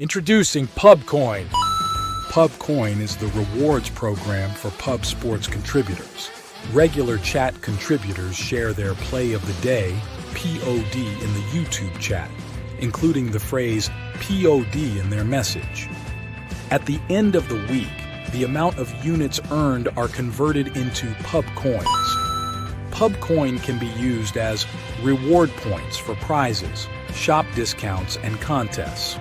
Introducing PubCoin. PubCoin is the rewards program for pub sports contributors. Regular chat contributors share their play of the day, POD, in the YouTube chat, including the phrase POD in their message. At the end of the week, the amount of units earned are converted into PubCoins. PubCoin can be used as reward points for prizes, shop discounts, and contests.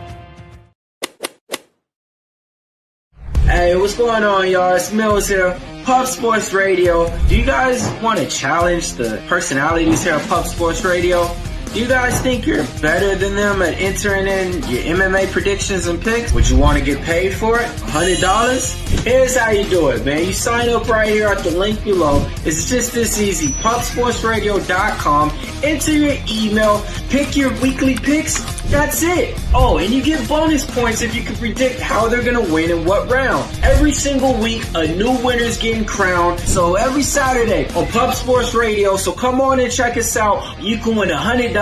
Hey, what's going on, y'all? It's Mills here, Pub Sports Radio. Do you guys want to challenge the personalities here at Pub Sports Radio? Do you guys think you're better than them at entering in your MMA predictions and picks? Would you want to get paid for it? $100? Here's how you do it, man. You sign up right here at the link below. It's just this easy. PubSportsRadio.com. Enter your email. Pick your weekly picks. That's it. Oh, and you get bonus points if you can predict how they're going to win in what round. Every single week, a new winner's getting crowned. So every Saturday on Pub Sports Radio. So come on and check us out. You can win $100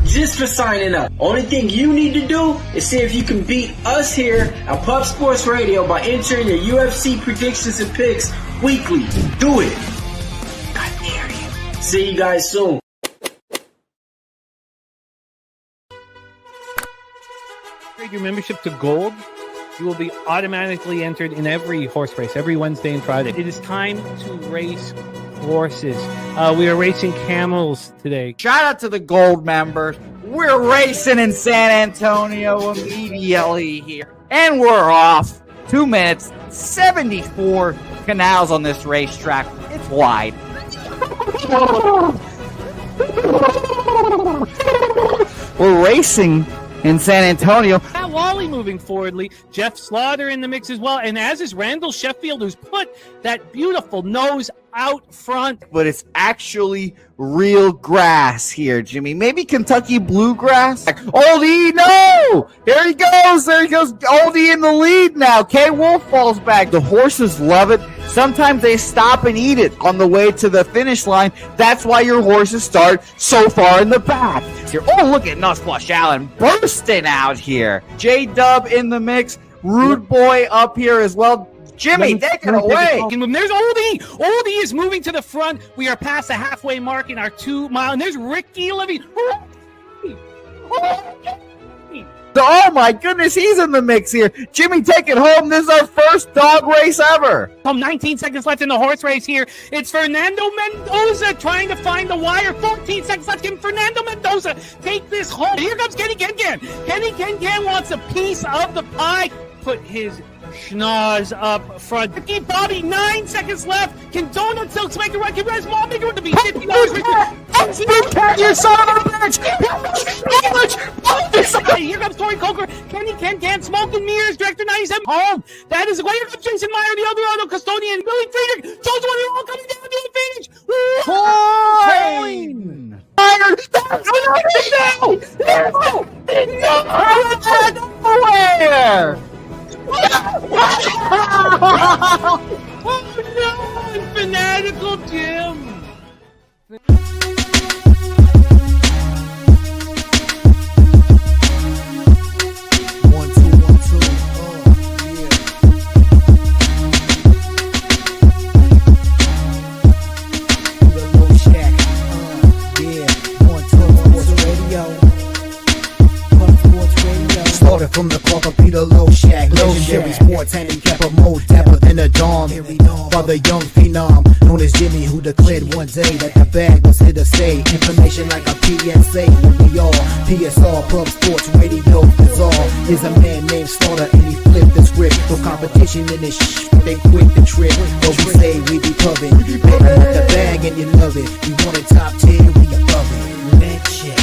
just for signing up. Only thing you need to do is see if you can beat us here at Pub Sports Radio by entering your UFC predictions and picks weekly. Do it. I dare you. See you guys soon. Your membership to Gold, you will be automatically entered in every horse race, every Wednesday and Friday. It is time to race horses. We are racing camels today. Shout out to the Gold members. We're racing in San Antonio immediately here. And we're off. 2 minutes, 74 canals on this racetrack. It's wide. We're racing in San Antonio. Matt Wally moving forwardly. Jeff Slaughter in the mix as well. And as is Randall Sheffield, who's put that beautiful nose out front. But it's actually real grass here, Jimmy. Maybe Kentucky bluegrass. Oldie, no! There he goes. There he goes. Oldie in the lead now. K. Wolf falls back. The horses love it. Sometimes they stop and eat it on the way to the finish line. That's why your horses start so far in the back. Here. Oh, look at Nussflush Allen bursting out here. J-Dub in the mix. Rude Boy up here as well. Jimmy, take it away. There's Oldie. Oldie is moving to the front. We are past the halfway mark in our 2 mile. And there's Ricky Levy. Oh my goodness, he's in the mix here. Jimmy, take it home. This is our first dog race ever. 19 seconds left in the horse race here. It's Fernando Mendoza trying to find the wire. 14 seconds left. Can Fernando Mendoza take this home? Here comes Kenny Ken. Kenny Ken wants a piece of the pie. Put his schnoz up front. Ricky Bobby, 9 seconds left. Can Donut Silks make it right? Can Res Mall make it right to be $50? You son of a bitch! Here comes Tori Coker. Kenny Ken, Smoke and Mirrors, Director 97 home. That is great. Here comes Jason Meyer, the other custodian, Billy Friedrich. Those one are all coming down to the finish. Coin! Nowhere! Oh no! Fanatical Jim! From the Clark of Peter Low Shack, legendary sports handicapper, more dapper than a dom. Father young phenom, known as Jimmy, who declared one day that the bag was here to stay. Information like a PSA, when we all PSR, Pub Sports Radio, bizarre. Is a man named Slaughter and he flipped the script. No competition in this they quit the trip. But we say we be pubbing, baby with the bag and you love it. We want it top 10, we above it. Let's check.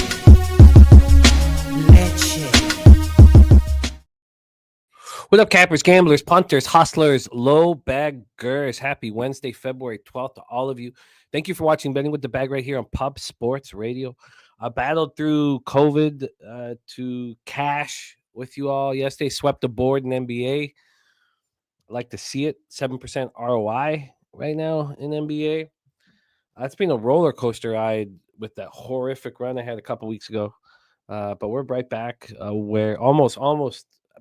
What up, cappers, gamblers, punters, hustlers, low baggers? Happy Wednesday, February 12th to all of you. Thank you for watching Betting with the Bag right here on Pub Sports Radio. I battled through COVID to cash with you all yesterday. Swept the board in NBA. I like to see it. 7% ROI right now in NBA. It's been a roller coaster ride with that horrific run I had a couple weeks ago. But we're right back where almost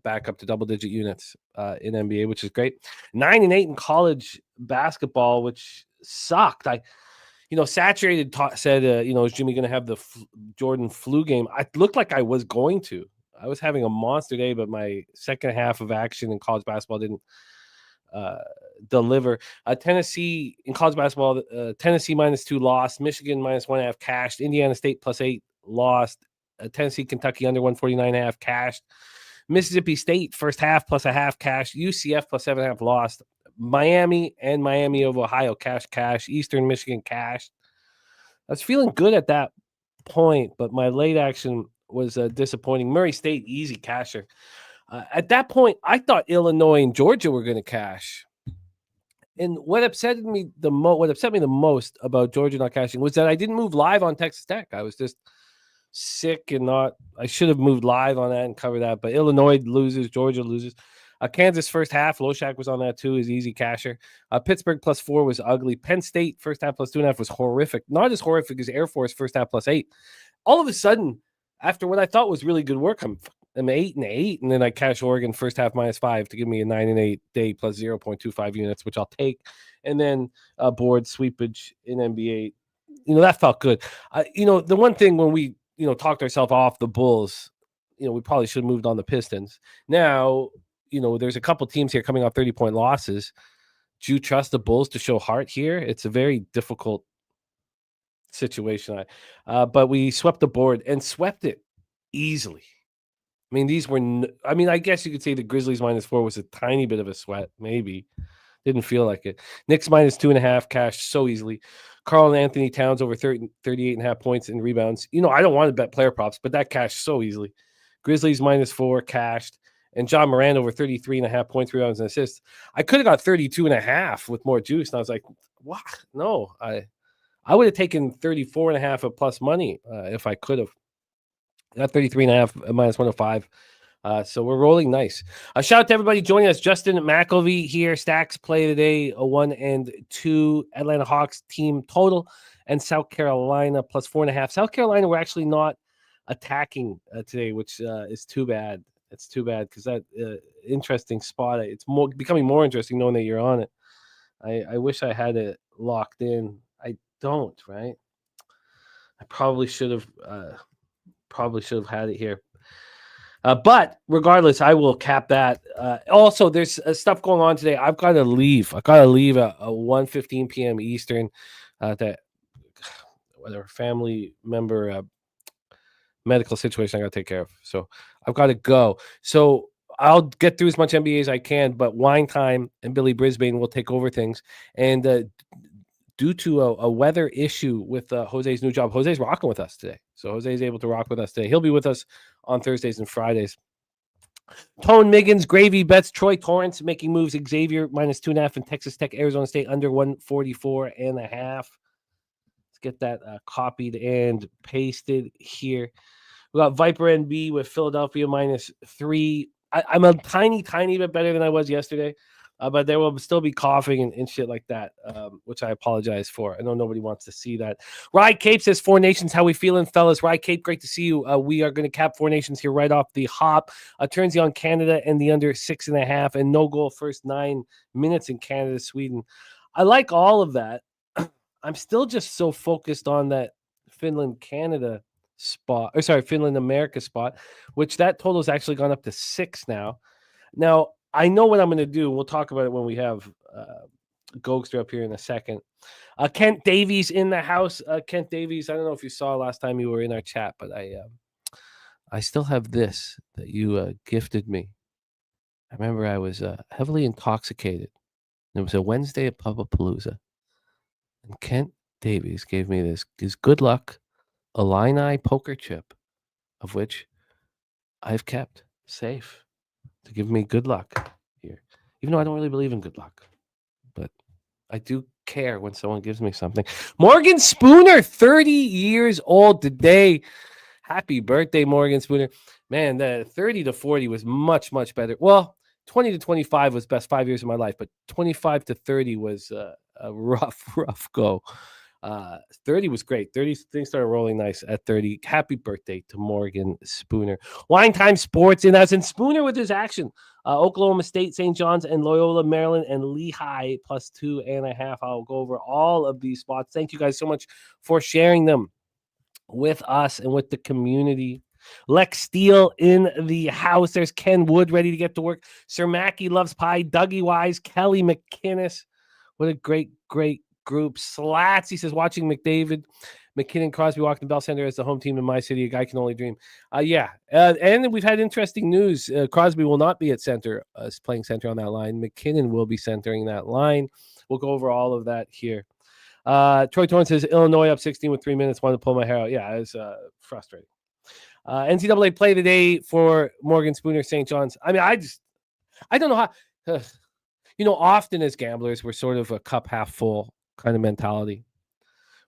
back up to double-digit units in NBA, which is great. 9-8 in college basketball, which sucked. Saturated said, is Jimmy going to have the Jordan flu game? I looked like I was going to. I was having a monster day, but my second half of action in college basketball didn't deliver. Tennessee in college basketball, Tennessee -2 lost, Michigan -1.5 cashed, Indiana State +8 lost, Tennessee, Kentucky under 149.5 cashed, Mississippi State first half +0.5 cashed, UCF +7.5 lost, Miami and Miami of Ohio cash, Eastern Michigan cashed. I was feeling good at that point, but my late action was disappointing. Murray State, easy casher. At that point, I thought Illinois and Georgia were going to cash. And what upset me the most about Georgia not cashing was that I didn't move live on Texas Tech. I was just sick and I should have moved live on that and covered that. But Illinois loses, Georgia loses. Kansas first half, Loshak was on that too, is easy casher. Pittsburgh +4 was ugly. Penn State first half +2.5 was horrific. Not as horrific as Air Force first half +8. All of a sudden, after what I thought was really good work, I'm 8-8, and then I cash Oregon first half -5 to give me a 9-8 day plus 0.25 units, which I'll take. And then board sweepage in NBA. That felt good. The one thing when we talked ourselves off the Bulls, we probably should have moved on the Pistons. Now, there's a couple teams here coming off 30-point losses. Do you trust the Bulls to show heart here? It's a very difficult situation. But we swept the board and swept it easily. I mean, these were. I guess you could say the Grizzlies -4 was a tiny bit of a sweat. Maybe didn't feel like it. Knicks -2.5 cash so easily. Karl Anthony Towns over 38.5 points and rebounds. I don't want to bet player props, but that cashed so easily. Grizzlies -4 cashed. And John Moran over 33.5 points, rebounds, and assists. I could have got 32.5 with more juice. And I was like, what? No, I would have taken 34.5 at plus money if I could have. Got 33.5 at -105. So we're rolling nice. Shout out to everybody joining us. Justin McElvey here. Stacks play today, a 1 and 2 Atlanta Hawks team total, and South Carolina +4.5. South Carolina, we're actually not attacking today, which is too bad. It's too bad because that interesting spot. It's becoming more interesting knowing that you're on it. I wish I had it locked in. I don't. Right. I probably should have had it here. But regardless, I will cap that. Also, there's stuff going on today. I've got to leave. I got to leave at 1:15 p.m. Eastern. That whether family member medical situation I got to take care of. So I've got to go. So I'll get through as much NBA as I can, but Wine Time and Billy Brisbane will take over things. And due to a weather issue with Jose's new job, Jose's rocking with us today. So Jose's able to rock with us today. He'll be with us on Thursdays and Fridays. Tone Miggins, Gravy Bets, Troy Torrance making moves. Xavier -2.5 and Texas Tech, Arizona State under 144.5. Get that copied and pasted here. We got Viper NB with Philadelphia -3. I'm a tiny bit better than I was yesterday, but there will still be coughing and shit like that, which I apologize for. I know nobody wants to see that. Rye Cape says, Four Nations, how we feeling, fellas? Rye Cape, great to see you. We are going to cap Four Nations here right off the hop. Turns you on Canada and the under 6.5 and no goal first 9 minutes in Canada, Sweden. I like all of that. I'm still just so focused on that Finland-Canada spot, or sorry, Finland-America spot, which that total has actually gone up to 6 now. Now, I know what I'm going to do. We'll talk about it when we have Gogster up here in a second. Kent Davies in the house. Kent Davies, I don't know if you saw last time you were in our chat, but I still have this that you gifted me. I remember I was heavily intoxicated. It was a Wednesday at Pubapalooza. And Kent Davies gave me his good luck Illini poker chip, of which I've kept safe to give me good luck here. Even though I don't really believe in good luck, but I do care when someone gives me something. Morgan Spooner, 30 years old today. Happy birthday, Morgan Spooner. Man, the 30 to 40 was much, much better. Well, 20 to 25 was best 5 years of my life, but 25 to 30 was a rough go. 30 was great. 30 things started rolling nice at 30. Happy birthday to Morgan Spooner. Wine Time Sports in us, and Spooner with his action. Oklahoma State, St. John's, and Loyola, Maryland, and Lehigh plus 2.5. I'll go over all of these spots. Thank you guys so much for sharing them with us and with the community. Lex Steele in the house. There's Ken Wood ready to get to work. Sir Mackey loves pie. Dougie Wise, Kelly McInnes. What a great group. Slats, he says, watching McDavid, McKinnon, Crosby, walk the Bell Center as the home team in my city. A guy can only dream. And we've had interesting news. Crosby will not be at center, playing center on that line. McKinnon will be centering that line. We'll go over all of that here. Troy Torrance says, Illinois up 16 with 3 minutes. Wanted to pull my hair out. Yeah, it's frustrating. NCAA play of the day for Morgan Spooner, St. John's. I mean, I don't know how, often as gamblers, we're sort of a cup half full kind of mentality.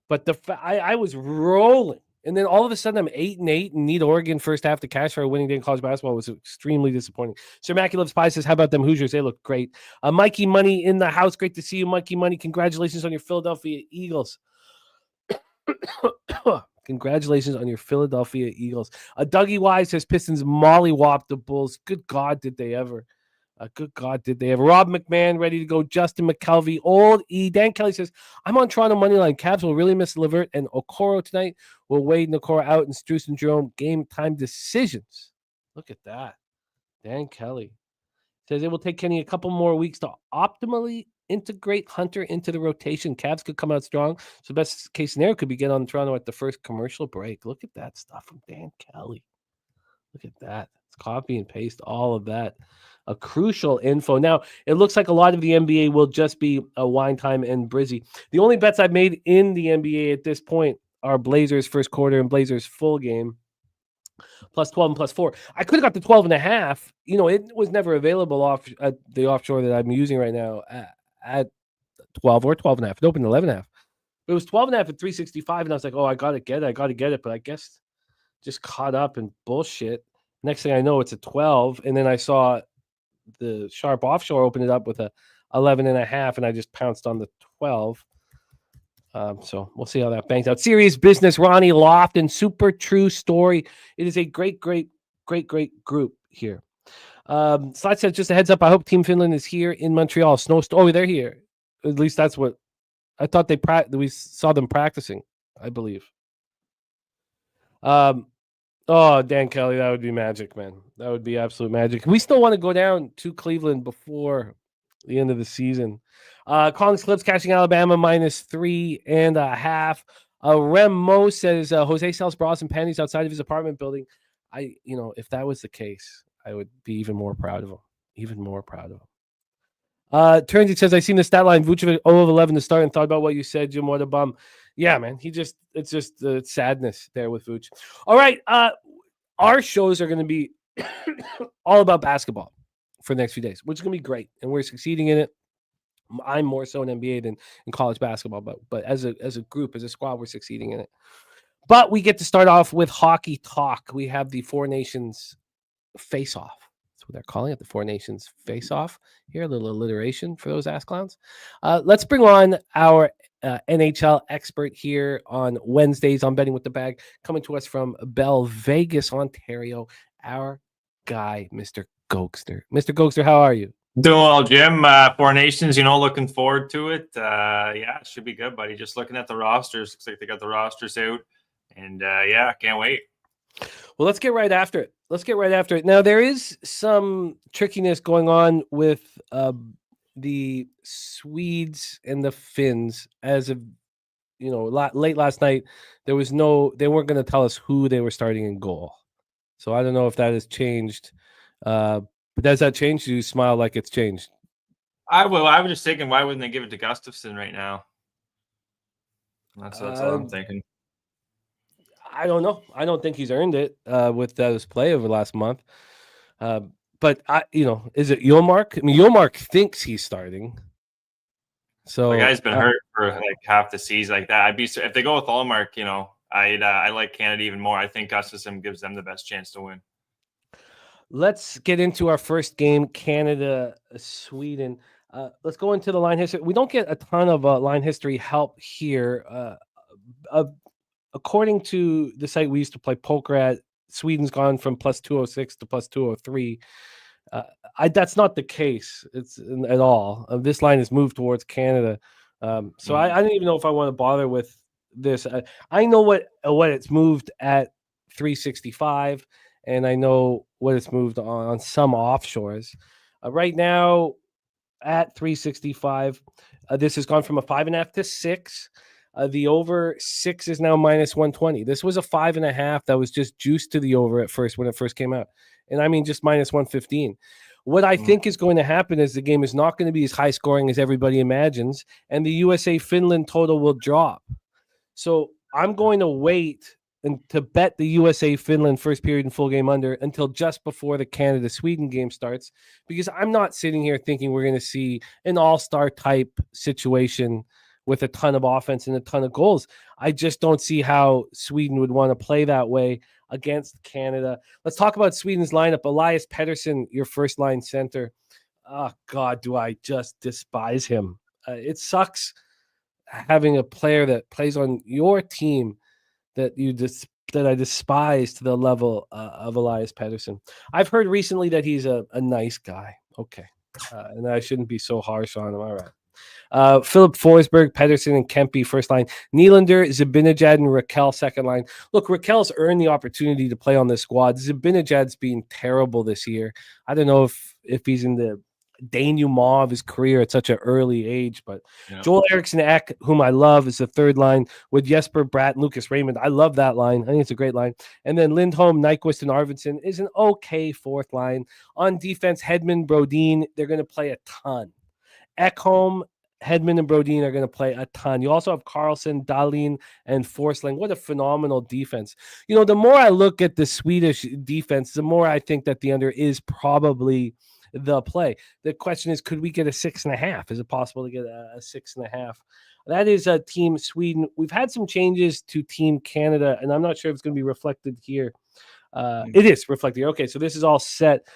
But I was rolling. And then all of a sudden I'm 8-8 and need Oregon first half to cash for a winning day in college basketball. It was extremely disappointing. Sir Mackey loves pie says, how about them Hoosiers? They look great. Mikey Money in the house. Great to see you, Mikey Money. Congratulations on your Philadelphia Eagles. Congratulations on your Philadelphia Eagles. Dougie Wise says Pistons mollywhopped the Bulls. Good God, did they ever. Good God, did they ever. Rob McMahon ready to go. Justin McKelvey. Old E. Dan Kelly says, I'm on Toronto Moneyline. Cavs will really miss Levert and Okoro tonight. Will Wade and Okoro out and Strus and Jerome game time decisions. Look at that. Dan Kelly says it will take Kenny a couple more weeks to optimally integrate Hunter into the rotation. Cavs could come out strong. So best case scenario could be get on Toronto at the first commercial break. Look at that stuff from Dan Kelly. Look at that. It's copy and paste all of that. A crucial info. Now, it looks like a lot of the NBA will just be a Wine Time and Brizzy. The only bets I've made in the NBA at this point are Blazers first quarter and Blazers full game. Plus 12 and plus 4. I could have got the 12.5. It was never available off at the offshore that I'm using right now at 12 or 12.5. It opened 11.5. It was 12.5 at 365, and I was like, oh, I got to get it. But I guess just caught up in bullshit. Next thing I know, it's a 12, and then I saw the sharp offshore open it up with a 11.5, and I just pounced on the 12. So we'll see how that bangs out. Serious business, Ronnie Lofton, super true story. It is a great group here. Slide says, just a heads up, I hope Team Finland is here in Montreal. Oh, they're here. At least that's what I thought we saw them practicing, I believe. Oh, Dan Kelly, that would be magic, man. That would be absolute magic. We still want to go down to Cleveland before the end of the season. Collins Clips cashing Alabama minus 3.5. Remo says Jose sells bras and panties outside of his apartment building. If that was the case, I would be even more proud of him. Turnsy says, I seen the stat line, Vucevic 0 of 11 to start and thought about what you said, Jim. What a bum. Yeah, man. It's just the sadness there with Vuce. All right. Our shows are going to be all about basketball for the next few days, which is going to be great. And we're succeeding in it. I'm more so in NBA than in college basketball, but as a group, as a squad, we're succeeding in it. But we get to start off with hockey talk. We have the Four Nations face-off. That's what they're calling it, the Four Nations face-off. Here, a little alliteration for those ass clowns. Let's bring on our NHL expert here on Wednesdays on Betting with the Bag, coming to us from Bell Vegas, Ontario, our guy, Mr. Gogster. Mr. Gogster, how are you? Doing well, Jim. Four Nations, looking forward to it. It should be good, buddy. Just looking at the rosters, looks like they got the rosters out, and can't wait. Well, let's get right after it. Now, there is some trickiness going on with the Swedes and the Finns. As of late last night, they weren't going to tell us who they were starting in goal. So I don't know if that has changed. But does that change? You smile like it's changed. I was just thinking, why wouldn't they give it to Gustafsson right now? That's what I'm thinking. I don't know. I don't think he's earned it with his play over the last month. But is it Ullmark? I mean, Ullmark thinks he's starting. So the guy's been hurt for like half the season, like that. I'd be if they go with Ullmark. I like Canada even more. I think Gustafsson gives them the best chance to win. Let's get into our first game, Canada-Sweden. Let's go into the line history. We don't get a ton of line history help here. According to the site we used to play poker at, Sweden's gone from plus 206 to plus 203. That's not the case. It's at all. This line has moved towards Canada. So I don't even know if I want to bother with this. I know what it's moved at 365, and I know what it's moved on some offshores. Right now at 365, this has gone from a 5.5 to 6. The over 6 is now minus 120. This was a 5.5 that was just juiced to the over at first when it first came out. And I mean, just minus 115. What I think is going to happen is the game is not going to be as high scoring as everybody imagines, and the USA-Finland total will drop. So I'm going to wait and to bet the USA-Finland first period and full game under until just before the Canada-Sweden game starts, because I'm not sitting here thinking we're going to see an all-star type situation with a ton of offense and a ton of goals. I just don't see how Sweden would want to play that way against Canada. Let's talk about Sweden's lineup. Elias Pettersson, your first line center. Oh, God, do I just despise him. It sucks having a player that plays on your team that I despise to the level of Elias Pettersson. I've heard recently that he's a nice guy. Okay. And I shouldn't be so harsh on him. All right. Philip Forsberg, Pettersson, and Kempe first line. Nylander, Zibanejad, and Raquel second line. Look, Raquel's earned the opportunity to play on this squad. Zibanejad's been terrible this year. I don't know if he's in the denouement of his career at such an early age, but Joel Eriksson Ek, whom I love, is the third line with Jesper Bratt and Lucas Raymond. I love that line. I think it's a great line. And then Lindholm, Nyquist, and Arvidsson is an okay fourth line. On defense, Hedman, Brodin, they're going to play a ton. Ekholm, Hedman, and Brodin are going to play a ton. You also have Carlson, Dahlin, and Forsling. What a phenomenal defense. You know, the more I look at the Swedish defense, the more I think that the under is probably the play. The question is, could we get a 6.5? Is it possible to get a 6.5? That is a Team Sweden. We've had some changes to Team Canada, and I'm not sure if it's going to be reflected here. It is reflected. Okay, so this is all set.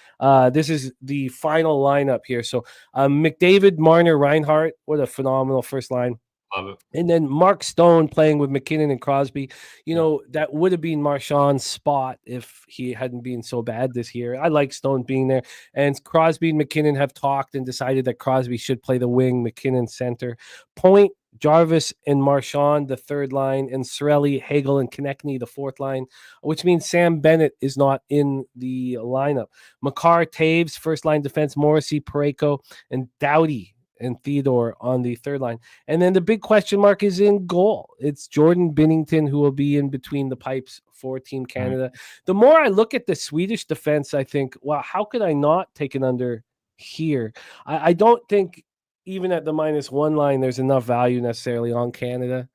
This is the final lineup here. So McDavid, Marner, Reinhart. What a phenomenal first line. Love it. And then Mark Stone playing with McKinnon and Crosby. You know, that would have been Marchand's spot if he hadn't been so bad this year. I like Stone being there. And Crosby and McKinnon have talked and decided that Crosby should play the wing, McKinnon center. Point, Jarvis and Marchand, the third line, and Cirelli, Hagel, and Konechny, the fourth line, which means Sam Bennett is not in the lineup. Makar, Taves, first line defense, Morrissey, Parayko, and Doughty and Theodore on the third line. And then the big question mark is in goal. It's Jordan Binnington who will be in between the pipes for Team Canada. The more I look at the Swedish defense, I think, wow, how could I not take an under here? I don't think even at the -1 line, there's enough value necessarily on Canada.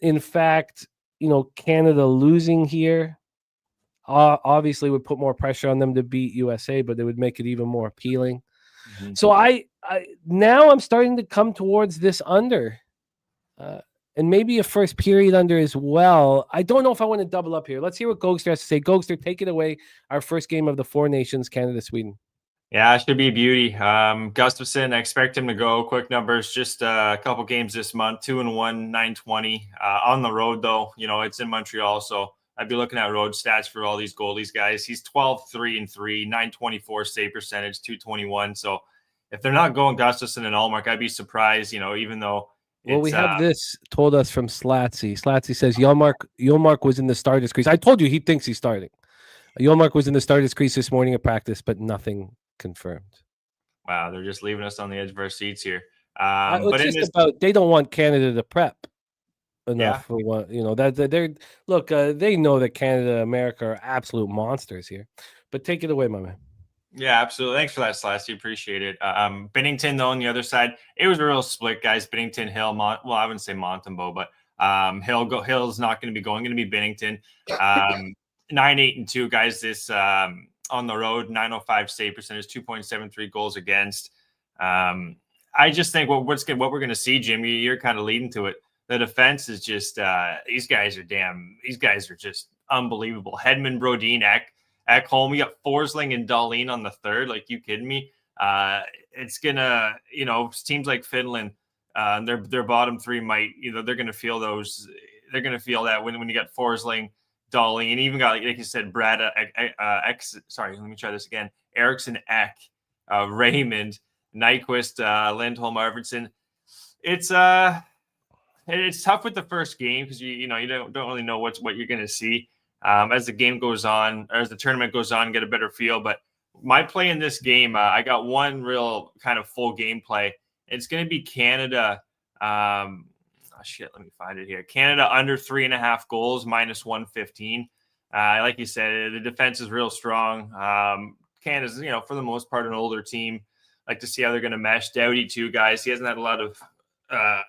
In fact, you know, Canada losing here obviously would put more pressure on them to beat USA, but it would make it even more appealing. So I now I'm starting to come towards this under, and maybe a first period under as well. I don't know if I want to double up here. Let's hear what Gogster has to say. Gogster, take it away. Our first game of the Four Nations, Canada, Sweden. Yeah, it should be a beauty. Gustafsson, I expect him to go. Quick numbers, just a couple games this month, 2-1, 920. On the road, though, you know, it's in Montreal, so I'd be looking at road stats for all these goalies, guys. He's 12-3-3, 924 save percentage, 221. So if they're not going Gustafsson and Allmark, I'd be surprised, you know, even though well, we have this told us from Slatsy. Slatsy says Yolmark was in the starter's crease. I told you he thinks he's starting. Yolmark was in the starter's crease this morning at practice, but nothing confirmed. Wow, they're just leaving us on the edge of our seats here. But they don't want Canada to prep enough for what, you know, that they're look, they know that Canada, America are absolute monsters here. But take it away, my man. Yeah, absolutely. Thanks for that, Slasty. Appreciate it. Binnington, though, on the other side, it was a real split, guys. Binnington, Hill, well, I wouldn't say Montembeault, but Hill's not going to be going. Going to be Binnington. 9-8-2, guys. This on the road, 905 save percentage, 2.73 goals against. I just think what we're going to see, Jimmy, you're kind of leading to it. The defense is just these guys are just unbelievable. Hedman, Brodin, Ekholm. We got Forsling and Dahlin on the third. Like, you kidding me? It's gonna, teams like Finland, their bottom three might, they're gonna feel those. They're gonna feel that when you got Forsling, Dolly, and even got, like you said, Brad let me try this again. Eriksson Ek, Raymond, Nyquist, Lindholm, Arvidsson. It's tough with the first game because you don't really know what you're going to see. As the game goes on, or as the tournament goes on, get a better feel. But my play in this game, I got one real kind of full game play. It's going to be Canada. Let me find it here. Canada under 3.5 goals, minus 115. Like you said, the defense is real strong. Canada's, for the most part, an older team. Like to see how they're going to mesh. Doughty too, guys. He hasn't had a lot of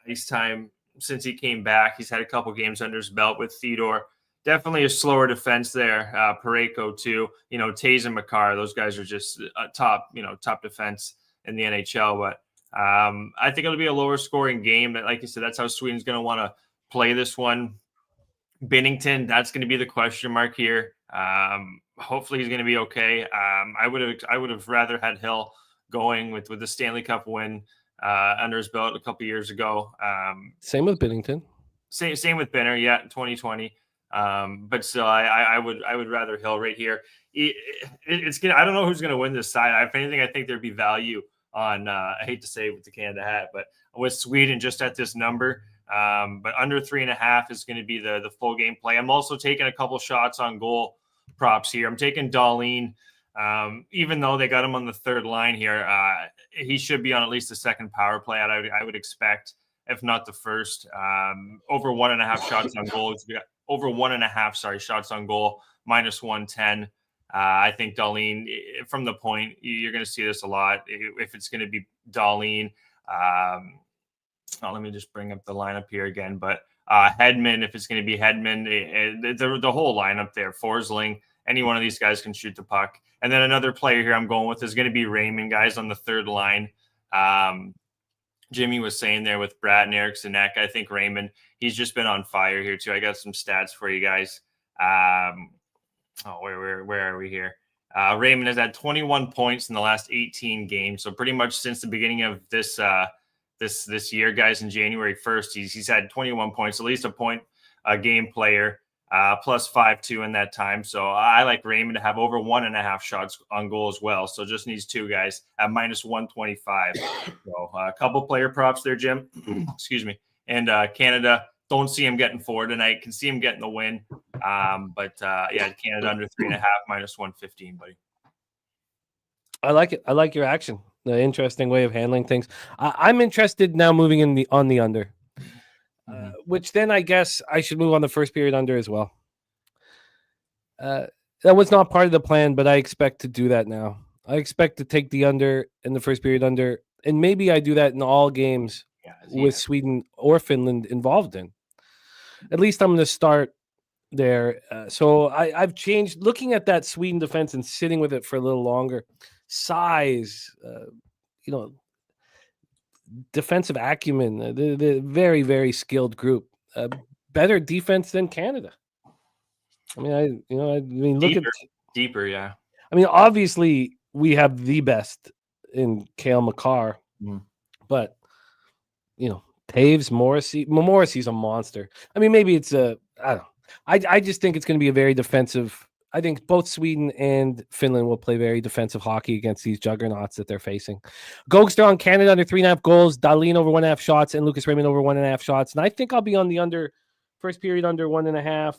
ice time since he came back. He's had a couple games under his belt with Theodore. Definitely a slower defense there. Parayko too. Taze and Makar. Those guys are just top defense in the NHL. But I think it'll be a lower scoring game. But like you said, that's how Sweden's going to want to play this one. Binnington, that's going to be the question mark here. Hopefully he's going to be okay. I would have rather had Hill going with the Stanley Cup win under his belt a couple years ago. Same with Binnington. Same with Benner, 2020. But still, I would rather Hill right here. It's gonna. I don't know who's gonna win this side. If anything, I think there'd be value on. I hate to say it with the Canada hat, but with Sweden just at this number. But under 3.5 is going to be the full game play. I'm also taking a couple shots on goal props here. I'm taking Dahlin. Even though they got him on the third line here, he should be on at least the second power play. I would expect, if not the first. Over 1.5 shots on goal. Over 1.5, shots on goal, minus 110. I think Dahlin, from the point, you're going to see this a lot. If it's going to be Dahlin, let me just bring up the lineup here again. But Hedman, if it's going to be Hedman, the whole lineup there, Forsling, any one of these guys can shoot the puck. And then another player here I'm going with is going to be Raymond, guys, on the third line. Jimmy was saying there with Brad and Eriksson Ek, I think Raymond, he's just been on fire here too. I got some stats for you guys. Where are we here? Raymond has had 21 points in the last 18 games. So pretty much since the beginning of this year, guys, in January 1st, he's had 21 points, at least a point a game player. Plus 5-2 in that time. So I like Raymond to have over 1.5 shots on goal as well. So just needs two guys at minus 125. So a couple player props there, Jim. Excuse me. And Canada, don't see him getting 4 tonight. Can see him getting the win. But Canada under 3.5, minus 115, buddy. I like it. I like your action. The interesting way of handling things. I'm interested now moving on the under. Which then I guess I should move on the first period under as well. That was not part of the plan, but I expect to do that now. I expect to take the under in the first period under, and maybe I do that in all games with Sweden or Finland involved in. At least I'm going to start there. So I've changed, looking at that Sweden defense and sitting with it for a little longer. Size, defensive acumen, the very, very skilled group, better defense than Canada. I mean, look deeper, yeah. I mean, obviously we have the best in Cale Makar, but Taves, Morrissey's a monster. I mean, maybe it's I don't know. I just think it's going to be a very defensive. I think both Sweden and Finland will play very defensive hockey against these juggernauts that they're facing. Gogster on Canada under 3.5 goals, Dahlin over 1.5 shots, and Lucas Raymond over 1.5 shots. And I think I'll be on the under first period under 1.5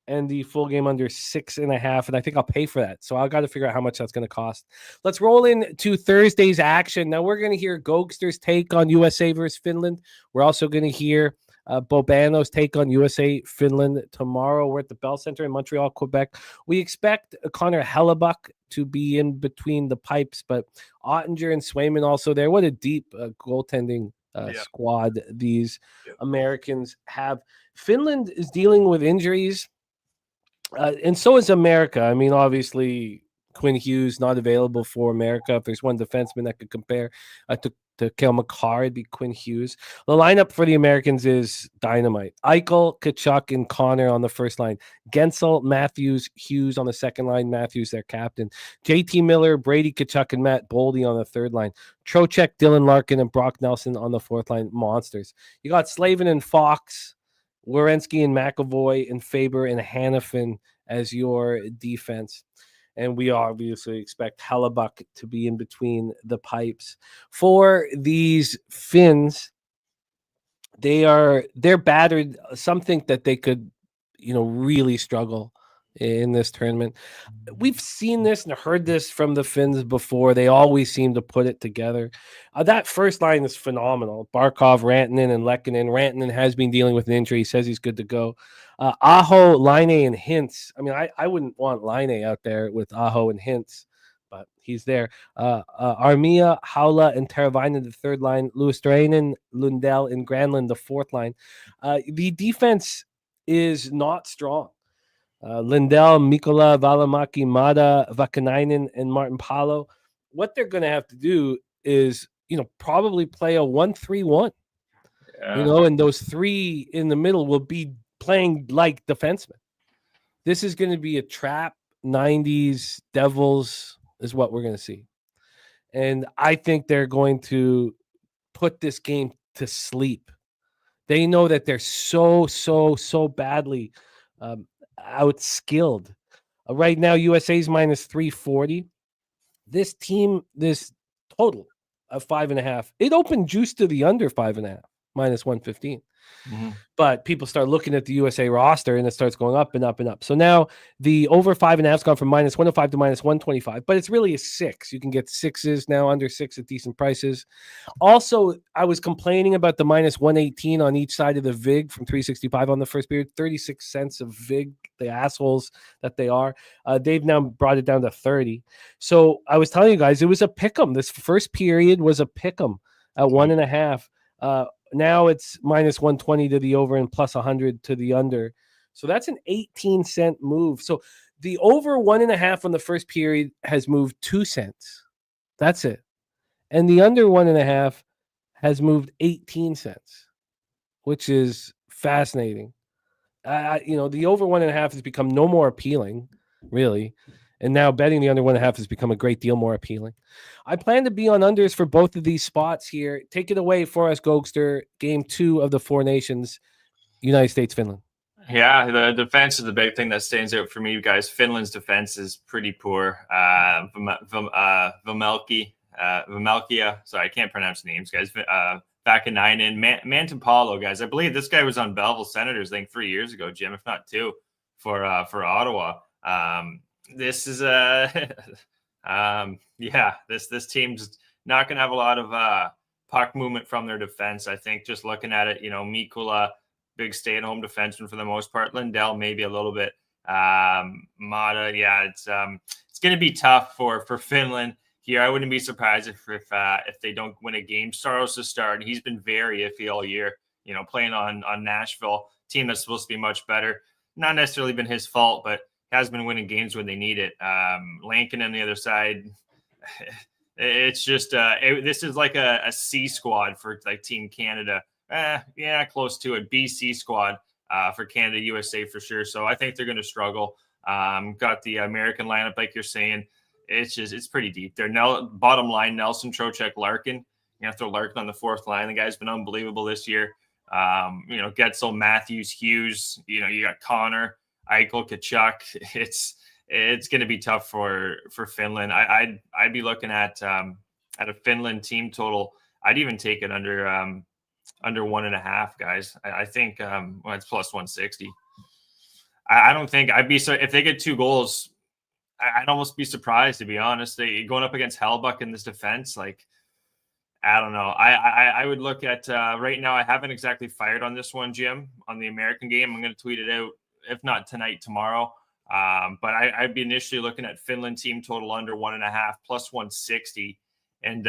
and the full game under 6.5. And I think I'll pay for that. So I've got to figure out how much that's going to cost. Let's roll into Thursday's action. Now we're going to hear Gogster's take on USA versus Finland. We're also going to hear Bobano's take on USA Finland tomorrow. We're at the Bell Center in Montreal, Quebec. We expect Connor Hellebuck to be in between the pipes, but Ottinger and Swayman also there. What a deep goaltending squad these Americans have. Finland is dealing with injuries, and so is America. I mean, obviously, Quinn Hughes not available for America. If there's one defenseman that could compare to Cale Makar, it'd be Quinn Hughes. The lineup for the Americans is dynamite. Eichel, Kachuk, and Connor on the first line. Gensel, Matthews, Hughes on the second line. Matthews, their captain. JT Miller, Brady Kachuk, and Matt Boldy on the third line. Trocheck, Dylan Larkin, and Brock Nelson on the fourth line. Monsters. You got Slavin and Fox, Werenski and McAvoy, and Faber and Hannafin as your defense. And we obviously expect Hellebuck to be in between the pipes. For these Finns, they're battered. Some think that they could, really struggle in this tournament. We've seen this and heard this from the Finns before. They always seem to put it together. That first line is phenomenal. Barkov, Rantanen, and Lehkonen. Rantanen has been dealing with an injury. He says he's good to go. Aho, Line, and Hintz. I mean, I wouldn't want Line out there with Aho and Hintz, but he's there. Armia, Haula, and Teravainen, the third line. Luostarinen, Lundell, and Granlund, the fourth line. The defense is not strong. Lindell, Mikola, Valimaki, Mata, Vakanainen, and Martin Palo. What they're going to have to do is, probably play a 1-3-1. And those three in the middle will be playing like defensemen. This is going to be a trap 90s Devils is what we're going to see. And I think they're going to put this game to sleep. They know that they're so badly outskilled. Right now, USA's minus 340. This team, this total of 5.5. It opened juice to the under 5.5, minus 115. Mm-hmm. But people start looking at the USA roster and it starts going up and up and up. So now the over 5.5 has gone from minus 105 to minus 125, but it's really a 6. You can get 6s now, under 6 at decent prices. Also, I was complaining about the minus 118 on each side of the VIG from 365 on the first period, 36 cents of VIG, the assholes that they are. They've now brought it down to 30. So I was telling you guys, it was a pick'em. This first period was a pick'em at 1.5. Now it's minus 120 to the over and plus 100 to the under. So that's an 18-cent move. So the over 1.5 on the first period has moved 2 cents. That's it. And the under 1.5 has moved 18 cents, which is fascinating. The over 1.5 has become no more appealing, really. And now betting the under 1.5 has become a great deal more appealing. I plan to be on unders for both of these spots here. Take it away for us, Gogster. Game 2 of the Four Nations, United States, Finland. Yeah, the defense is the big thing that stands out for me, you guys. Finland's defense is pretty poor. Vimelkia. Sorry, I can't pronounce names, guys. Vakanainen, Mantipalo, guys. I believe this guy was on Belleville Senators, I think 3 years ago, Jim, if not 2, for Ottawa. This is this team's not going to have a lot of puck movement from their defense. I think just looking at it, Mikula, big stay-at-home defenseman for the most part. Lindell maybe a little bit. Mata, it's going to be tough for Finland here. I wouldn't be surprised if they don't win a game. Saros to start. He's been very iffy all year. Playing on Nashville, team that's supposed to be much better. Not necessarily been his fault, but has been winning games when they need it. Lankin on the other side, it's just this is like a C squad for like Team Canada. Close to it. BC squad for Canada, USA for sure. So I think they're going to struggle. Got the American lineup, like you're saying. It's pretty deep. They're bottom line: Nelson, Trocheck, Larkin. You have to throw Larkin on the fourth line. The guy's been unbelievable this year. Getzel, Matthews, Hughes. You got Connor, Eichel, Kachuk. It's going to be tough for Finland. I'd be looking at a Finland team total. I'd even take it under 1.5, guys. I think it's plus 160. I don't think I'd be so if they get 2 goals. I'd almost be surprised, to be honest. They going up against Hellebuck in this defense, like I don't know. I would look at right now. I haven't exactly fired on this one, Jim, on the American game. I'm going to tweet it out, if not tonight, tomorrow. But I'd be initially looking at Finland team total under 1.5 plus 160. And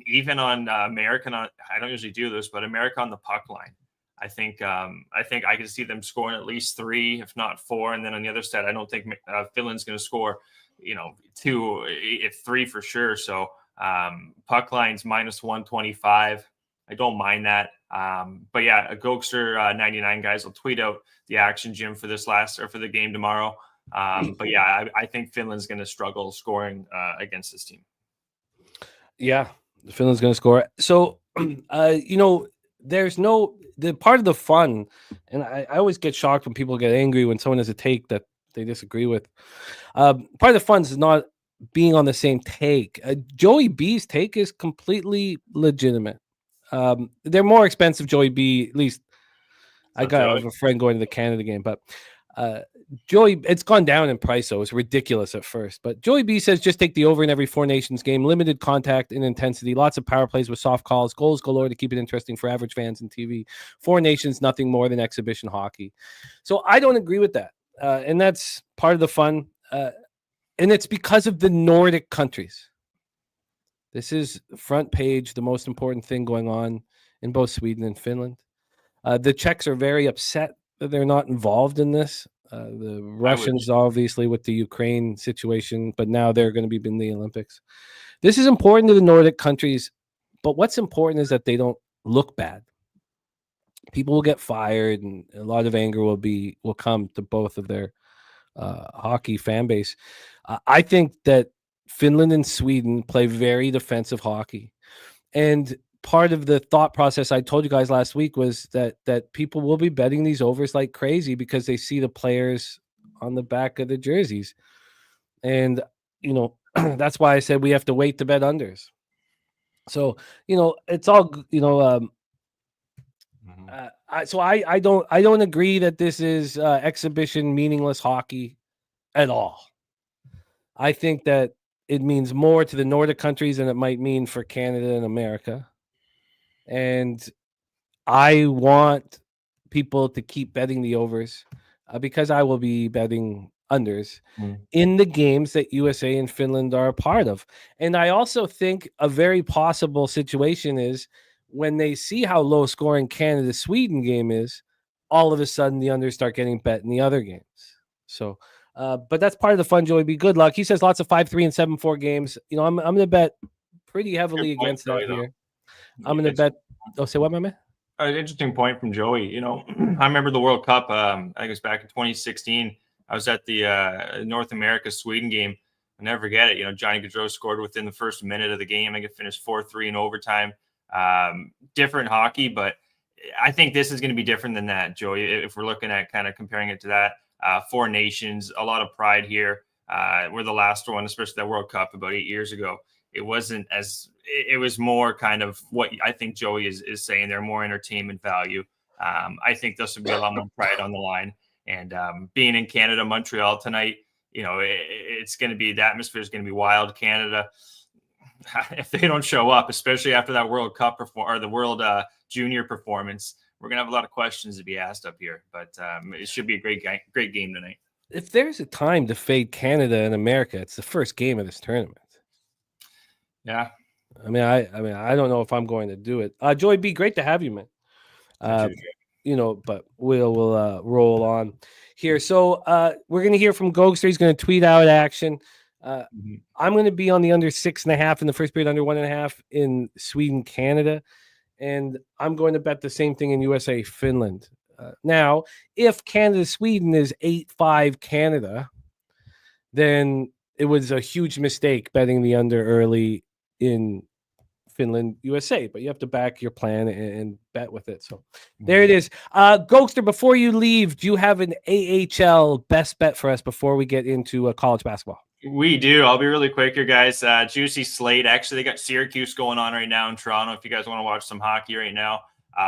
even on American, I don't usually do this, but America on the puck line. I think I can see them scoring at least 3, if not 4. And then on the other side, I don't think Finland's going to score, 2, if 3 for sure. So puck line's minus 125. I don't mind that. But yeah, a Gogster 99 guys will tweet out the action, Jim, for the game tomorrow. But yeah, I think Finland's going to struggle scoring against this team. Yeah, Finland's going to score. So, there's the part of the fun, and I always get shocked when people get angry when someone has a take that they disagree with. Part of the fun is not being on the same take. Joey B's take is completely legitimate. They're more expensive, Joey B. At least I have a friend going to the Canada game, but Joey, it's gone down in price, though. It's ridiculous at first. But Joey B says just take the over in every Four Nations game. Limited contact and intensity. Lots of power plays with soft calls. Goals galore to keep it interesting for average fans and TV. Four Nations, nothing more than exhibition hockey. So I don't agree with that. And that's part of the fun. And it's because of the Nordic countries. This is front page, the most important thing going on in both Sweden and Finland. The Czechs are very upset that they're not involved in this. The Russians, obviously, with the Ukraine situation, but now they're going to be in the Olympics. This is important to the Nordic countries, but what's important is that they don't look bad. People will get fired, and a lot of anger will come to both of their hockey fan base. I think that Finland and Sweden play very defensive hockey, and part of the thought process I told you guys last week was that people will be betting these overs like crazy because they see the players on the back of the jerseys. And, that's why I said we have to wait to bet unders. So, it's all, I don't agree that this is exhibition meaningless hockey at all. I think that it means more to the Nordic countries than it might mean for Canada and America. And I want people to keep betting the overs because I will be betting unders in the games that USA and Finland are a part of. And I also think a very possible situation is when they see how low scoring Canada-Sweden game is, all of a sudden the unders start getting bet in the other games. So, but that's part of the fun, Joey B. Good luck. He says lots of 5-3 and 7-4 games. I'm going to bet pretty heavily against that here. I'm going to bet. Oh, say what, my man? An interesting point from Joey. I remember the World Cup. I think it was back in 2016. I was at the North America Sweden game. I'll never forget it. Johnny Gaudreau scored within the first minute of the game. I think it finished 4-3 in overtime. Different hockey, but I think this is going to be different than that, Joey. If we're looking at kind of comparing it to that, Four Nations, a lot of pride here. We're the last one, especially that World Cup about 8 years ago. It was more kind of what I think Joey is saying. They're more entertainment value. I think this would be a lot more pride on the line. And being in Canada, Montreal tonight, it's going to be, the atmosphere is going to be wild. Canada, if they don't show up, especially after that World Cup or the World Junior performance, we're going to have a lot of questions to be asked up here. But it should be a great game tonight. If there's a time to fade Canada and America, it's the first game of this tournament. Yeah. I don't know if I'm going to do it. Joey B, great to have you, man. But we'll roll on here. So we're going to hear from Gogster. He's going to tweet out action. I'm going to be on the under 6.5 in the first period, under 1.5 in Sweden, Canada. And I'm going to bet the same thing in USA, Finland. Now, if Canada, Sweden is 8-5 Canada, then it was a huge mistake betting the under early in Finland, USA, but you have to back your plan and bet with it. So there it is. Gogster, before you leave, do you have an AHL best bet for us before we get into college basketball? We do. I'll be really quick here, guys. Juicy slate. Actually, they got Syracuse going on right now in Toronto. If you guys want to watch some hockey right now,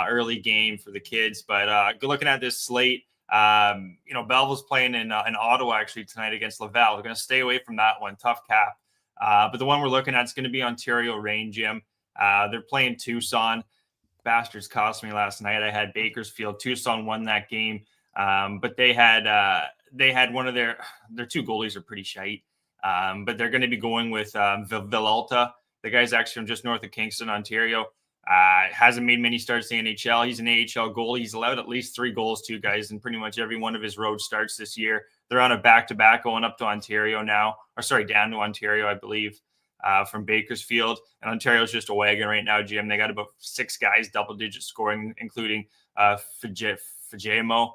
early game for the kids. But looking at this slate, Belleville's playing in Ottawa actually tonight against Laval. They're going to stay away from that one. Tough cap. But the one we're looking at is going to be Ontario Reign, Jim. They're playing Tucson. Bastards cost me last night. I had Bakersfield. Tucson won that game. But they had one of their two goalies are pretty shite. But they're going to be going with Villalta. The guy's actually from just north of Kingston, Ontario. Hasn't made many starts in the NHL. He's an AHL goalie. He's allowed at least 3 goals to guys in pretty much every one of his road starts this year. They're on a back-to-back going up to Ontario now, down to Ontario, I believe, from Bakersfield. And Ontario's just a wagon right now, Jim. They got about 6 guys, double-digit scoring, including Fajemo,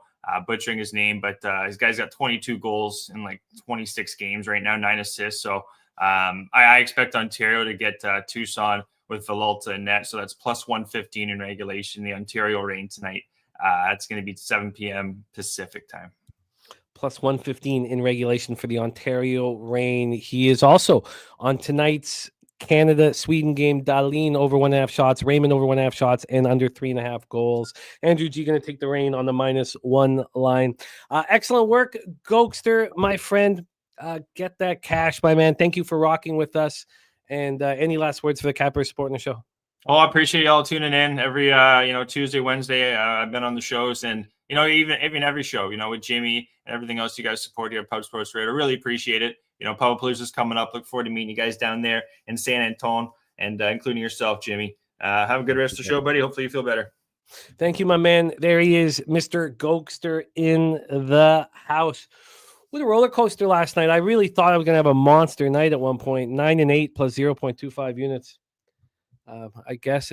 butchering his name. But his guy's got 22 goals in like 26 games right now, 9 assists. So I expect Ontario to get Tucson with Villalta and net. So that's plus 115 in regulation. The Ontario Reign tonight. It's going to be 7 p.m. Pacific time. Plus 115 in regulation for the Ontario Reign. He is also on tonight's Canada-Sweden game. Dahlin over 1.5 shots, Raymond over 1.5 shots, and under 3.5 goals. Andrew G going to take the Reign on the -1 line. Excellent work, Gogster, my friend. Get that cash, my man. Thank you for rocking with us. And any last words for the Cappers supporting the show? Oh, I appreciate y'all tuning in every Tuesday, Wednesday. I've been on the shows, and even every show, with Jimmy and everything else you guys support here at Pub Sports Radio. Really appreciate it. Pubapalooza's coming up. Look forward to meeting you guys down there in San Antonio, and including yourself, Jimmy. Have a good rest of the show, buddy. Hopefully you feel better. Thank you, my man. There he is, Mr. Gogster in the house. With a roller coaster last night, I really thought I was going to have a monster night at one point. 9-8 plus 0.25 units. I guess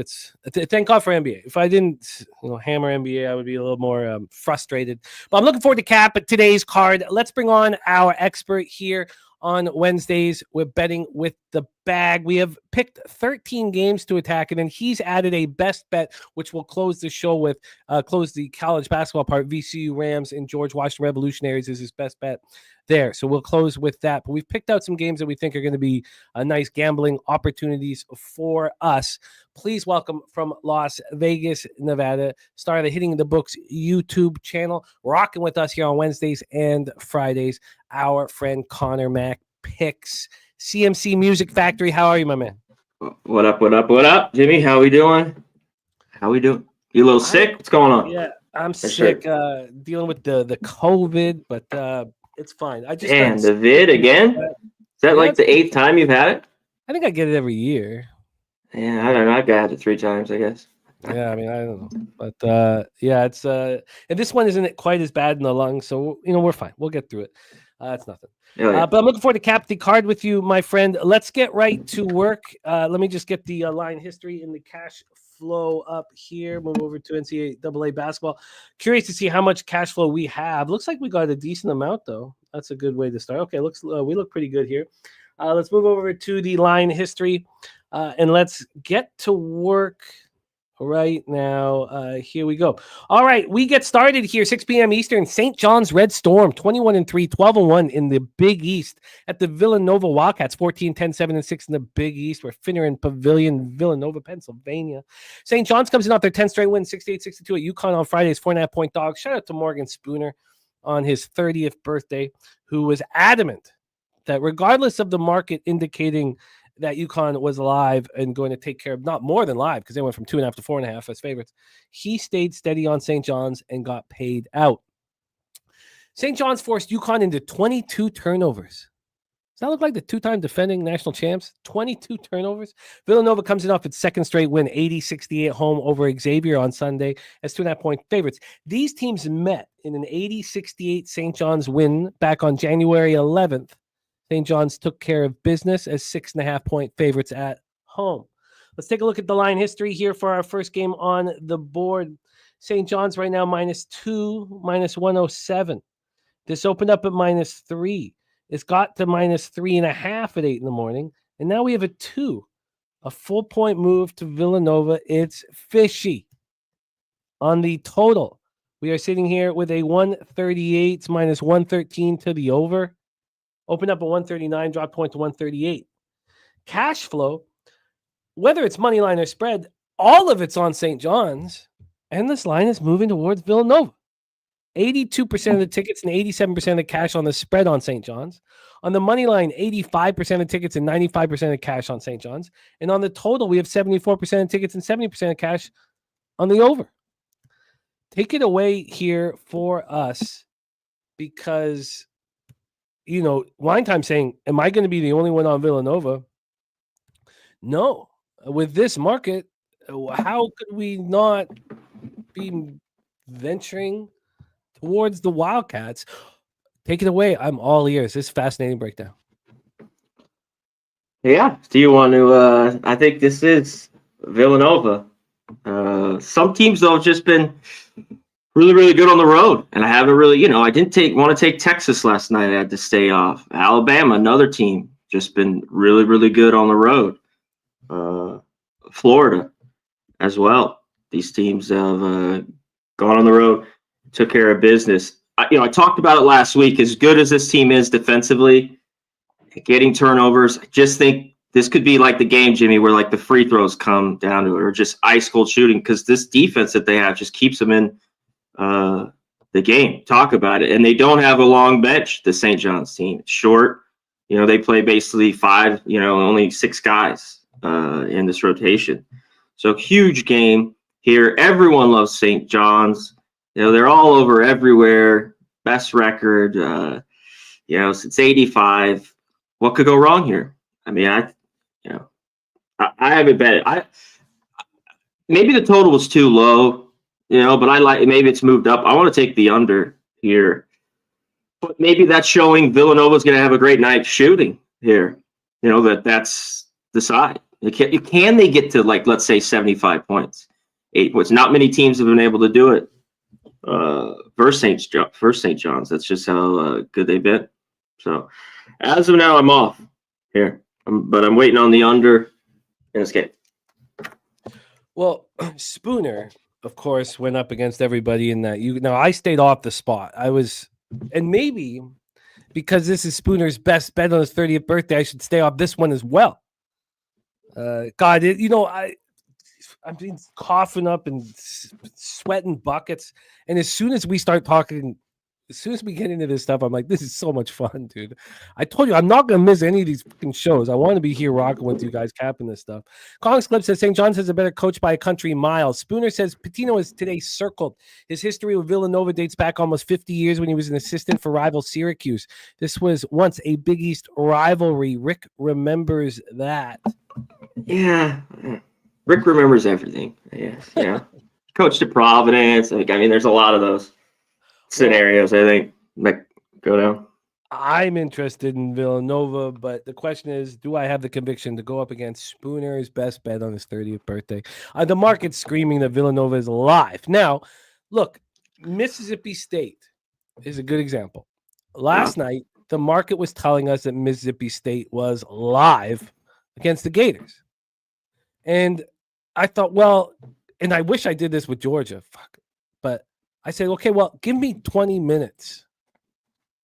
thank God for NBA. If I didn't, hammer NBA, I would be a little more frustrated. But I'm looking forward to cap at today's card. Let's bring on our expert here on Wednesdays with Betting with the Bag. We have picked 13 games to attack, and then he's added a best bet, which will close the show with, close the college basketball part. VCU Rams and George Washington Revolutionaries is his best bet there. So we'll close with that. But we've picked out some games that we think are going to be nice gambling opportunities for us. Please welcome from Las Vegas, Nevada, star of the Hitting the Books YouTube channel, rocking with us here on Wednesdays and Fridays, our friend Conor Mac picks CMC Music Factory. How are you, my man? What up, Jimmy? How we doing? You a little sick? What's going on? Yeah, I'm sick. Dealing with the COVID, but it's fine. The vid again? Is that like the 8th time you've had it? I think I get it every year. Yeah, I don't know. I've got it 3 times, I guess. Yeah, I mean, I don't know. But it's and this one isn't quite as bad in the lungs, so we're fine. We'll get through it. It's nothing. But I'm looking forward to cap the card with you, my friend. Let's get right to work. Let me just get the line history and the cash flow up here. Move over to NCAA basketball. Curious to see how much cash flow we have. Looks like we got a decent amount, though. That's a good way to start. Okay, we look pretty good here. Let's move over to the line history, and let's get to work right now. Here we go. All right, we get started here. 6 p.m. Eastern. St. John's Red Storm 21-3, 12-1 in the Big East at the Villanova Wildcats. 14-10, 7-6 in the Big East. We're Finneran Pavilion, Villanova, Pennsylvania. St. John's comes in off their 10th straight win, 68-62 at UConn on Friday's 4.5-point dog. Shout out to Morgan Spooner on his 30th birthday, who was adamant that regardless of the market indicating that UConn was live and going to take care of, not more than live, because they went from 2.5 to 4.5 as favorites, he stayed steady on St. John's and got paid out. St. John's forced UConn into 22 turnovers. Does that look like the 2-time defending national champs? 22 turnovers. Villanova comes in off its 2nd straight win, 80-68 home over Xavier on Sunday as 2.5-point favorites. These teams met in an 80-68 St. John's win back on January 11th. St. John's took care of business as 6.5-point favorites at home. Let's take a look at the line history here for our first game on the board. St. John's right now -2, -107. This opened up at -3. It's got to -3.5 at 8 in the morning. And now we have a 2, a full-point move to Villanova. It's fishy. On the total, we are sitting here with a 138 -113 to the over. Open up at 139, drop point to 138. Cash flow, whether it's money line or spread, all of it's on St. John's, and this line is moving towards Villanova. 82% of the tickets and 87% of the cash on the spread on St. John's. On the money line, 85% of tickets and 95% of cash on St. John's. And on the total, we have 74% of tickets and 70% of cash on the over. Take it away here for us, because Wine Time saying, am I going to be the only one on Villanova? No. With this market, How could we not be venturing towards the Wildcats? Take it away. I'm all ears. This is fascinating breakdown. Yeah. Do you want to? I think this is Villanova. Some teams though have just been really, really good on the road, and I haven't really, I didn't want to take Texas last night. I had to stay off. Alabama, another team, just been really, really good on the road. Florida, as well. These teams have gone on the road, took care of business. I talked about it last week. As good as this team is defensively, getting turnovers, I just think this could be like the game, Jimmy, where like the free throws come down to it, or just ice cold shooting, because this defense that they have just keeps them in the game. Talk about it. And they don't have a long bench, the St. John's team. It's short. They play basically five, only 6 guys in this rotation. So huge game here. Everyone loves St. John's. They're all over everywhere. Best record, since 85. What could go wrong here? I mean, I haven't bet it. Maybe the total was too low, but maybe it's moved up. I want to take the under here. But maybe that's showing Villanova's going to have a great night shooting here. That's the side. Can they get to, like, let's say 75 points, 8 points? Not many teams have been able to do it. First St. John's. That's just how good they've been. So as of now, I'm off here, but I'm waiting on the under in this game. Well, Spooner, of course, went up against everybody in that. Now, I stayed off the spot. And maybe because this is Spooner's best bet on his 30th birthday, I should stay off this one as well. I've been coughing up and sweating buckets. And as soon as we start talking, as soon as we get into this stuff, I'm like, this is so much fun, dude. I told you, I'm not going to miss any of these fucking shows. I want to be here rocking with you guys, capping this stuff. Collins Clip says, St. John's has a better coach by a country mile. Spooner says, Patino is today circled. His history with Villanova dates back almost 50 years when he was an assistant for rival Syracuse. This was once a Big East rivalry. Rick remembers that. Yeah. Rick remembers everything. Yes. Yeah. Coached at Providence. There's a lot of those scenarios, I think, that go down. I'm interested in Villanova, but the question is, do I have the conviction to go up against Spooner's best bet on his 30th birthday? The market's screaming that Villanova is live. Now, look, Mississippi State is a good example. Last night, the market was telling us that Mississippi State was live against the Gators. And I thought, well, and I wish I did this with Georgia. Fuck. But I said, okay, well, give me 20 minutes.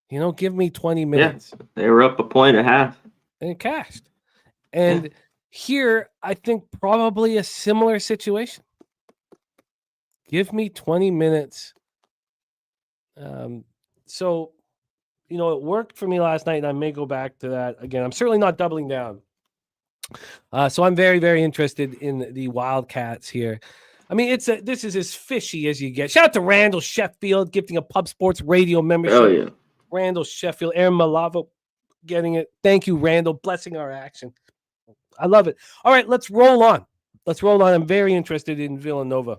Give me 20 minutes. Yeah, they were up 1.5 points. And it cashed. And here, I think probably a similar situation. Give me 20 minutes. So, it worked for me last night, and I may go back to that again. I'm certainly not doubling down. So I'm very, very interested in the Wildcats here. I mean, this is as fishy as you get. Shout out to Randall Sheffield gifting a Pub Sports Radio membership. Oh, yeah. Randall Sheffield, Aaron Malavo getting it. Thank you, Randall. Blessing our action. I love it. All right, let's roll on. I'm very interested in Villanova.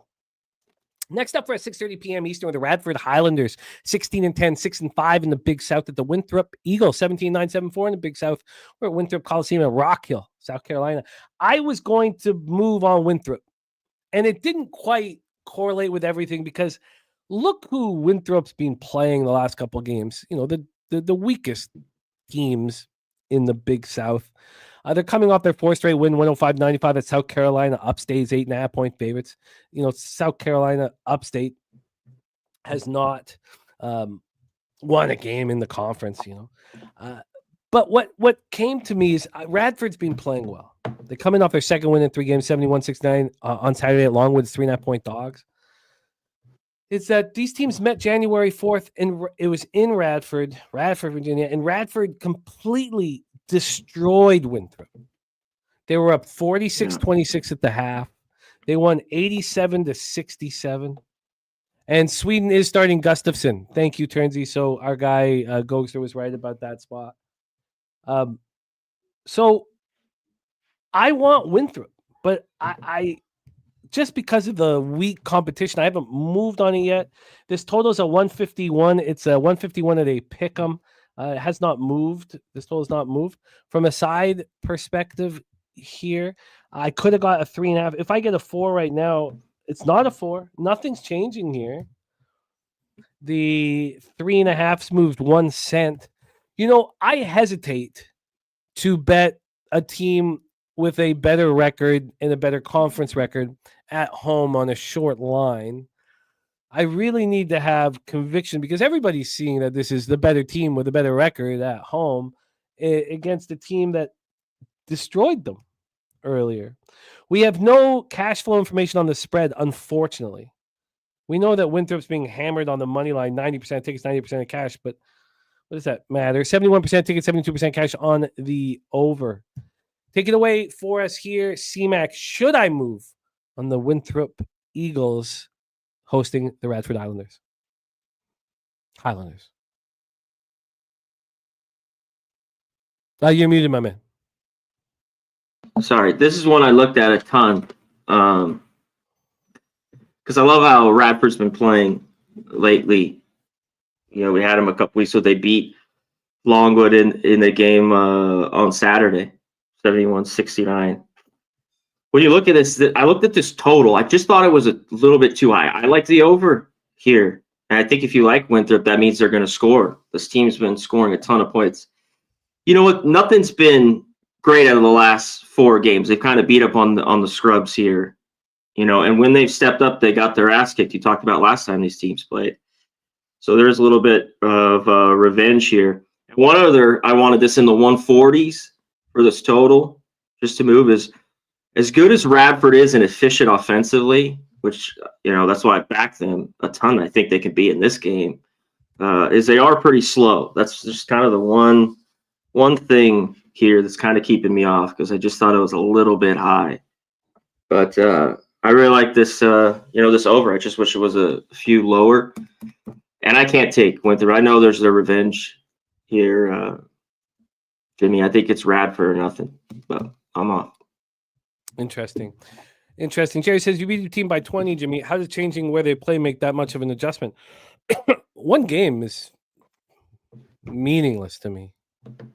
Next up for at 6:30 p.m. Eastern with the Radford Highlanders, 16-10, 6-5 in the Big South at the Winthrop Eagles, 17-9, 7-4 in the Big South. We're at Winthrop Coliseum in Rock Hill, South Carolina. I was going to move on Winthrop, and it didn't quite correlate with everything because look who Winthrop's been playing the last couple of games. The weakest teams in the Big South. They're coming off their 4th straight win, 105-95 at South Carolina. Upstate's 8.5-point favorites. South Carolina Upstate has not won a game in the conference. But what came to me is Radford's been playing well. They're coming off their second win in 3 games, 71-69 on Saturday at Longwood's 3.5-point dogs. It's that these teams met January 4th, and it was in Radford, Virginia, and Radford completely destroyed Winthrop. They were up 46-26 at the half. They won 87-67. And Sweden is starting Gustafsson. Thank you, Turnsy. So our guy Gogster was right about that spot. So I want Winthrop, but I just because of the weak competition. I haven't moved on it yet. This total's a 151. It's a 151 at a pick'em. It has not moved. This total has not moved. From a side perspective here, I could have got a 3.5. If I get a 4 right now, it's not a 4. Nothing's changing here. The 3.5's moved 1 cent. I hesitate to bet a team with a better record and a better conference record at home on a short line. I really need to have conviction because everybody's seeing that this is the better team with a better record at home against a team that destroyed them earlier. We have no cash flow information on the spread, unfortunately. We know that Winthrop's being hammered on the money line, 90% tickets, 90% of cash, but what does that matter? 71% tickets, 72% cash on the over. Take it away for us here, C-Mac. Should I move on the Winthrop Eagles hosting the Radford Highlanders? You're muted, my man. Sorry, this is one I looked at a ton because I love how Radford's been playing lately. We had them a couple weeks ago. They beat Longwood in the game on Saturday, 71-69. When you look at this, I looked at this total. I just thought it was a little bit too high. I like the over here. And I think if you like Winthrop, that means they're going to score. This team's been scoring a ton of points. You know what? Nothing's been great out of the last 4 games. They've kind of beat up on the scrubs here. And when they've stepped up, they got their ass kicked. You talked about last time these teams played. So there's a little bit of revenge here. And one other, I wanted this in the 140s for this total, just to move, is as good as Radford is and efficient offensively, which, that's why I back them a ton. I think they can be in this game, is they are pretty slow. That's just kind of the one thing here that's kind of keeping me off because I just thought it was a little bit high. But I really like this, this over. I just wish it was a few lower. And I can't take Winthrop. I know there's the revenge here, Jimmy. I think it's Radford or nothing, but I'm off. Interesting. Jerry says, you beat your team by 20, Jimmy. How does changing where they play make that much of an adjustment? One game is meaningless to me.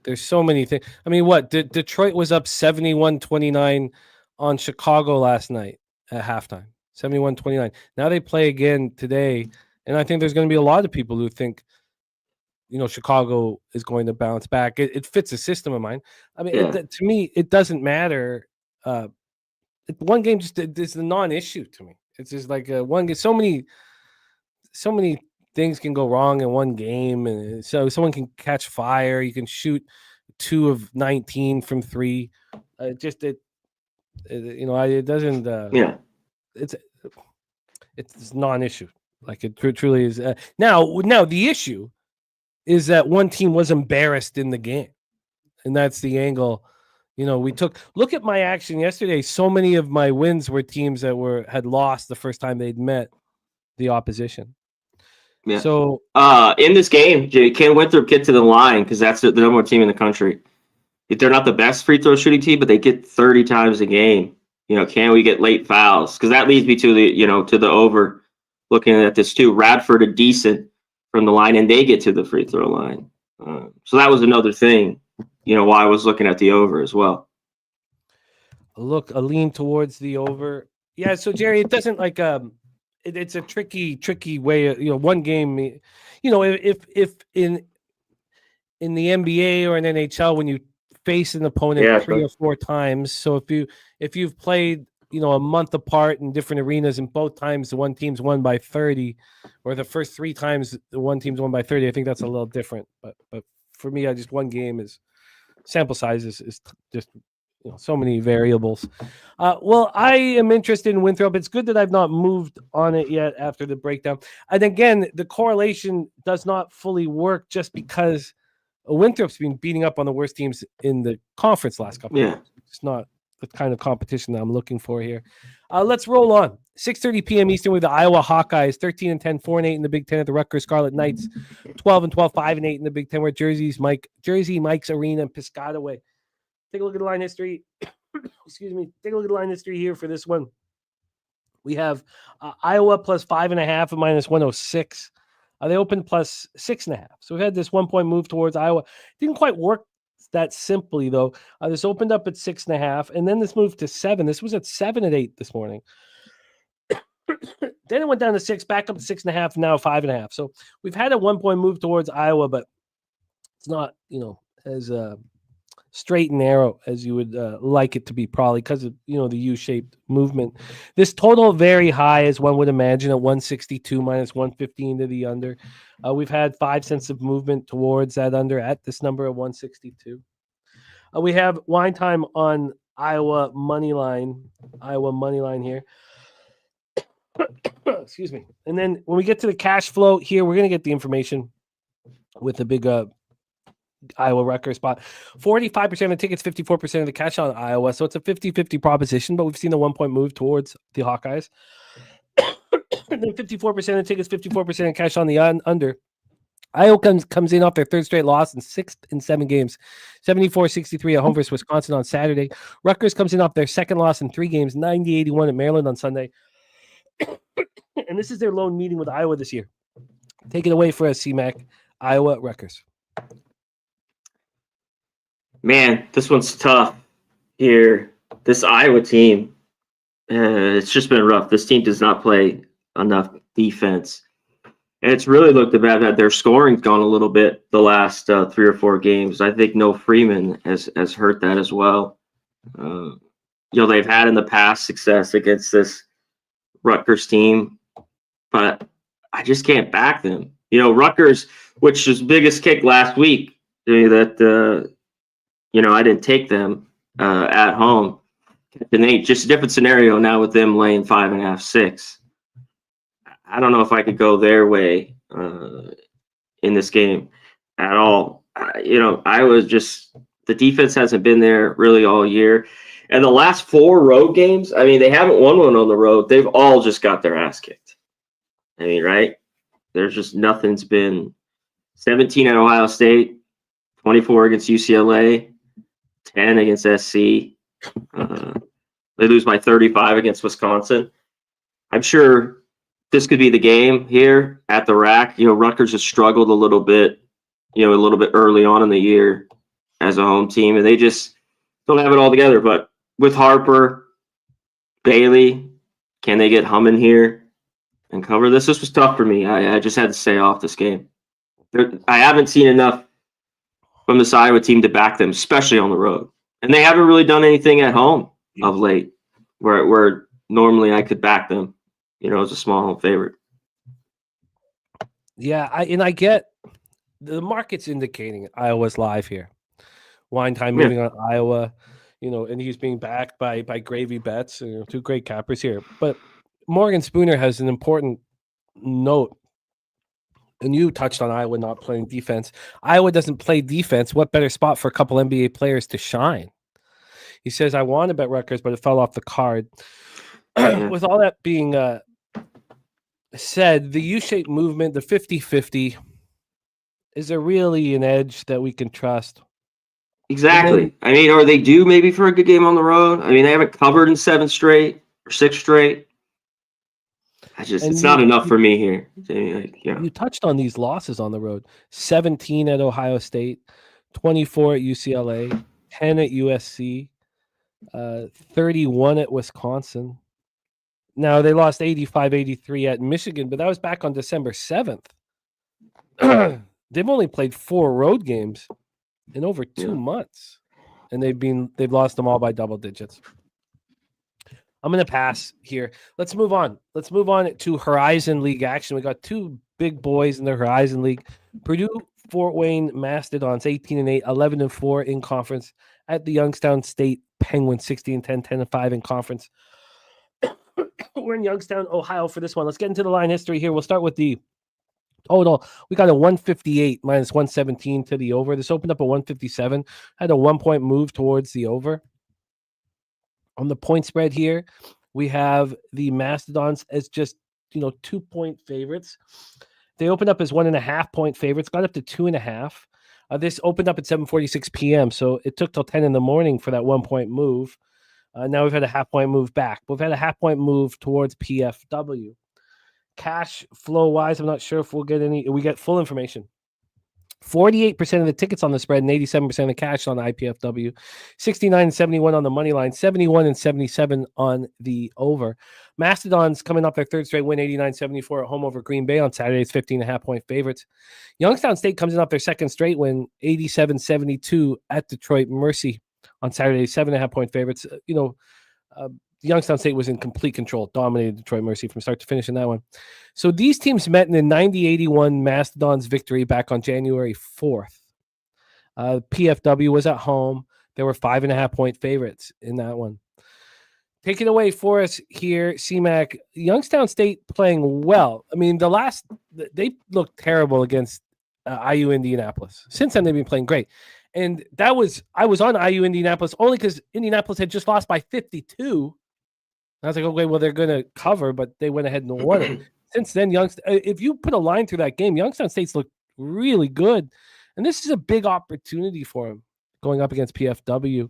There's so many things. I mean, what? Detroit was up 71-29 on Chicago last night at halftime. 71-29. Now they play again today, and I think there's going to be a lot of people who think, Chicago is going to bounce back. It fits a system of mine. I mean, to me, it doesn't matter. One game just is a non-issue to me. It's just like one game. So many things can go wrong in one game, and so someone can catch fire. You can shoot 2 of 19 from 3. It doesn't. It's non-issue. Like it truly is. Now the issue is that one team was embarrassed in the game, and that's the angle. We took. Look at my action yesterday. So many of my wins were teams that had lost the first time they'd met the opposition. Yeah. So in this game, can Winthrop get to the line because that's the number 1 team in the country? If they're not the best free throw shooting team, but they get 30 times a game. Can we get late fouls? Because that leads me to the over. Looking at this too, Radford a decent from the line, and they get to the free throw line. So that was another thing. Why I was looking at the over as well. A lean towards the over. Yeah. So Jerry, it doesn't like it's a tricky way. One game. If in the NBA or in NHL, when you face an opponent 3 or 4 times, so if you've played a month apart in different arenas, and both times the one team's won by 30, or the first 3 times the one team's won by 30, I think that's a little different. But for me, one game is sample size is just so many variables. Well, I am interested in Winthrop. It's good that I've not moved on it yet after the breakdown. And again, the correlation does not fully work just because Winthrop's been beating up on the worst teams in the conference last couple of years. It's not the kind of competition that I'm looking for here. Let's roll on. 6:30 p.m. Eastern with the Iowa Hawkeyes, 13-10, 4-8 in the Big Ten at the Rutgers Scarlet Knights, 12-12, 5-8 in the Big Ten. We're at Jersey Mike's Arena in Piscataway. Take a look at the line history. Excuse me. Take a look at the line history here for this one. We have Iowa plus 5.5 at minus 106. They opened plus 6.5. So we had this 1 point move towards Iowa. Didn't quite work that simply, though. This opened up at 6.5, and then this moved to 7. This was at 7 at 8 this morning. Then it went down to 6, back up to 6.5, now 5.5. So we've had a 1 point move towards Iowa, but it's not, as straight and narrow as you would like it to be, probably because of, the U-shaped movement. This total very high, as one would imagine, at 162 minus 115 to the under. We've had 5 cents of movement towards that under at this number of 162. We have wine time on Iowa money line here. Excuse me. And then when we get to the cash flow here, we're going to get the information with the big Iowa Rutgers spot. 45% of the tickets, 54% of the cash on Iowa. So it's a 50-50 proposition, but we've seen the 1 point move towards the Hawkeyes. And then 54% of the tickets, 54% of cash on the under. Iowa comes in off their third straight loss in 6 in 7 games, 74-63 at home versus Wisconsin on Saturday. Rutgers comes in off their second loss in 3 games, 90-81 at Maryland on Sunday. And this is their lone meeting with Iowa this year. Take it away for us, C-Mac. Iowa, Rutgers. Man, this one's tough here. This Iowa team, it's just been rough. This team does not play enough defense. And it's really looked bad that their scoring's gone a little bit the last 3 or 4 games. I think No Freeman has hurt that as well. They've had in the past success against this Rutgers team, but I just can't back them. Rutgers, which was biggest kick last week, that I didn't take them at home. And just a different scenario now with them laying 5.5, 6. I don't know if I could go their way in this game at all. Iowa just, the defense hasn't been there really all year. And the last 4 road games, they haven't won one on the road. They've all just got their ass kicked. Right? There's just nothing's been 17 at Ohio State, 24 against UCLA, 10 against SC. They lose by 35 against Wisconsin. I'm sure this could be the game here at the rack. Rutgers has struggled a little bit early on in the year as a home team, and they just don't have it all together. But with Harper, Bailey, can they get humming here and cover this? This was tough for me. I just had to stay off this game. I haven't seen enough from this Iowa team to back them, especially on the road. And they haven't really done anything at home of late where normally I could back them, as a small home favorite. Yeah, I get the market's indicating Iowa's live here. Wine time moving on Iowa, and he's being backed by Gravy Bets, 2 great cappers here. But Morgan Spooner has an important note, and you touched on Iowa not playing defense. Iowa doesn't play defense. What better spot for a couple NBA players to shine? He says, I want to bet Rutgers, but it fell off the card. With all that being said, the U-shaped movement, the 50-50, is there really an edge that we can trust? Exactly. Are they due maybe for a good game on the road? They haven't covered in 7 straight or 6 straight. It's not enough for me here. You touched on these losses on the road. 17 at Ohio State, 24 at UCLA, 10 at USC, 31 at Wisconsin. Now, they lost 85-83 at Michigan, but that was back on December 7th. They've only played 4 road games in over 2 months, and they've lost them all by double digits. I'm going to pass here. Let's move on. Let's move on to Horizon League action. We got 2 big boys in the Horizon League. Purdue Fort Wayne Mastodons 18-8, 11-4 in conference at the Youngstown State Penguins 16-10, 10-5 in conference. We're in Youngstown, Ohio for this one. Let's get into the line history here. We'll start with the total. We got a 158 minus 117 to the over. This opened up at 157. Had a 1 point move towards the over. On the point spread here, we have the Mastodons as just 2 point favorites. They opened up as 1.5 point favorites, got up to 2.5. This opened up at 7:46 p.m., so it took till 10 in the morning for that 1 point move. Now we've had a half-point move back. We've had a half-point move towards PFW. Cash flow-wise, I'm not sure if we'll get any. We get full information. 48% of the tickets on the spread and 87% of the cash on IPFW, 69 and 71 on the money line, 71 and 77 on the over. Mastodons coming off their third straight win, 89-74 at home over Green Bay on Saturday. It's 15.5-point favorites. Youngstown State comes in off their second straight win, 87-72 at Detroit Mercy on Saturday, 7.5-point favorites. Youngstown State was in complete control, dominated Detroit Mercy from start to finish in that one. So these teams met in the 90-81 Mastodons victory back on January 4th. PFW was at home. There were 5.5-point favorites in that one. Taking away for us here, CMAC, Youngstown State playing well. I mean, they looked terrible against IU Indianapolis. Since then, they've been playing great. And I was on IU Indianapolis only because Indianapolis had just lost by 52. I was like, okay, well, they're going to cover, but they went ahead and won it. Since then, if you put a line through that game, Youngstown State's looked really good. And this is a big opportunity for them going up against PFW.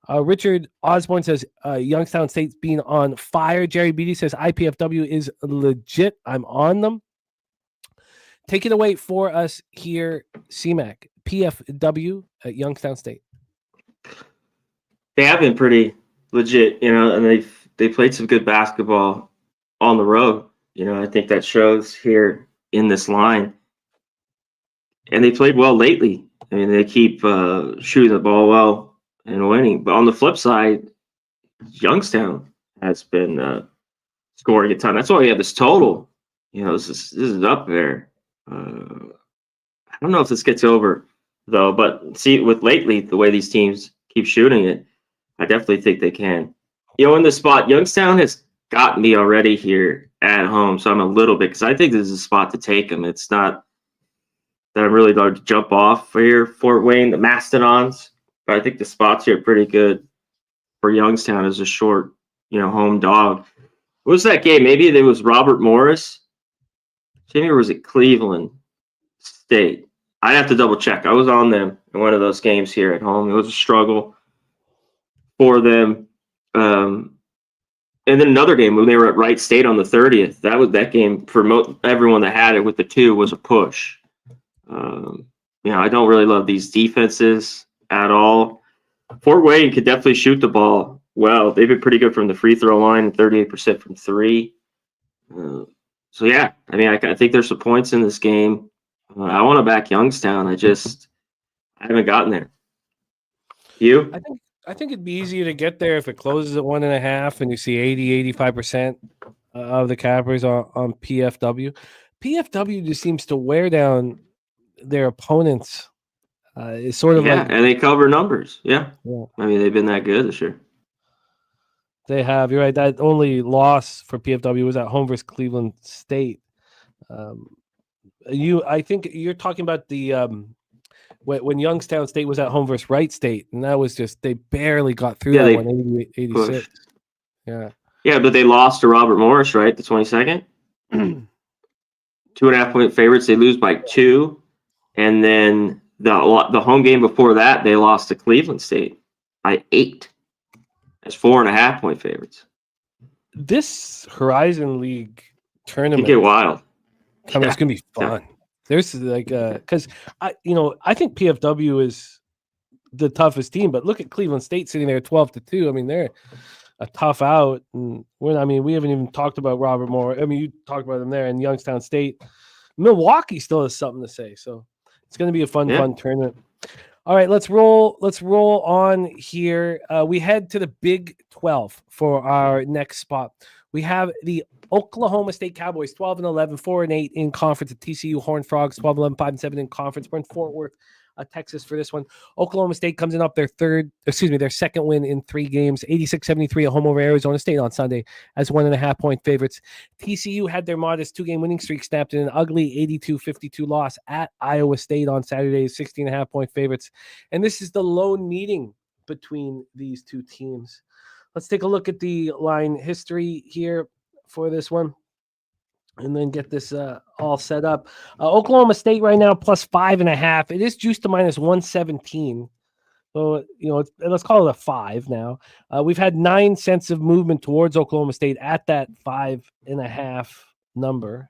Richard Osborne says Youngstown State's being on fire. Jerry Beatty says IPFW is legit. I'm on them. Take it away for us here, CMAC. PFW at Youngstown State. They have been pretty legit, and they played some good basketball on the road. I think that shows here in this line. And they played well lately. I mean, they keep shooting the ball well and winning. But on the flip side, Youngstown has been scoring a ton. That's why we have this total. This is up there. I don't know if this gets over, though. But see, with lately, the way these teams keep shooting it, I definitely think they can. In the spot, Youngstown has got me already here at home, so I'm a little bit, because I think this is a spot to take them. It's not that I'm really going to jump off for here, Fort Wayne, the Mastodons, but I think the spots here are pretty good for Youngstown as a short, home dog. What was that game? Maybe it was Robert Morris. Maybe, or was it Cleveland State? I'd have to double check. I was on them in one of those games here at home. It was a struggle for them. And then another game when they were at Wright State on the 30th. That game for everyone that had it with the 2 was a push. I don't really love these defenses at all. Fort Wayne could definitely shoot the ball well. They've been pretty good from the free throw line and 38% from 3. So yeah, I mean, I think there's some points in this game. I want to back Youngstown. I haven't gotten there. You? I think it'd be easier to get there if it closes at 1.5 and you see 80-85% of the cappers on PFW. PFW just seems to wear down their opponents. It's sort of and they cover numbers. Yeah. I mean, they've been that good this year. They have. You're right. That only loss for PFW was at home versus Cleveland State. I think you're talking about the when Youngstown State was at home versus Wright State, and that was just they barely got through that one, 86. Yeah. Yeah, but they lost to Robert Morris, right? The 22nd. 2.5-point favorites. They lose by 2, and then the home game before that, they lost to Cleveland State by 8. That's 4.5-point favorites. This Horizon League tournament get wild. It's gonna be fun. Yeah. There's because I think PFW is the toughest team, but look at Cleveland State sitting there 12-2. I mean, they're a tough out. And we haven't even talked about Robert Moore. I mean, you talked about them there, and Youngstown State. Milwaukee still has something to say, so it's going to be a fun tournament. All right, let's roll on here. We head to the Big 12 for our next spot. We have the Oklahoma State Cowboys, 12-11, 4-8 in conference. At TCU Horned Frogs, 12-11, 5-7 in conference. We're in Fort Worth, Texas for this one. Oklahoma State comes in off their second win in 3 games, 86-73 at home over Arizona State on Sunday as 1.5-point favorites. TCU had their modest 2-game winning streak snapped in an ugly 82-52 loss at Iowa State on Saturday, 16.5-point favorites. And this is the lone meeting between these two teams. Let's take a look at the line history here for this one and then get this all set up. Oklahoma State right now plus 5.5. It is juiced to minus 117. So, let's call it a 5 now. We've had 9 cents of movement towards Oklahoma State at that 5.5 number.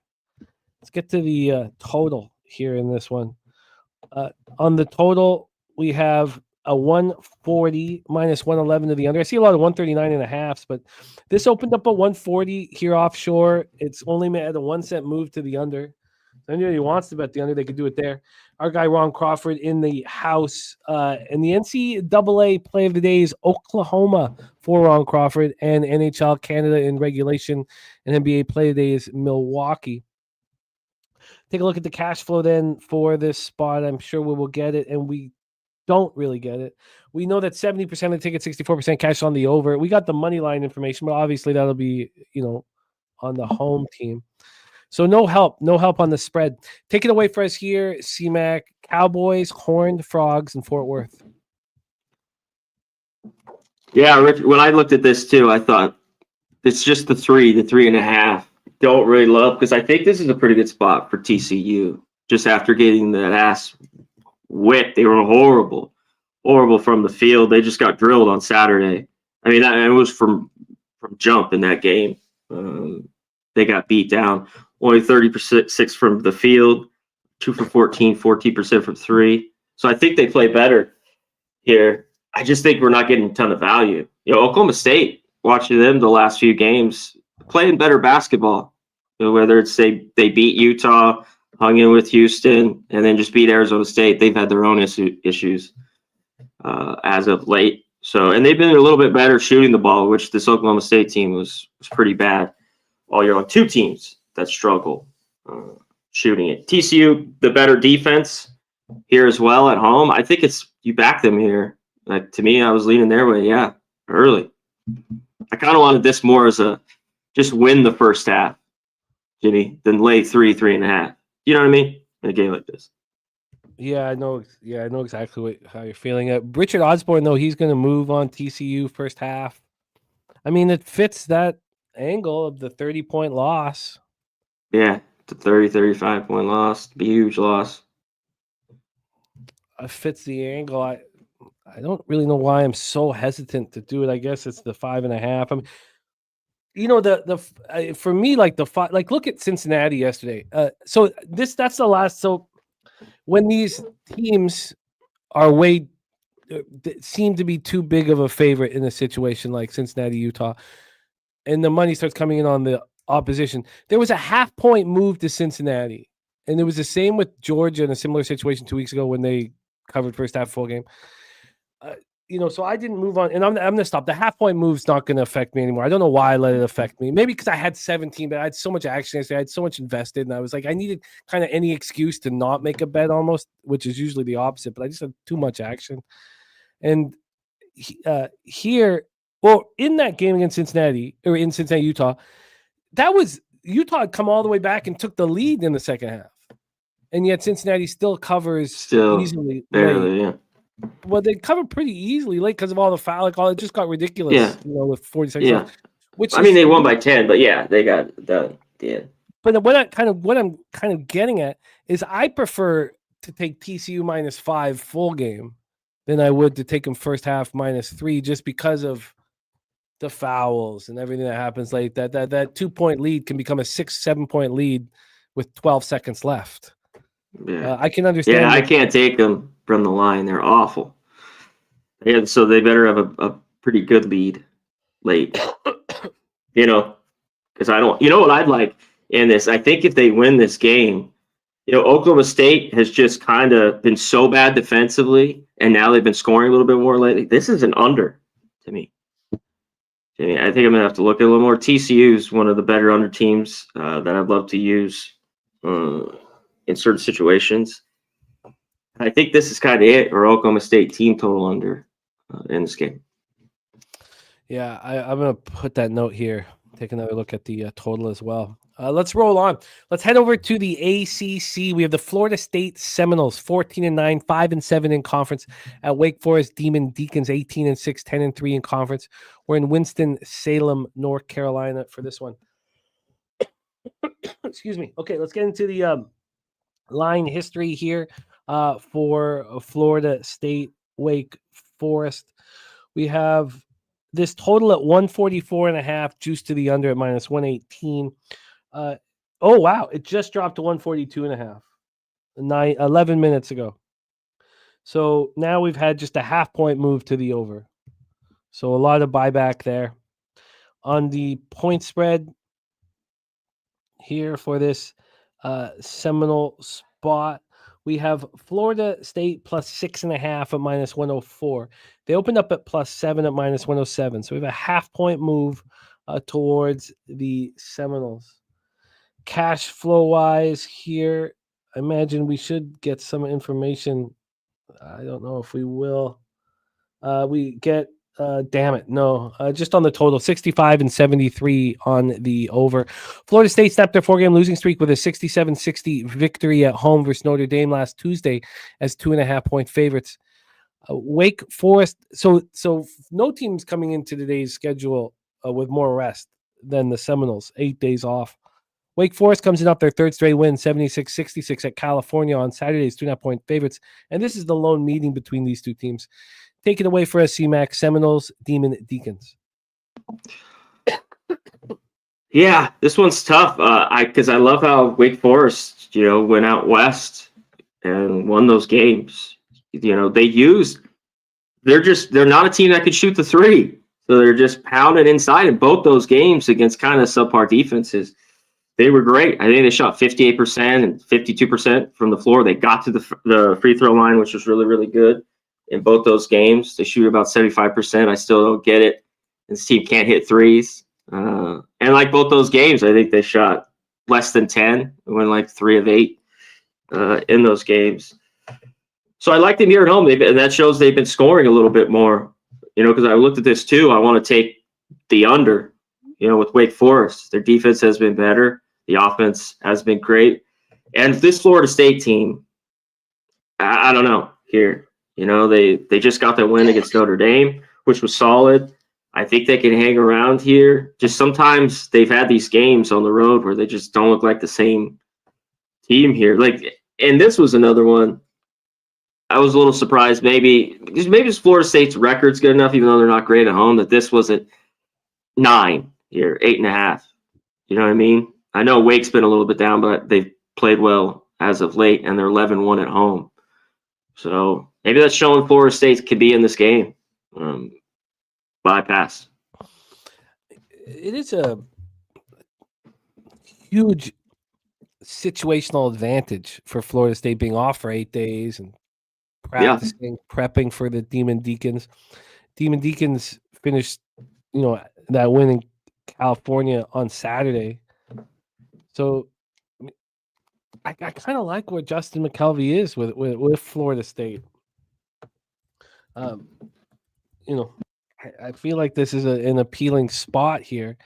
Let's get to the total here in this one. On the total, we have a 140 minus 111 to the under. I see a lot of 139.5s, but this opened up at 140 here offshore. It's only at a 1 cent move to the under. If anybody wants to bet the under, they could do it there. Our guy Ron Crawford in the house. And the NCAA play of the day is Oklahoma for Ron Crawford, and NHL Canada in regulation and NBA play of the day is Milwaukee. Take a look at the cash flow then for this spot. I'm sure we will get it, and we don't really get it. We know that 70% of the ticket, 64% cash on the over. We got the money line information, but obviously that'll be, on the home team. So no help on the spread. Take it away for us here, CMAC. Cowboys, Horned Frogs, in Fort Worth. Yeah, Rich, when I looked at this too, I thought it's just the 3.5. Don't really love, because I think this is a pretty good spot for TCU. Just after getting that ass whipped, they were horrible from the field. They just got drilled on Saturday. I mean, it was from jump in that game. They got beat down. Only 36 from the field, 2 for 14% from 3. So I think they play better here. I just think we're not getting a ton of value. Oklahoma State, watching them the last few games, playing better basketball. Whether it's they beat Utah, hung in with Houston, and then just beat Arizona State. They've had their own issues as of late. So, and they've been a little bit better shooting the ball, which this Oklahoma State team was pretty bad all year long. 2 teams that struggle shooting it. TCU, the better defense here as well at home. I think you back them here. Like, to me, I was leaning their way. Yeah, early. I kind of wanted this more as just win the first half, Jimmy, than lay 3.5. You know what I mean? In a game like this. Yeah, I know. Yeah, I know exactly how you're feeling. Richard Osborne, though, he's going to move on TCU first half. I mean, it fits that angle of the 30-point loss. Yeah, the 35-point loss, be a huge loss. It fits the angle. I don't really know why I'm so hesitant to do it. I guess it's the 5.5. I mean, for me, like the 5, like look at Cincinnati yesterday. So that's the last. So when these teams are seem to be too big of a favorite in a situation like Cincinnati, Utah, and the money starts coming in on the opposition, there was a 0.5 point move to Cincinnati, and it was the same with Georgia in a similar situation 2 weeks ago when they covered first half full game. So I didn't move on, and I'm going to stop. The 0.5 point move's not going to affect me anymore. I don't know why I let it affect me. Maybe because I had 17, but I had so much action yesterday. I had so much invested, and I was like, I needed kind of any excuse to not make a bet almost, which is usually the opposite, but I just had too much action. And here, well, in that game against Cincinnati, or in Cincinnati, Utah, that was Utah had come all the way back and took the lead in the second half. And yet Cincinnati still covers easily. Barely, yeah. Well, they covered pretty easily late because of all the foul. It just got ridiculous. Yeah. With 40 seconds. Yeah. Left, they won by 10, but yeah, they got done. Yeah. But what I'm kind of getting at is I prefer to take TCU -5 full game than I would to take them first half -3, just because of the fouls and everything that happens late. That 2-point lead can become a 6-7 point lead with 12 seconds left. Yeah. I can understand. Yeah, I can't take them from the line. They're awful. Yeah, so they better have a pretty good lead late. Because I don't. You know what I'd like in this? I think if they win this game, Oklahoma State has just kind of been so bad defensively, and now they've been scoring a little bit more lately. This is an under to me. I think I'm going to have to look at a little more. TCU is one of the better under teams that I'd love to use in certain situations. I think this is kind of it, or Oklahoma State team total under in this game. Yeah, I'm going to put that note here. Take another look at the total as well. Let's roll on. Let's head over to the ACC. We have the Florida State Seminoles, 14-9, 5-7 in conference. At Wake Forest Demon Deacons, 18-6, 10-3 in conference. We're in Winston-Salem, North Carolina for this one. Excuse me. Okay, let's get into the line history here for Florida State Wake Forest. We have this total at 144.5, juice to the under at minus 118. Oh, wow. It just dropped to 142.5 11 minutes ago. So now we've had just a half point move to the over. So a lot of buyback there. On the point spread here for this Seminole spot, we have Florida State plus 6.5 at minus 104. They opened up at plus 7 at minus 107. So we have a half point move towards the Seminoles. Cash flow wise here, I imagine we should get some information. I don't know if we will. We get, damn it, no. Just on the total, 65 and 73 on the over. Florida State snapped their 4-game losing streak with a 67-60 victory at home versus Notre Dame last Tuesday as 2.5-point favorites. Wake Forest, so no team's coming into today's schedule with more rest than the Seminoles, 8 days off. Wake Forest comes in off their third straight win, 76-66 at California on Saturday's 2.5-point favorites. And this is the lone meeting between these two teams. Take it away for SCMAC, Seminoles, Demon Deacons. Yeah, this one's tough. Because I love how Wake Forest, went out west and won those games. They're not a team that could shoot the three. So they're just pounded inside in both those games against kind of subpar defenses. They were great. I think they shot 58% and 52% from the floor. They got to the free throw line, which was really, really good in both those games. They shoot about 75%. I still don't get it. This team can't hit threes. And like both those games, I think they shot less than 10. They went like 3 of 8 in those games. So I like them here at home. And that shows they've been scoring a little bit more. Because I looked at this too. I want to take the under, with Wake Forest. Their defense has been better. The offense has been great. And this Florida State team, I don't know here. They just got their win against Notre Dame, which was solid. I think they can hang around here. Just sometimes they've had these games on the road where they just don't look like the same team here. And this was another one. I was a little surprised maybe Florida State's record's good enough, even though they're not great at home, that this wasn't 9 here, 8.5. You know what I mean? I know Wake's been a little bit down, but they've played well as of late, and they're 11-1 at home. So maybe that's showing Florida State could be in this game. Bypass. It is a huge situational advantage for Florida State being off for 8 days and practicing, prepping for the Demon Deacons. Demon Deacons finished, that win in California on Saturday. So I kind of like where Justin McKelvey is with Florida State. I feel like this is an appealing spot here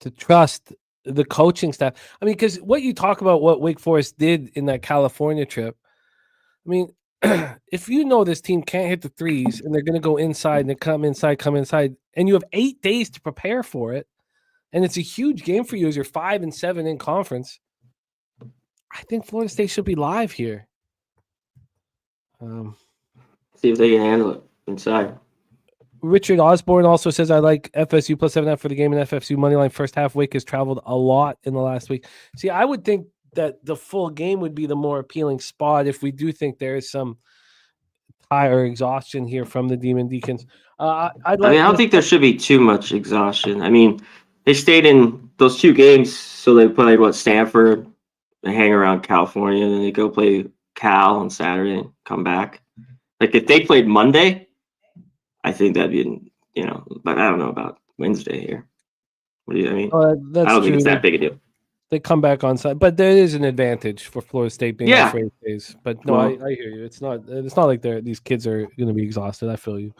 to trust the coaching staff. I mean, because what you talk about what Wake Forest did in that California trip, I mean, if this team can't hit the threes and they're going to go inside and they come inside, and you have 8 days to prepare for it, and it's a huge game for you as you're 5-7 in conference, I think Florida State should be live here. See if they can handle it inside. Richard Osborne also says, I like FSU plus 7.5 for the game, and FSU moneyline first half. Wake has traveled a lot in the last week. See, I would think that the full game would be the more appealing spot if we do think there is some tie or exhaustion here from the Demon Deacons. I don't think there should be too much exhaustion. I mean, they stayed in those 2 games, so they played Stanford, they hang around California, and then they go play Cal on Saturday and come back. If they played Monday, I think that'd be, but I don't know about Wednesday here. What do you mean? I don't think it's that big a deal. They come back on side, but there is an advantage for Florida State being off for 8 days. But no, I hear you. It's not like these kids are going to be exhausted. I feel you.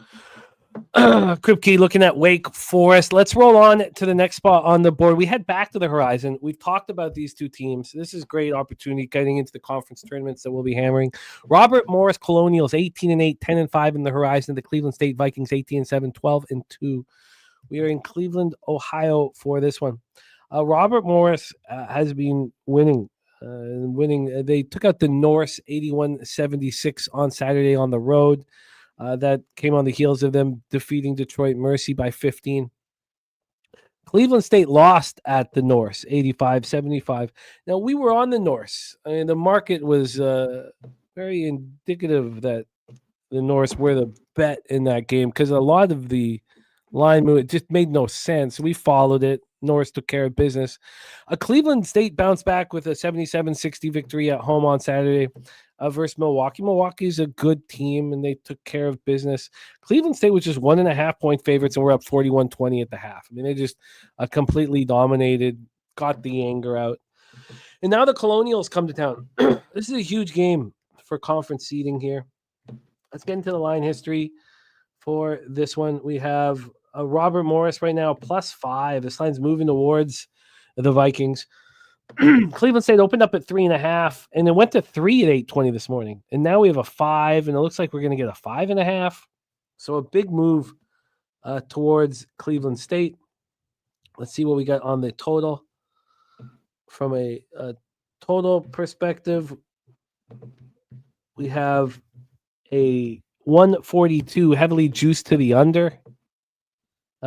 Kripke looking at Wake Forest. Let's roll on to the next spot on the board. We head back to the horizon. We've talked about these two teams. This is great opportunity getting into the conference tournaments that we'll be hammering. Robert Morris Colonials 18-8, 10-5 in the horizon. The Cleveland State Vikings 18-7, 12-2. We are in Cleveland, Ohio for this one. Robert Morris has been winning. They took out the Norse 81-76 on Saturday on the road. That came on the heels of them defeating Detroit Mercy by 15. Cleveland State lost at the Norse, 85-75. Now, we were on the Norse. I mean, the market was very indicative that the Norse were the bet in that game because a lot of the line move, it just made no sense. We followed it. Norse took care of business. Cleveland State bounced back with a 77-60 victory at home on Saturday versus Milwaukee. Milwaukee's a good team, and they took care of business. Cleveland State was just 1.5-point favorites, and we're up 41-20 at the half. I mean, they just completely dominated, got the anger out. And now the Colonials come to town. This is a huge game for conference seeding here. Let's get into the line history for this one. We have Robert Morris right now, +5. This line's moving towards the Vikings. Cleveland State opened up at 3.5, and it went to 3 at 8:20 this morning. And now we have a 5, and it looks like we're going to get a 5.5. So a big move towards Cleveland State. Let's see what we got on the total. From a total perspective, we have a 142 heavily juiced to the under.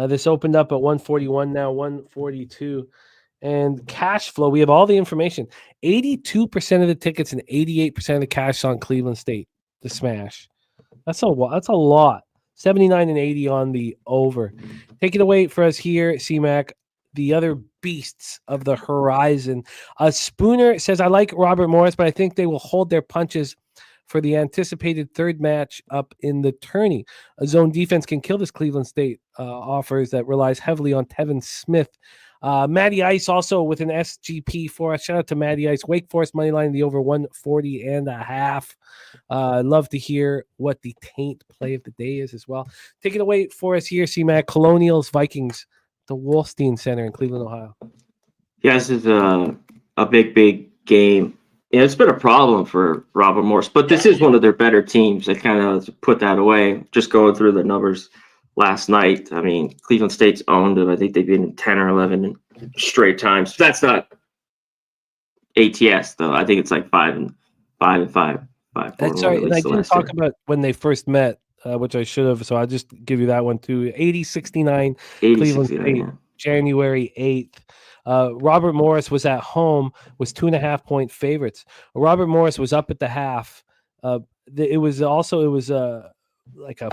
This opened up at 141, now 142. And cash flow, we have all the information. 82% of the tickets and 88% of the cash on Cleveland State to smash. That's a lot. 79 and 80 on the over. Take it away for us here, CMAC. The other beasts of the horizon. Spooner says, I like Robert Morris, but I think they will hold their punches for the anticipated third match up in the tourney. A zone defense can kill this Cleveland State offers that relies heavily on Tevin Smith. Matty Ice also with an SGP for us. Shout out to Matty Ice. Wake Forest money line, the over 140.5. Love to hear what the taint play of the day is as well. Take it away for us here, C-Mac. Colonials, Vikings, the Wolstein Center in Cleveland, Ohio. Yeah, this is a big game. Yeah, it's been a problem for Robert Morris, but this is one of their better teams. I kind of put that away. Just going through the numbers last night. I mean, Cleveland State's owned them. I think they've been 10 or 11 straight times. That's not ATS though. I think it's like 5 and 5. Sorry, and I didn't talk about when they first met, which I should have. So I'll just give you that one too. 80-69 Cleveland State, yeah. January 8th. Robert Morris was at home, was 2.5-point favorites. Robert Morris was up at the half. It was like a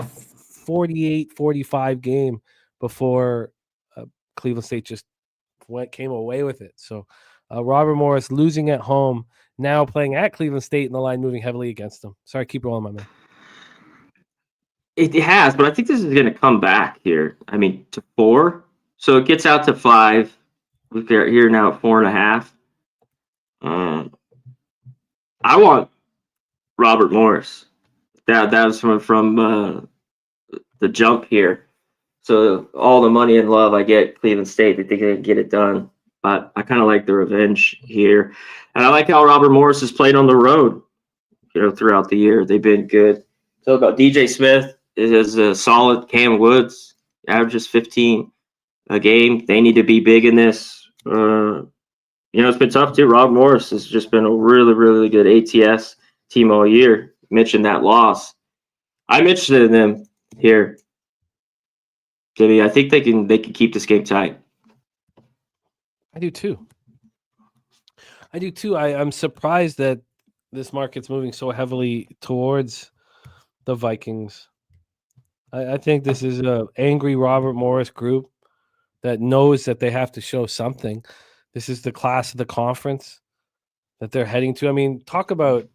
48-45 game before Cleveland State just came away with it. So Robert Morris losing at home, now playing at Cleveland State, and the line moving heavily against them. Sorry, keep rolling, my man. It has, but I think this is going to come back here. I mean, to 4. So it gets out to 5. We're here now at 4.5. I want Robert Morris. That was from the jump here. So all the money and love I get Cleveland State, they think they can get it done. But I kind of like the revenge here. And I like how Robert Morris has played on the road, throughout the year. They've been good. So about DJ Smith is a solid. Cam Woods averages 15 a game. They need to be big in this. It's been tough too. Rob Morris has just been a really, really good ATS team all year. Mentioned that loss. I'm interested in them here, Jimmy. I think they can keep this game tight. I do too. I'm surprised that this market's moving so heavily towards the Vikings. I think this is an angry Robert Morris group that knows that they have to show something. This is the class of the conference that they're heading to. I mean, talk about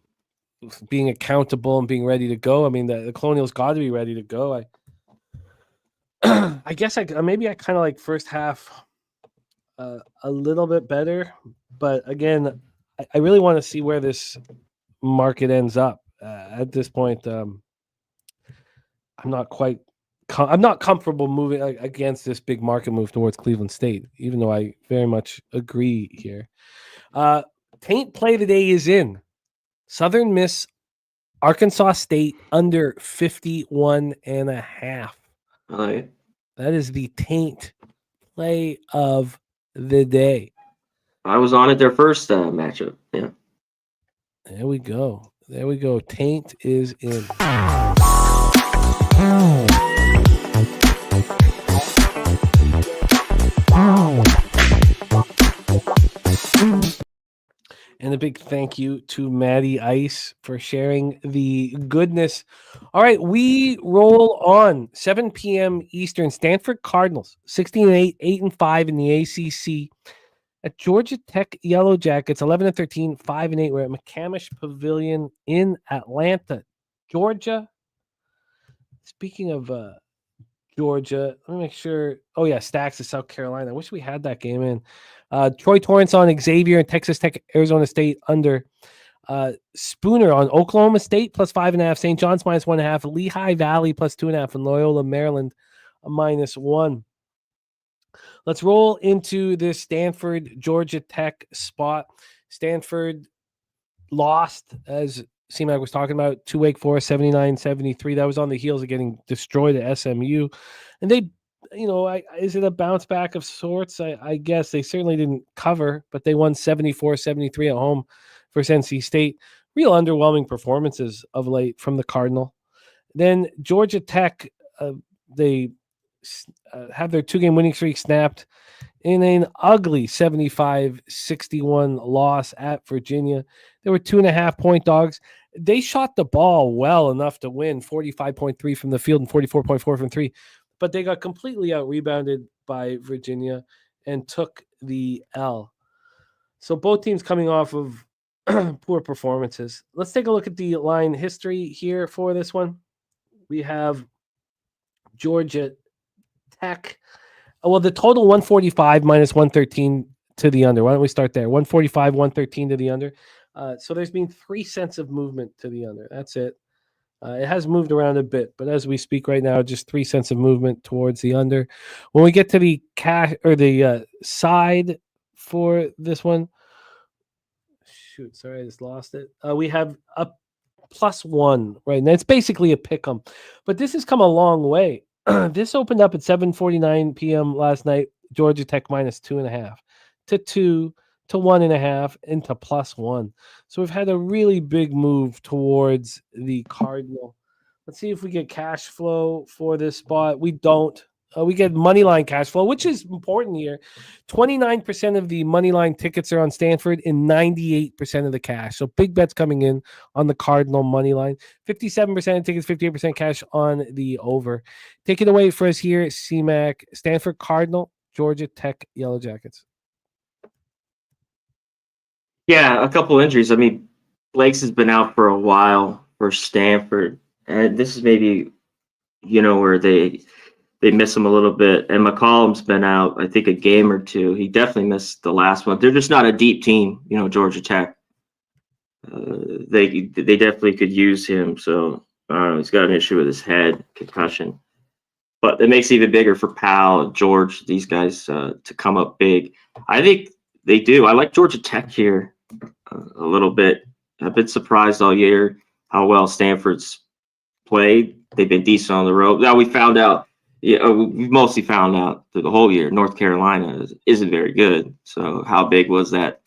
being accountable and being ready to go. I mean, the Colonials got to be ready to go. I guess I kind of like first half a little bit better, but again, I really want to see where this market ends up. At this point, I'm not comfortable moving against this big market move towards Cleveland State, even though I very much agree here. Taint play today is in Southern Miss, Arkansas State under 51.5. Oh, yeah. That is the taint play of the day. I was on it their first matchup. Yeah. There we go. Taint is in. And a big thank you to Maddie Ice for sharing the goodness. All right, we roll on 7 p.m. Eastern. Stanford Cardinals, 16-8, 8-5 in the ACC. At Georgia Tech Yellow Jackets, 11-13, 5-8. We're at McCamish Pavilion in Atlanta, Georgia. Speaking of Georgia, let me make sure. Oh, yeah, Stacks of South Carolina. I wish we had that game in. Troy Torrance on Xavier and Texas Tech, Arizona State under. Spooner on Oklahoma State plus 5.5. St. John's minus 1.5. Lehigh Valley plus 2.5. And Loyola, Maryland, a -1. Let's roll into this Stanford Georgia Tech spot. Stanford lost, as C-Mac was talking about, to Wake Forest, 79-73. That was on the heels of getting destroyed at SMU. And they, is it a bounce back of sorts? I guess they certainly didn't cover, but they won 74-73 at home versus NC State. Real underwhelming performances of late from the Cardinal. Then Georgia Tech, they have their 2-game winning streak snapped in an ugly 75-61 loss at Virginia. They were 2.5-point dogs. They shot the ball well enough to win, 45.3 from the field and 44.4 from three, but they got completely out-rebounded by Virginia and took the L. So both teams coming off of poor performances. Let's take a look at the line history here for this one. We have Georgia Tech. Well, the total 145 minus 113 to the under. Why don't we start there? 145, 113 to the under. So there's been 3 cents of movement to the under. That's it. It has moved around a bit, but as we speak right now, just 3 cents of movement towards the under. When we get to the cash or the side for this one, shoot, sorry, I just lost it. We have a +1, right? And it's basically a pick 'em, but this has come a long way. This opened up at 7:49 p.m. last night. Georgia Tech -2.5 to 2 to 1.5 into +1. So we've had a really big move towards the Cardinal. Let's see if we get cash flow for this spot. We don't. We get money line cash flow, which is important here. 29% of the money line tickets are on Stanford and 98% of the cash. So big bets coming in on the Cardinal money line. 57% of tickets, 58% cash on the over. Take it away for us here, C-Mac. Stanford Cardinal, Georgia Tech Yellow Jackets. Yeah, a couple injuries. I mean, Blake's has been out for a while for Stanford. And this is maybe, where they miss him a little bit. And McCollum's been out, I think, a game or two. He definitely missed the last one. They're just not a deep team, Georgia Tech. They definitely could use him. So he's got an issue with his head, concussion. But it makes it even bigger for Powell, George, these guys to come up big. I think they do. I like Georgia Tech here a little bit. I've been surprised all year how well Stanford's played. They've been decent on the road. Now we found out. Yeah, we've mostly found out through the whole year North Carolina isn't very good. So how big was that,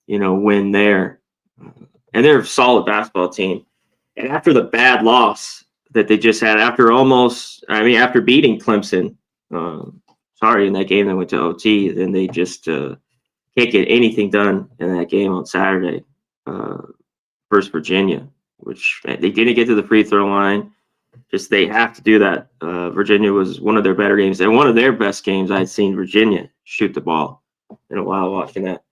win there? And they're a solid basketball team. And after the bad loss that they just had, after beating Clemson, in that game that went to OT, then they just can't get anything done in that game on Saturday versus Virginia, which they didn't get to the free throw line. Just they have to do that. Virginia was one of their better games, and one of their best games. I'd seen Virginia shoot the ball in a while watching that.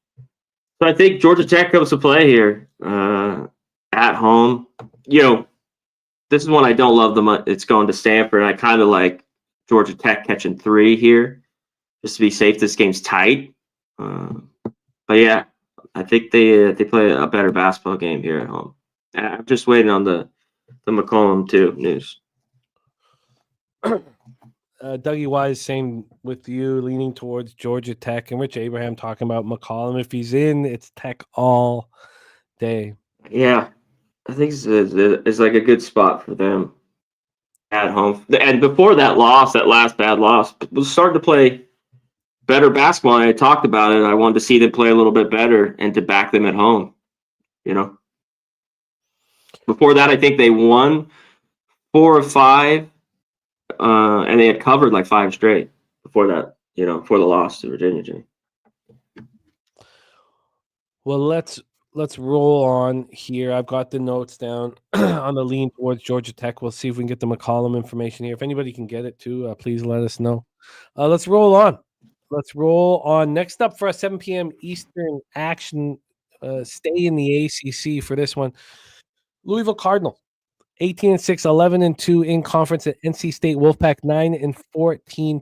So I think Georgia Tech comes to play here at home. This is one I don't love the much. It's going to Stanford. I kind of like Georgia Tech catching 3 here, just to be safe. This game's tight, but yeah, I think they play a better basketball game here at home. I'm just waiting on the McCollum too news. Dougie Wise, same with you, leaning towards Georgia Tech, and Rich Abraham talking about McCollum. If he's in, it's Tech all day. Yeah, I think it's like a good spot for them at home. And before that last bad loss, was starting to play better basketball. And I talked about it. I wanted to see them play a little bit better and to back them at home. Before that, I think they won 4 of 5 and they had covered like 5 straight before that, before the loss to Virginia. Jimmy. Well, let's roll on here. I've got the notes down on the lean towards Georgia Tech. We'll see if we can get the McCollum information here. If anybody can get it too, please let us know. Let's roll on. Next up for a 7 p.m. Eastern action, stay in the ACC for this one. Louisville Cardinals, 18-6, 11-2 in conference at NC State. Wolfpack 9-14,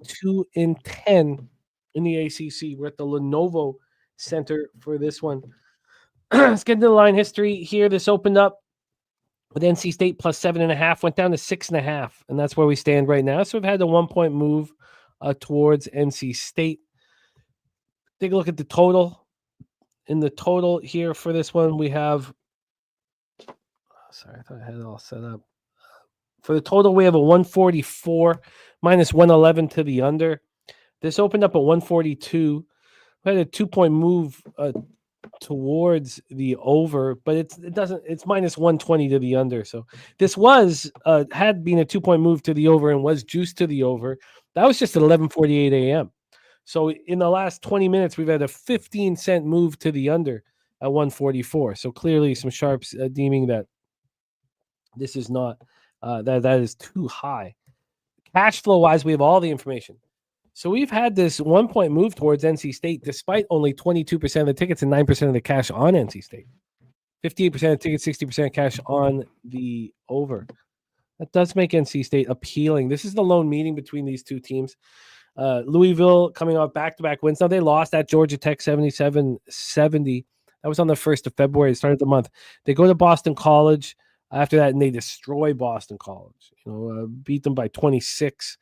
2-10 in the ACC. We're at the Lenovo Center for this one. Let's get into the line history here. This opened up with NC State plus 7.5, went down to 6.5, and that's where we stand right now. So we've had a 1-point move towards NC State. Take a look at the total. In the total here for this one, we have. Sorry, I thought I had it all set up. For the total, we have a 144 minus 111 to the under. This opened up at 142. We had a 2-point move towards the over, but it's minus 120 to the under. So this was had been a 2-point move to the over and was juiced to the over. That was just at 11:48 a.m. So in the last 20 minutes, we've had a 15-cent move to the under at 144. So clearly some sharps deeming that this is not that is too high. Cash flow wise, we have all the information. So we've had this 1-point move towards NC State, despite only 22% of the tickets and 9% of the cash on NC State. 58% of tickets, 60% cash on the over. That does make NC State appealing. This is the lone meeting between these two teams. Louisville coming off back-to-back wins. Now they lost at Georgia Tech 77-70. That was on the 1st of February. It started the month. They go to Boston College after that, and they destroy Boston College. Beat them by 26.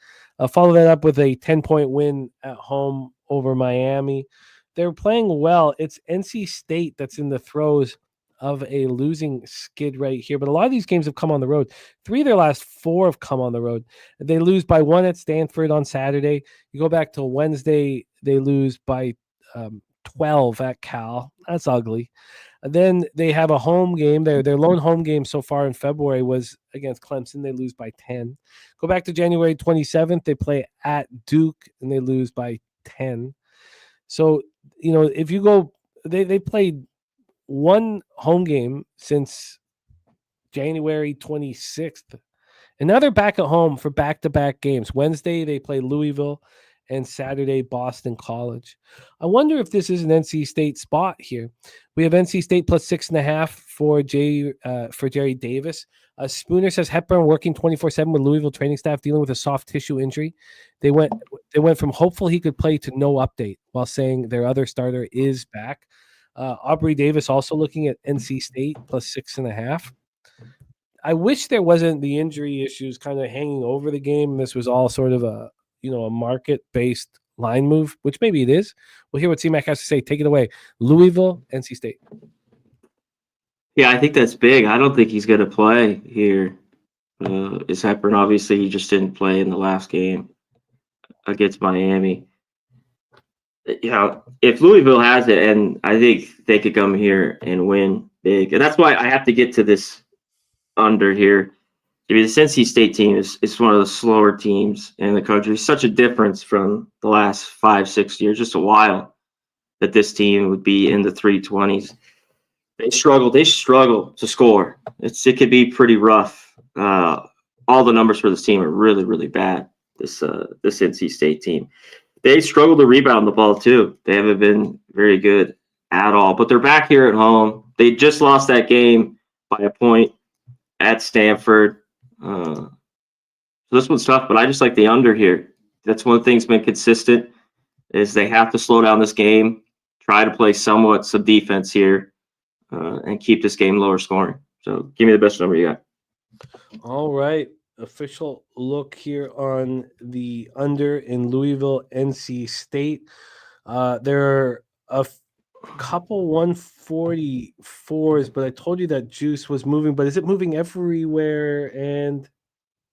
Follow that up with a 10-point win at home over Miami. They're playing well. It's NC State that's in the throes of a losing skid right here. But a lot of these games have come on the road. 3 of their last 4 have come on the road. They lose by 1 at Stanford on Saturday. You go back to Wednesday, they lose by 12 at Cal. That's ugly. Then they have a home game. Their lone home game so far in February was against Clemson. They lose by 10. Go back to January 27th. They play at Duke, and they lose by 10. So, if you go, they played 1 home game since January 26th. And now they're back at home for back-to-back games. Wednesday, they play Louisville, and Saturday, Boston College. I wonder if this is an NC State spot here. We have NC State plus 6.5 for Jerry Davis. Spooner says Hepburn working 24/7 with Louisville training staff dealing with a soft tissue injury. They went from hopeful he could play to no update, while saying their other starter is back. Aubrey Davis also looking at NC State plus 6.5. I wish there wasn't the injury issues kind of hanging over the game. This was all sort of a market-based line move, which maybe it is. We'll hear what C-Mac has to say. Take it away. Louisville, NC State. Yeah, I think that's big. I don't think he's going to play here. Is Hepburn. Obviously, he just didn't play in the last game against Miami. If Louisville has it, and I think they could come here and win big. And that's why I have to get to this under here. I mean, the NC State team is one of the slower teams in the country. Such a difference from the last 5-6 years, just a while that this team would be in the 320s. They struggle to score. It could be pretty rough. All the numbers for this team are really, really bad. This NC State team. They struggle to rebound the ball too. They haven't been very good at all. But they're back here at home. They just lost that game by a point at Stanford. So this one's tough, but I just like the under here. That's one thing that's been consistent is they have to slow down this game, try to play some defense here, and keep this game lower scoring. So give me the best number you got. All right. Official look here on the under in Louisville, NC State. There are a couple 144s, but I told you that juice was moving, but is it moving everywhere? And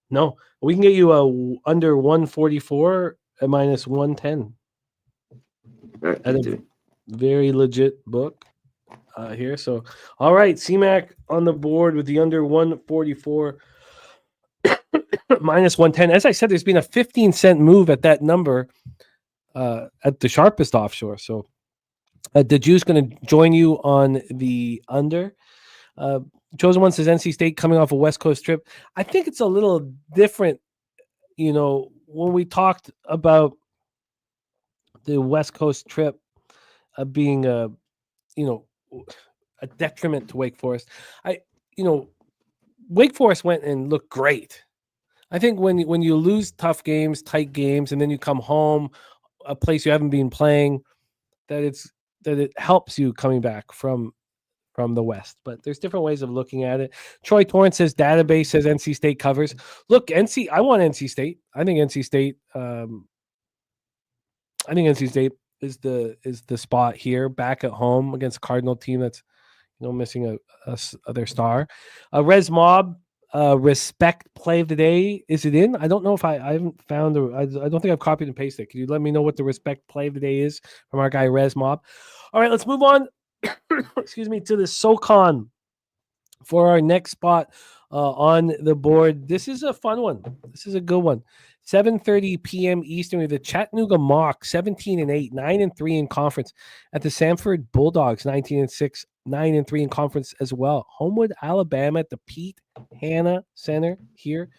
no, we can get you a under 144 at minus 110 at a very legit book here. So, all right, C-Mac on the board with the under 144. minus 110. As I said, there's been a 15-cent move at that number at the sharpest offshore. So the Jew's going to join you on the under. Chosen One says NC State coming off a West Coast trip. I think it's a little different, when we talked about the West Coast trip being a detriment to Wake Forest. Wake Forest went and looked great. I think when you lose tough games, tight games, and then you come home, a place you haven't been playing, that it helps you coming back from the West. But there's different ways of looking at it. Troy Torrance says database says NC State covers. Look, I want NC State. I think NC State. I think NC State is the spot here, back at home against a Cardinal team that's missing their star. Res Mob, respect play of the day. Is it in? I don't know if I haven't found. I don't think I've copied and pasted it. Can you let me know what the respect play of the day is from our guy Res Mob? All right, let's move on. Excuse me, to the SoCon for our next spot on the board. This is a fun one. This is a good one. 7:30 p.m. Eastern with the Chattanooga Mock, 17-8, 9-3 in conference at the Samford Bulldogs, 19-6, 9-3 in conference as well. Homewood, Alabama at the Pete Hanna Center here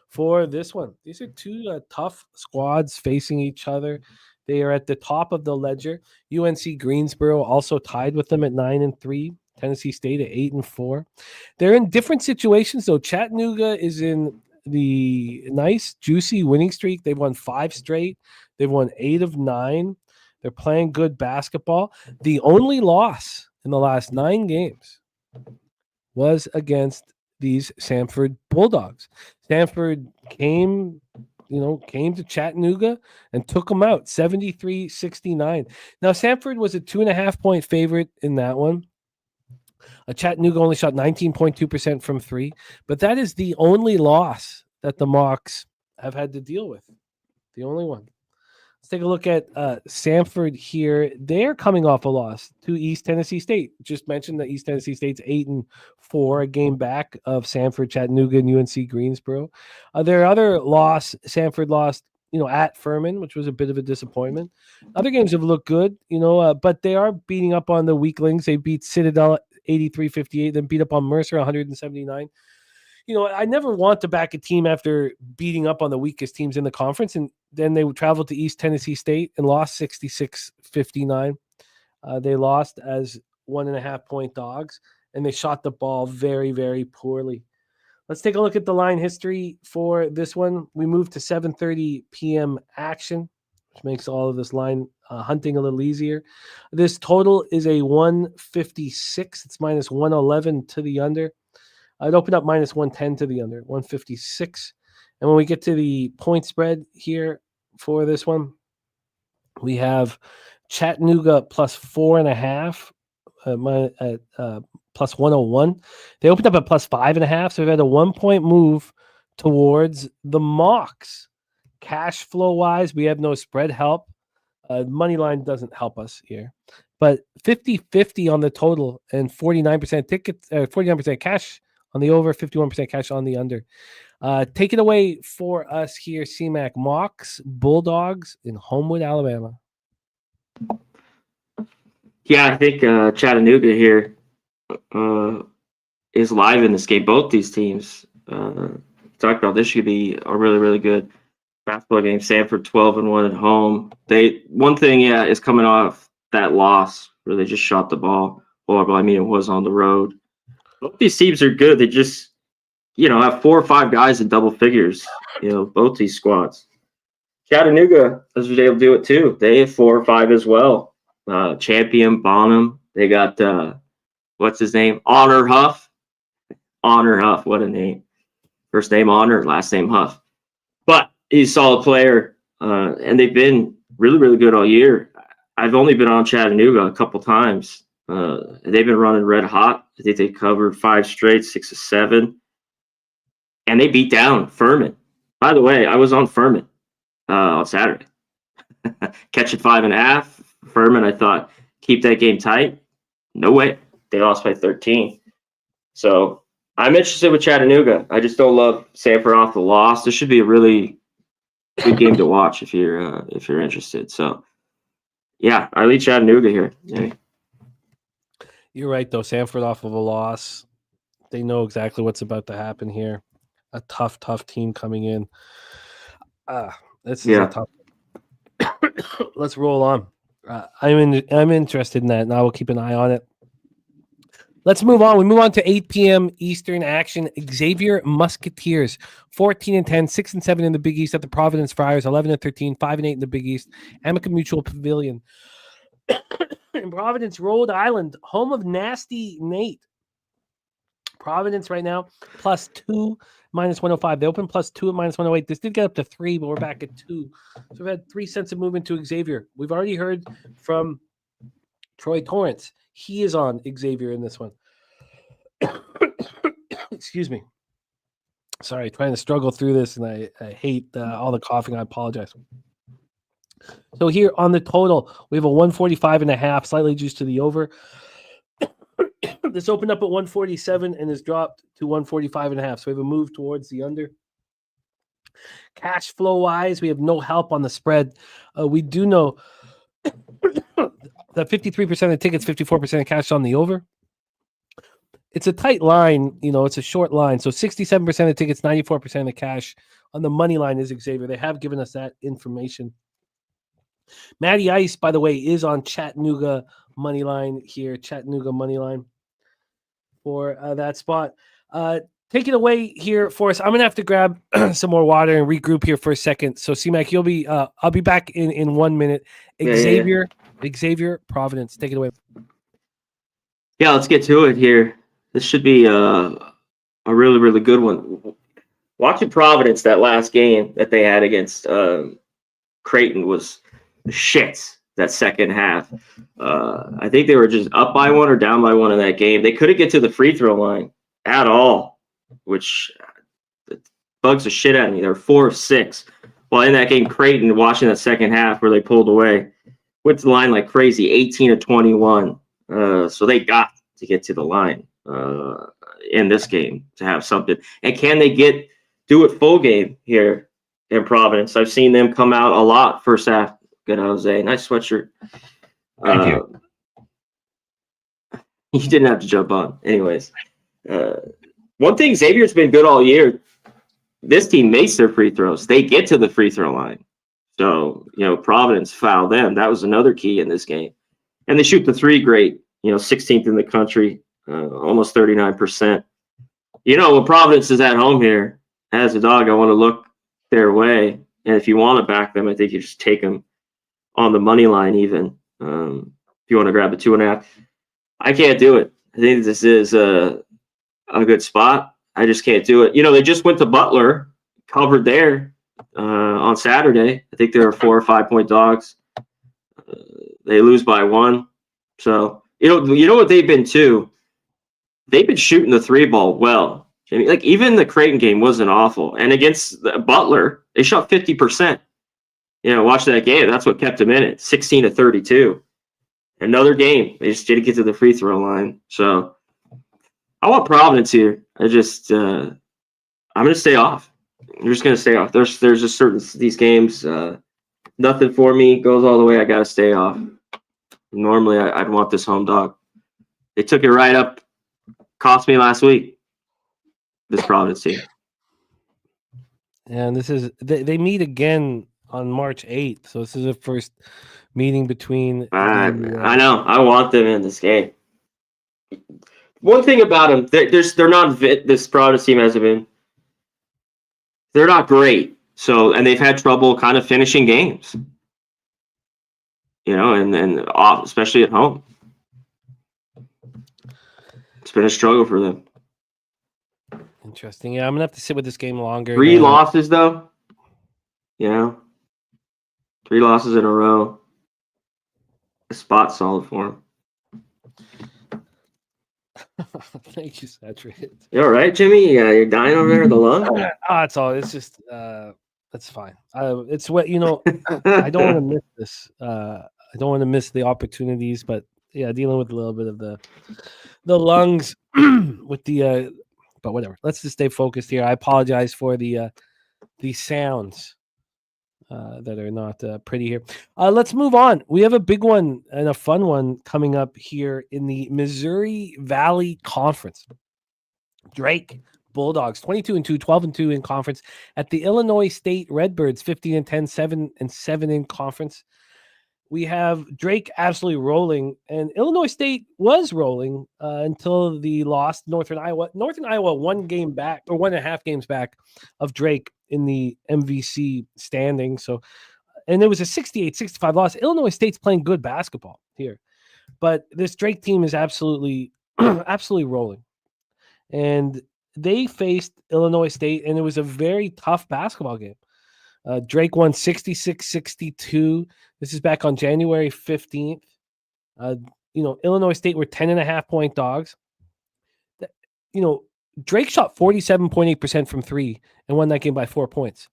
for this one. These are two tough squads facing each other. They are at the top of the ledger. UNC Greensboro also tied with them at 9-3. Tennessee State at 8-4. They're in different situations though. Chattanooga is in the nice, juicy winning streak. They've won 5 straight. They've won 8 of 9. They're playing good basketball. The only loss in the last 9 games was against these Samford Bulldogs. Samford came to Chattanooga and took them out 73-69. Now, Samford was a 2.5-point favorite in that one. Chattanooga only shot 19.2% from 3, but that is the only loss that the Mocks have had to deal with. The only one. Let's take a look at Samford here. They're coming off a loss to East Tennessee State. Just mentioned that East Tennessee State's 8-4, a game back of Samford, Chattanooga, and UNC Greensboro. Their other loss, Samford lost, at Furman, which was a bit of a disappointment. Other games have looked good, but they are beating up on the weaklings. They beat Citadel 83-58, then beat up on Mercer 179. I never want to back a team after beating up on the weakest teams in the conference, and then they would travel to East Tennessee State and lost 66-59. They lost as 1.5-point dogs, and they shot the ball very, very poorly. Let's take a look at the line history for this one. We moved to 7:30 p.m. action, which makes all of this line hunting a little easier. This total is a 156. It's minus 111 to the under. I'd open up minus 110 to the under, 156. And when we get to the point spread here for this one, we have Chattanooga plus 4.5 at plus 101. They opened up at plus 5.5, so we've had a 1-point move towards the Mocks. Cash flow wise, we have no spread help. Money line doesn't help us here, but 50-50 on the total and 49% tickets, 49% cash on the over, 51% cash on the under. Take it away for us here, CMAC. Mocks, Bulldogs in Homewood, Alabama. Yeah, I think Chattanooga here is live in this game. Both these teams talked about this should be a really, really good basketball game. Samford 12-1 at home. One thing is coming off that loss where they just shot the ball horrible. I mean, it was on the road. Both these teams are good. They just, have 4 or 5 guys in double figures. Both these squads. Chattanooga was able to do it too. They have 4 or 5 as well. Champion Bonham. They got what's his name? Honor Huff. Honor Huff. What a name. First name Honor, last name Huff. But he's a solid player, and they've been really, really good all year. I've only been on Chattanooga a couple times. They've been running red hot. I think they covered 5 straight, 6 of 7. And they beat down Furman. By the way, I was on Furman on Saturday. Catching 5.5. Furman, I thought, keep that game tight. No way. They lost by 13. So I'm interested with Chattanooga. I just don't love Sanford off the loss. This should be a really good game to watch if you're interested. So, yeah, I lead Chattanooga here. Yeah. You're right, though. Sanford off of a loss. They know exactly what's about to happen here. A tough team coming in. This is a tough. Let's roll on. I'm interested in that, and I will keep an eye on it. Let's move on. We move on to 8 p.m. Eastern action. Xavier Musketeers, 14-10, 6-7 in the Big East at the Providence Friars, 11-13, 5-8 in the Big East. Amica Mutual Pavilion in Providence, Rhode Island, home of Nasty Nate. Providence right now +2, -105. They opened +2 at -108. This did get up to 3, but we're back at 2. So we've had 3 cents of movement to Xavier. We've already heard from Troy Torrance. He is on Xavier in this one. Excuse me. Sorry, trying to struggle through this, and I hate all the coughing. I apologize. So here on the total, we have a 145.5, slightly juiced to the over. This opened up at 147 and has dropped to 145.5. So we have a move towards the under. Cash flow wise, we have no help on the spread. We do know that 53% of tickets, 54% of cash on the over. It's a tight line, it's a short line. So 67% of tickets, 94% of the cash on the money line is Xavier. They have given us that information. Matty Ice, by the way, is on Chattanooga money line here. Chattanooga money line for that spot. Take it away here for us. I'm gonna have to grab some more water and regroup here for a second. So C-Mac, you'll be I'll be back in 1 minute. Xavier, Providence, take it away. Yeah, let's get to it here. This should be a really, really good one. Watching Providence, that last game that they had against Creighton was shit. That second half, I think they were just up by 1 or down by 1 in that game. They couldn't get to the free throw line at all, which bugs the shit out of me. They were 4 of 6. Well, in that game, Creighton, watching that second half where they pulled away, went to the line like crazy, 18 of 21. So they got to get to the line in this game to have something. And can they do it full game here in Providence? I've seen them come out a lot first half. Good, Jose. Nice sweatshirt. Thank you. You didn't have to jump on. Anyways, one thing Xavier's been good all year. This team makes their free throws. They get to the free throw line. So, Providence fouled them. That was another key in this game. And they shoot the three great, 16th in the country, almost 39%. When Providence is at home here, as a dog, I want to look their way. And if you want to back them, I think you just take them on the money line even. If you want to grab the 2.5. I can't do it. I think this is a good spot. I just can't do it. They just went to Butler, covered there on Saturday. I think they were 4 or 5 point dogs. They lose by 1. So, what they've been too? They've been shooting the 3 ball well. I mean, even the Creighton game wasn't awful. And against Butler, they shot 50%. Watch that game. That's what kept them in it. 16 to 32. Another game. They just didn't get to the free throw line. So I want Providence here. I'm going to stay off. I'm just going to stay off. There's just certain these games. Nothing for me goes all the way. I got to stay off. Normally, I'd want this home dog. They took it right up. Cost me last week. This Providence team. And this is they meet again on March 8th. So this is the first meeting between. I know. I want them in this game. One thing about them, they're not. This Providence team hasn't been. They're not great. So, and they've had trouble kind of finishing games. And especially at home. It's been a struggle for them. Interesting. Yeah, I'm gonna have to sit with this game longer. 3 losses though. 3 losses in a row. A spot solid for him. Thank you, Saturated. You all right, Jimmy? You're dying over there in the lung? It's all. It's just. That's fine. It's what I don't want to miss this. I don't want to miss the opportunities, but yeah, dealing with a little bit of the lungs with the but whatever. Let's just stay focused here. I apologize for the sounds that are not pretty here. Let's move on. We have a big one and a fun one coming up here in the Missouri Valley Conference. Drake Bulldogs 22-2, 12-2 in conference at the Illinois State Redbirds 15-10, 7-7 in conference. We have Drake absolutely rolling, and Illinois State was rolling until the loss to Northern Iowa. Northern Iowa 1 game back, or 1.5 games back of Drake in the MVC standing. So, and it was a 68-65 loss. Illinois State's playing good basketball here, but this Drake team is absolutely, absolutely rolling. And they faced Illinois State, and it was a very tough basketball game. Drake won 66-62. This is back on January 15th. Illinois State were 10.5-point dogs. Drake shot 47.8% from 3 and won that game by 4 points.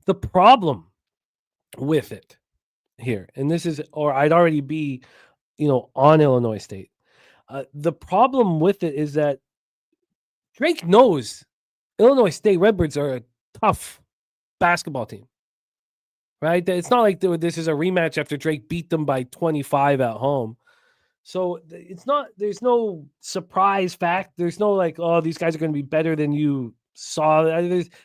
The problem with it here, and this is, or I'd already be, on Illinois State. The problem with it is that Drake knows Illinois State Redbirds are a tough basketball team, right? It's not like this is a rematch after Drake beat them by 25 at home. So there's no surprise fact. There's no like, oh, these guys are going to be better than you saw.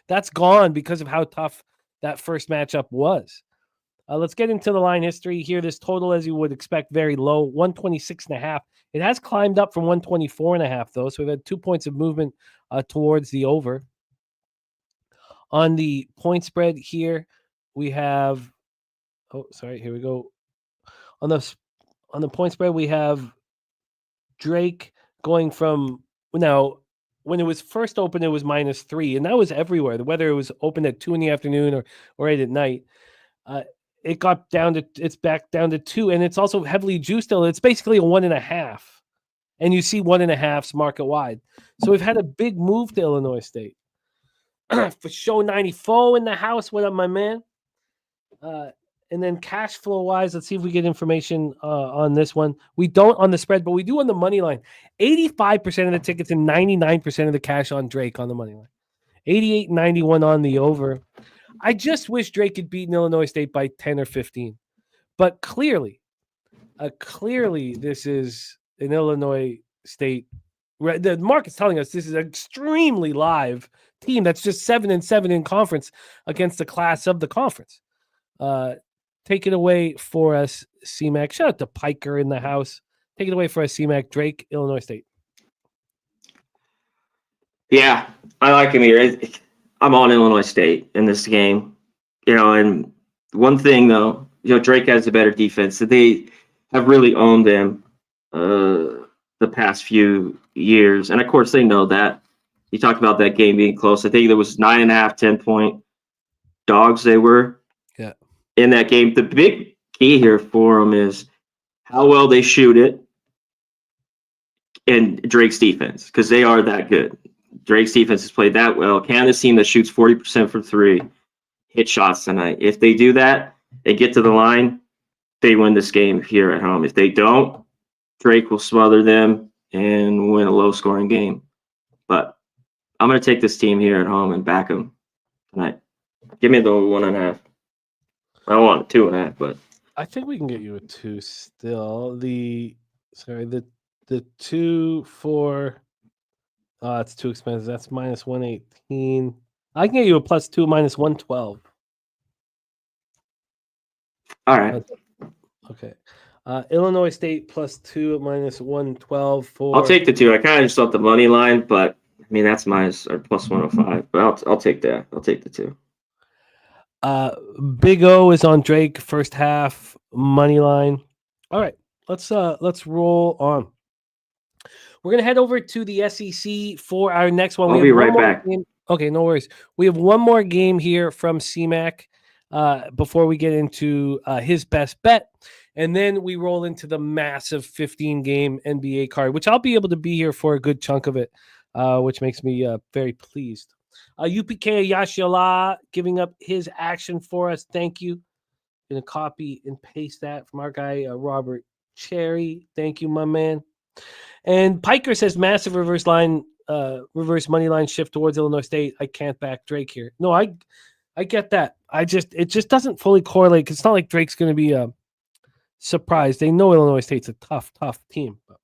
That's gone because of how tough that first matchup was. Let's get into the line history here. This total, as you would expect, very low, 126.5. It has climbed up from 124.5, though. So we've had 2 points of movement towards the over. On the point spread here, we have, here we go. On the point spread, we have Drake going from, now, when it was first open, it was -3, and that was everywhere. Whether it was open at 2 in the afternoon or 8 at night, it got down to, it's back down to 2, and it's also heavily juiced still. It's basically a 1.5, and you see 1.5s market wide. So we've had a big move to Illinois State. For show 94 in the house. What up, my man? And then cash flow wise, let's see if we get information on this one. We don't on the spread, but we do on the money line. 85% of the tickets and 99% of the cash on Drake on the money line. 88-91 on the over. I just wish Drake had beaten Illinois State by 10 or 15. But clearly this is an Illinois State. The market's telling us this is an extremely live team that's just 7-7 in conference against the class of the conference. Take it away for us, C-Mac. Shout out to Piker in the house. Take it away for us, C-Mac. Drake, Illinois State. Yeah, I like him here. I'm on Illinois State in this game. And one thing, though, Drake has a better defense. So they have really owned them the past few years. And, of course, they know that. You talked about that game being close. I think there was 9.5, 10-point dogs they were in that game. The big key here for them is how well they shoot it and Drake's defense, because they are that good. Drake's defense has played that well. Canada's team that shoots 40% from 3 hit shots tonight. If they do that, they get to the line, they win this game here at home. If they don't, Drake will smother them and win a low-scoring game. But I'm going to take this team here at home and back them tonight. Give me the 1.5. I want 2.5, but I think we can get you a 2 still. The 2 for it's too expensive. That's -118. I can get you a +2 -112. All right. Okay. Illinois State +2 at -112 for. I'll take the 2. I kind of just thought the money line, but I mean that's +105. But I'll take that. I'll take the 2. Big O is on Drake first half money line. All right, let's roll on. We're gonna head over to the SEC for our next one. I'll be right back. Okay, no worries. We have one more game here from CMAC before we get into his best bet, and then we roll into the massive 15-game NBA card, which I'll be able to be here for a good chunk of it, which makes me very pleased. UPK Yashiola giving up his action for us. Thank you. Gonna copy and paste that from our guy Robert Cherry. Thank you, my man. And Piker says massive reverse line reverse money line shift towards Illinois State. I can't back Drake here. No, I get that. It just doesn't fully correlate. 'Cause it's not like Drake's going to be surprised. They know Illinois State's a tough team. But,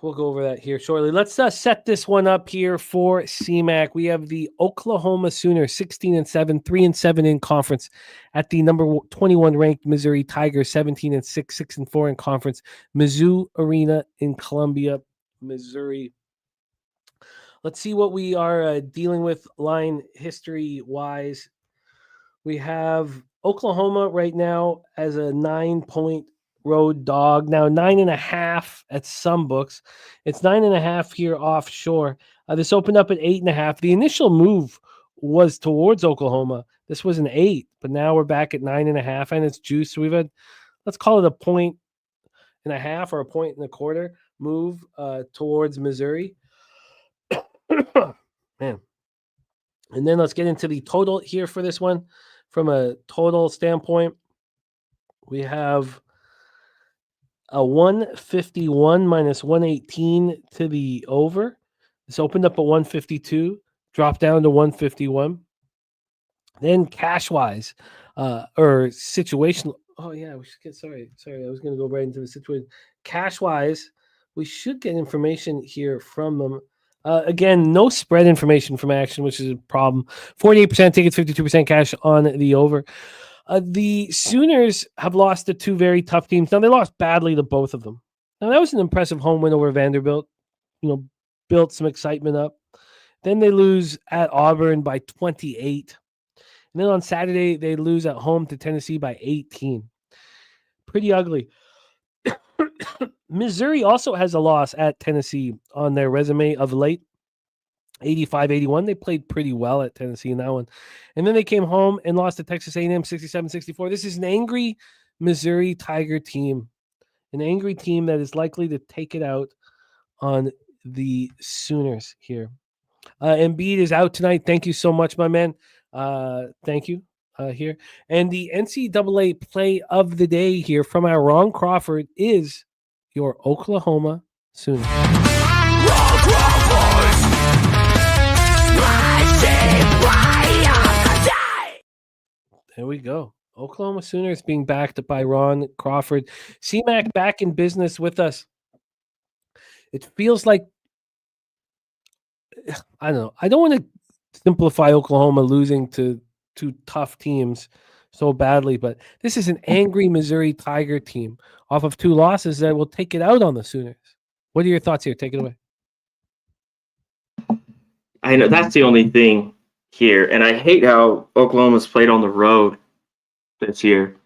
we'll go over that here shortly. Let's set this one up here for CMAC. We have the Oklahoma Sooners, 16-7, 3-7 in conference, at the number 21 ranked Missouri Tigers, 17-6, 6-4 in conference, Mizzou Arena in Columbia, Missouri. Let's see what we are dealing with line history wise. We have Oklahoma right now as a 9-point road dog. Now 9.5 at some books. It's 9.5 here offshore. This opened up at 8.5. The initial move was towards Oklahoma. This was an 8, but now we're back at 9.5 and it's juiced. So we've had, let's call it 1.5 or 1.25 move towards Missouri. Man. And then let's get into the total here for this one. From a total standpoint, we have a 151 minus 118 to the over. This opened up at 152, dropped down to 151. Then cash-wise, or situational. Oh, yeah, we should get, sorry. I was going to go right into the situation. Cash-wise, we should get information here from them. Again, no spread information from action, which is a problem. 48% tickets, 52% cash on the over. The Sooners have lost to two very tough teams. Now, they lost badly to both of them. Now, that was an impressive home win over Vanderbilt. Built some excitement up. Then they lose at Auburn by 28. And then on Saturday, they lose at home to Tennessee by 18. Pretty ugly. Missouri also has a loss at Tennessee on their resume of late. 85-81. They played pretty well at Tennessee in that one. And then they came home and lost to Texas A&M 67-64. This is an angry Missouri Tiger team. An angry team that is likely to take it out on the Sooners here. Embiid is out tonight. Thank you so much, my man. Thank you. Here. And the NCAA play of the day here from our Ron Crawford is your Oklahoma Sooners. There we go. Oklahoma Sooners being backed by Ron Crawford. CMAC back in business with us. It feels like, I don't know. I don't want to simplify Oklahoma losing to two tough teams so badly, but this is an angry Missouri Tiger team off of two losses that will take it out on the Sooners. What are your thoughts here? Take it away. I know that's the only thing here, and I hate how Oklahoma's played on the road this year.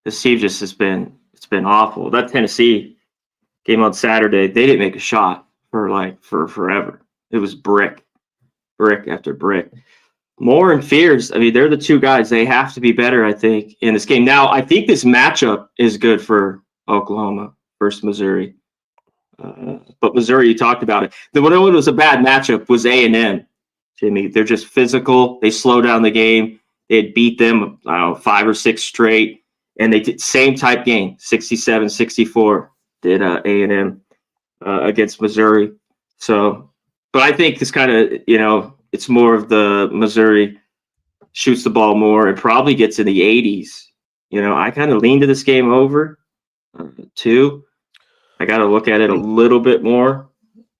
This team just it's been awful. That Tennessee game on Saturday, they didn't make a shot for forever. It was brick after brick. Moore and Fears, I mean, they're the two guys. They have to be better, I think, in this game. Now, I think this matchup is good for Oklahoma versus Missouri. But Missouri, you talked about it. The one that was a bad matchup was A&M, Jimmy. They're just physical. They slow down the game. They had beat them 5 or 6 straight. And they did same type game, 67-64, did A&M against Missouri. So, but I think this kind of, it's more of the Missouri shoots the ball more and probably gets in the 80s. I kind of lean to this game over too. I got to look at it a little bit more,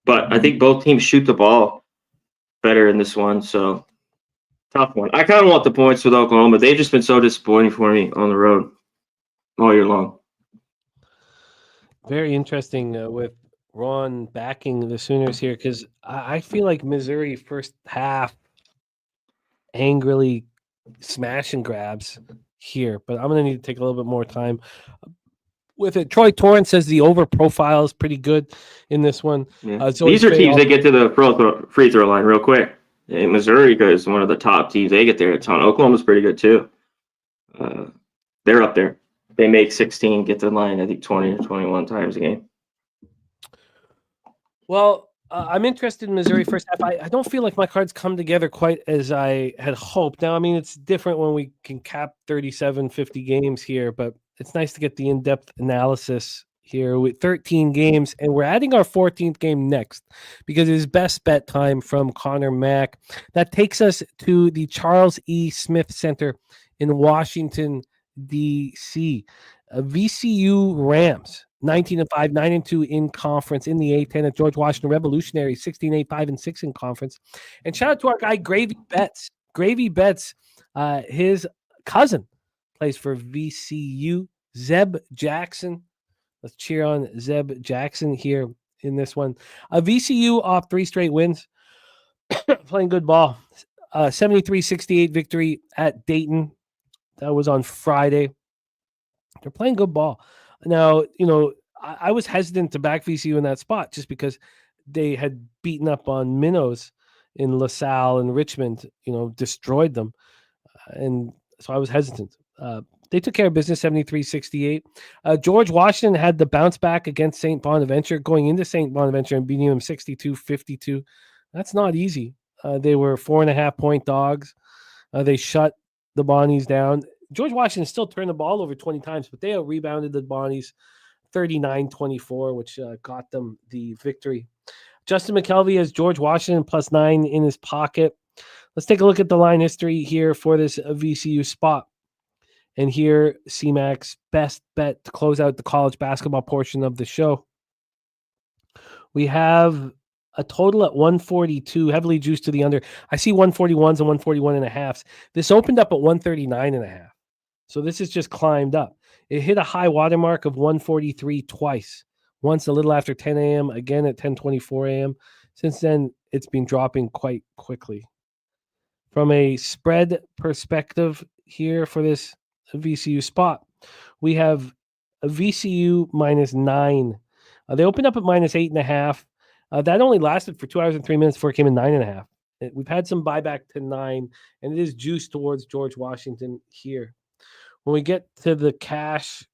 but I think both teams shoot the ball better in this one. So tough one. I kind of want the points with Oklahoma. They've just been so disappointing for me on the road all year long. Very interesting with Ron backing the Sooners here, because I feel like Missouri first half angrily smash and grabs here, but I'm going to need to take a little bit more time with it. Troy Torrance says the over profile is pretty good in this one. Yeah. These are teams that get to the free throw line real quick. And Missouri is one of the top teams. They get there a ton. Oklahoma's pretty good too. They're up there. They make 16, get to the line, I think 20 or 21 times a game. Well, I'm interested in Missouri first half. I don't feel like my cards come together quite as I had hoped. Now, I mean, it's different when we can cap 37, 50 games here, but it's nice to get the in-depth analysis here with 13 games, and we're adding our 14th game next because it is best bet time from Conor Mac. That takes us to the Charles E. Smith Center in Washington, D.C. VCU Rams, 19-5, 9-2 in conference in the A10 at George Washington Revolutionary, 16-8, 5-6 in conference. And shout out to our guy Gravy Betts. Gravy Betts, his cousin plays for VCU. Zeb Jackson. Let's cheer on Zeb Jackson here in this one. VCU off 3 straight wins. Playing good ball. 73-68 victory at Dayton. That was on Friday. They're playing good ball. Now, I was hesitant to back VCU in that spot just because they had beaten up on minnows in LaSalle and Richmond, destroyed them. And so I was hesitant. They took care of business 73-68. George Washington had the bounce back against St. Bonaventure, going into St. Bonaventure and beating them 62-52. That's not easy. They were 4.5-point dogs. They shut the Bonnies down. George Washington still turned the ball over 20 times, but they out-rebounded the Bonnies 39-24, which got them the victory. Justin McKelvey has George Washington +9 in his pocket. Let's take a look at the line history here for this VCU spot. And here, CMAC's best bet to close out the college basketball portion of the show. We have a total at 142, heavily juiced to the under. I see 141s and 141.5s. This opened up at 139.5. So this has just climbed up. It hit a high watermark of 143 twice. Once a little after 10 a.m., again at 10:24 a.m. Since then, it's been dropping quite quickly. From a spread perspective here for this VCU spot, we have a VCU -9. They opened up at -8.5. That only lasted for 2 hours and 3 minutes before it came in 9.5. We've had some buyback to 9, and it is juiced towards George Washington here. When we get to the cash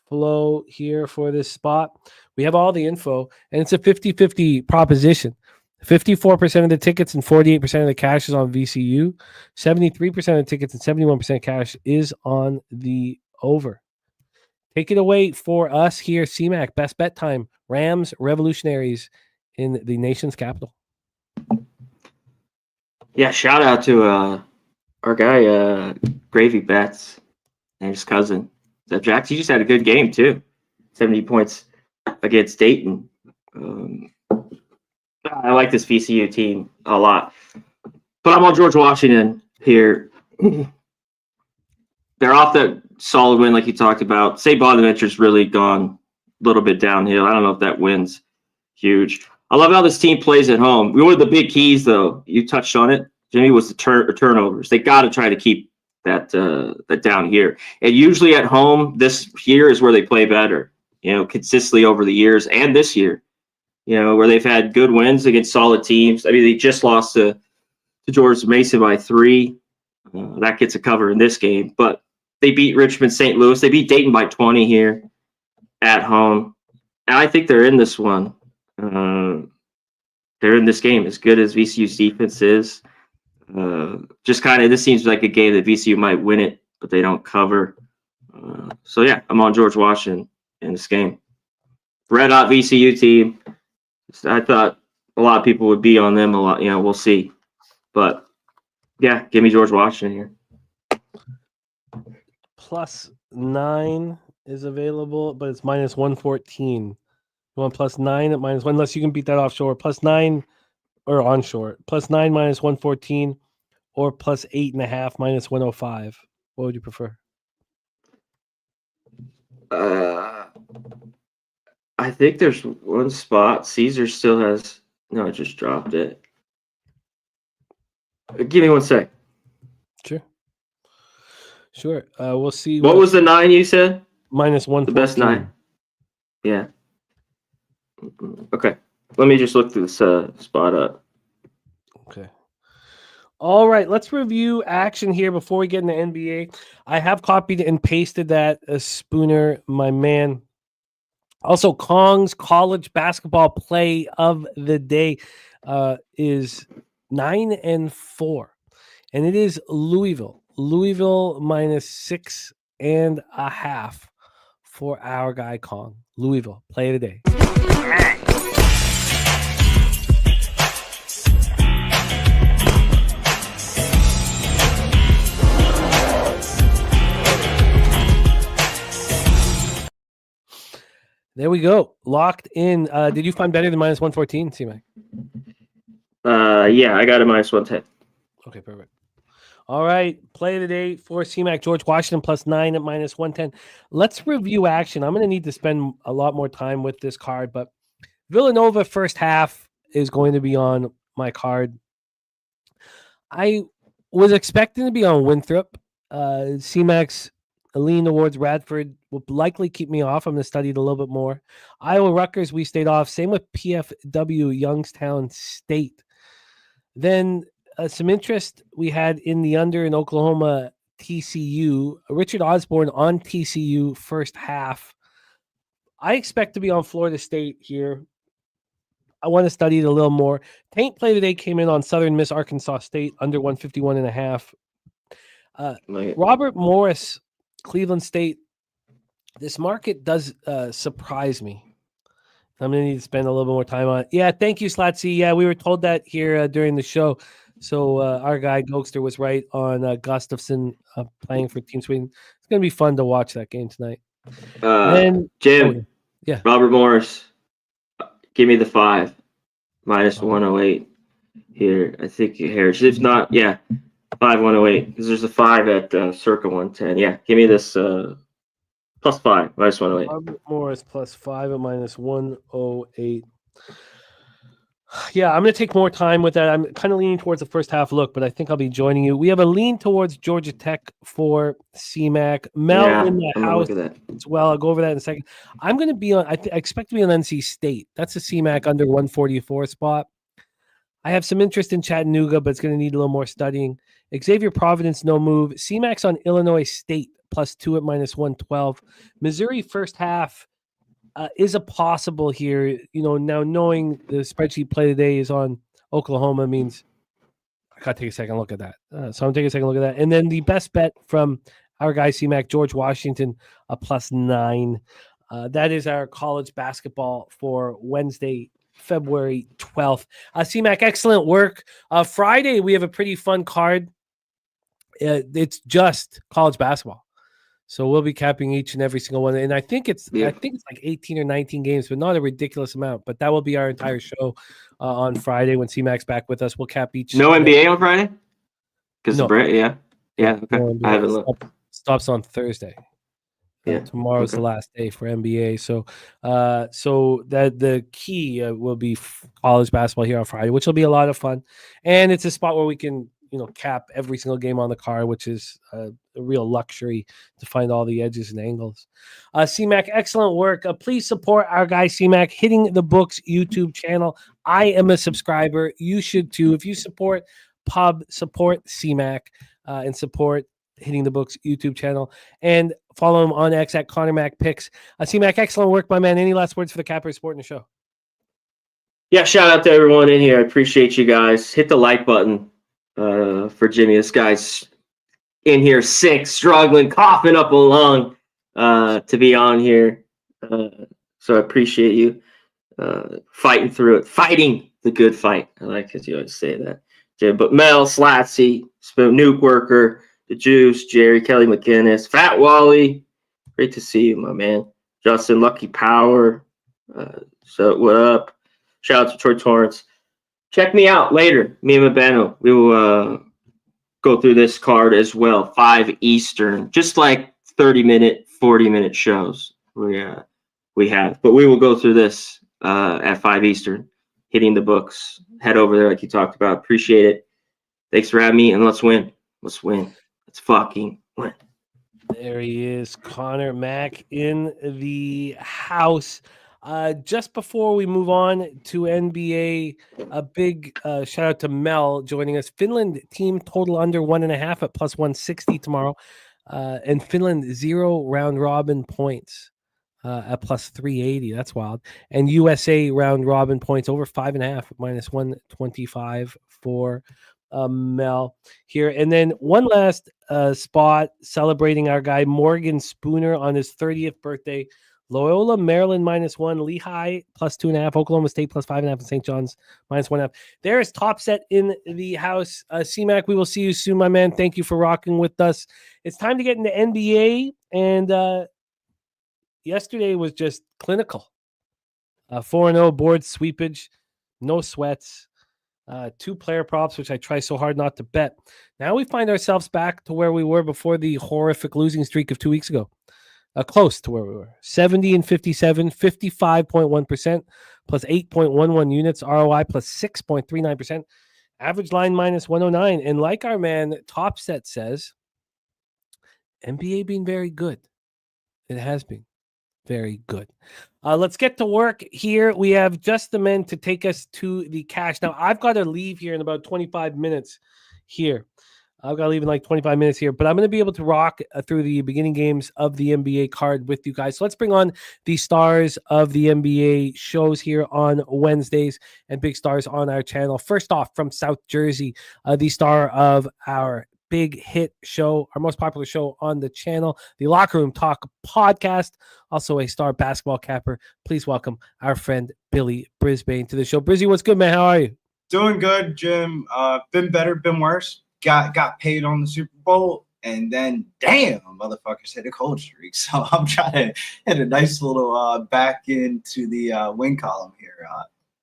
flow here for this spot, we have all the info, and it's a 50-50 proposition. 54% of the tickets and 48% of the cash is on VCU. 73% of the tickets and 71% cash is on the over. Take it away for us here, CMAC. Best bet time. Rams, Revolutionaries in the nation's capital. Yeah, shout out to our guy, Gravy Betts, and his cousin, Zeb Jackson. He just had a good game, too. 70 points against Dayton. I like this VCU team a lot. But I'm on George Washington here. They're off that solid win like you talked about. St. Bonaventure's really gone a little bit downhill. I don't know if that win's huge. I love how this team plays at home. One of the big keys, though, you touched on it, Jimmy, was the turnovers. They got to try to keep that down here. And usually at home, this year is where they play better, consistently over the years and this year. Where they've had good wins against solid teams. I mean, they just lost to George Mason by 3. That gets a cover in this game. But they beat Richmond St. Louis. They beat Dayton by 20 here at home. And I think they're in this one. They're in this game as good as VCU's defense is. Just kind of, this seems like a game that VCU might win it, but they don't cover. So, yeah, I'm on George Washington in this game. Red hot VCU team. I thought a lot of people would be on them a lot. We'll see. But, yeah, give me George Washington here. +9 is available, but it's -114. You want +9 at -1, unless you can beat that offshore. +9 or onshore. +9 -114 or +8.5 -105. What would you prefer? I think there's one spot. Caesar still has. No, I just dropped it. Give me one sec. Sure. We'll see. What was the 9 you said? -114. The best 9. Yeah. Okay. Let me just look through this spot up. Okay. All right. Let's review action here before we get into NBA. I have copied and pasted that. Spooner, my man. Also, Kong's college basketball play of the day is 9-4, and it is Louisville. Louisville -6.5 for our guy Kong. Louisville, play of the day. There we go. Locked in. Did you find better than minus 114, C-Mac? Yeah, I got a minus 110. Okay, perfect. All right. Play of the day for C-Mac. George Washington +9 at minus 110. Let's review action. I'm going to need to spend a lot more time with this card, but Villanova first half is going to be on my card. I was expecting to be on Winthrop. C-Mac's lean towards Radford will likely keep me off. I'm going to study it a little bit more. Iowa Rutgers, we stayed off. Same with PFW Youngstown State. Then some interest we had in the under in Oklahoma TCU. Richard Osborne on TCU first half. I expect to be on Florida State here. I want to study it a little more. Taint play today came in on Southern Miss Arkansas State under 151.5. Robert Morris, Cleveland State. This market does surprise me. I'm going to need to spend a little bit more time on it. Yeah, thank you, Slatsy. Yeah, we were told that here during the show. So our guy Gogster was right on Gustafson playing for Team Sweden. It's going to be fun to watch that game tonight. Jim, yeah, Robert Morris, give me the 5, minus 108 here. I think Harris. If not, 5-108 because there's a 5 at circa 110. Yeah, give me this plus 5, minus 108. Robert Morris +5 at minus 108. Yeah, I'm going to take more time with that. I'm kind of leaning towards the first half look, but I think I'll be joining you. We have a lean towards Georgia Tech for CMAC. Mel in the house as well. I'll go over that in a second. I'm going to be on, I expect to be on NC State. That's a CMAC under 144 spot. I have some interest in Chattanooga, but it's going to need a little more studying. Xavier Providence, no move. CMAC's on Illinois State +2 at minus 112. Missouri first half is a possible here. You know, now knowing the spreadsheet play today is on Oklahoma means I got to take a second look at that. So I'm taking a second look at that. And then the best bet from our guy CMAC, George Washington, a +9. That is our college basketball for Wednesday, February 12th. CMAC, excellent work. Friday, we have a pretty fun card. It's just college basketball. So we'll be capping each and every single one. And I think it's like 18 or 19 games, but not a ridiculous amount. But that will be our entire show on Friday when CMAC's back with us. We'll cap each. No NBA on Friday? Because okay. Okay. No, I haven't looked. Stops on Thursday. Tomorrow's the last day for NBA. So that the key will be college basketball here on Friday, which will be a lot of fun. And it's a spot where we can, cap every single game on the card, which is a real luxury to find all the edges and angles. CMAC, excellent work. Please support our guy CMAC, Hitting the Books YouTube channel. I am a subscriber. You should too. If you support Pub, support CMAC, and support Hitting the Books YouTube channel, and follow him on X at Conor Mac Picks. CMAC, excellent work, my man. Any last words for the Capper Sport in the show? Yeah, shout out to everyone in here. I appreciate you guys. Hit the like button for Jimmy. This guy's in here sick, struggling, coughing up a lung to be on here. So I appreciate you fighting through it, fighting the good fight. I like it. You always say that, Jim. But Mel, Slatsy, Nuke Worker, The Juice, Jerry, Kelly McInnes, Fat Wally, great to see you, my man. Justin, Lucky Power, so what up? Shout out to Troy Torrance. Check me out later, me and Mabeno. We will go through this card as well, 5 Eastern, just like 30-minute, 40-minute shows we have. But we will go through this at 5 Eastern, Hitting the Books. Head over there like you talked about. Appreciate it. Thanks for having me, and let's win. Let's win. Let's fucking win. There he is, Conor Mac in the house. Just before we move on to NBA, a big shout out to Mel joining us. Finland team total under 1.5 at +160 tomorrow. And Finland 0 round robin points at +380. That's wild. And USA round robin points over 5.5 at -125 for Mel here. And then one last spot celebrating our guy Morgan Spooner on his 30th birthday. Loyola, Maryland -1, Lehigh +2.5, Oklahoma State +5.5, and St. John's -1.5. There is Top Set in the house. C-Mac, we will see you soon, my man. Thank you for rocking with us. It's time to get into NBA, and yesterday was just clinical. 4-0 board sweepage, no sweats. 2 player props, which I try so hard not to bet. Now we find ourselves back to where we were before the horrific losing streak of 2 weeks ago. Close to where we were. 70 and 57, 55.1%, plus 8.11 units, ROI plus 6.39%, average line -109. And like our man Top Set says, NBA being very good. It has been very good. Let's get to work here. We have just the men to take us to the cash. Now, I've got to leave here in about 25 minutes here. I've got to leave in like 25 minutes here, but I'm going to be able to rock through the beginning games of the NBA card with you guys. So let's bring on the stars of the NBA shows here on Wednesdays and big stars on our channel. First off, from South Jersey, the star of our big hit show, our most popular show on the channel, the Locker Room Talk podcast, also a star basketball capper. Please welcome our friend Billy Brisbane to the show. Brizzy, what's good, man? How are you? Doing good, Jim. Been better, been worse. Got paid on the Super Bowl, and then damn, motherfuckers hit a cold streak. So I'm trying to hit a nice little back into the win column here.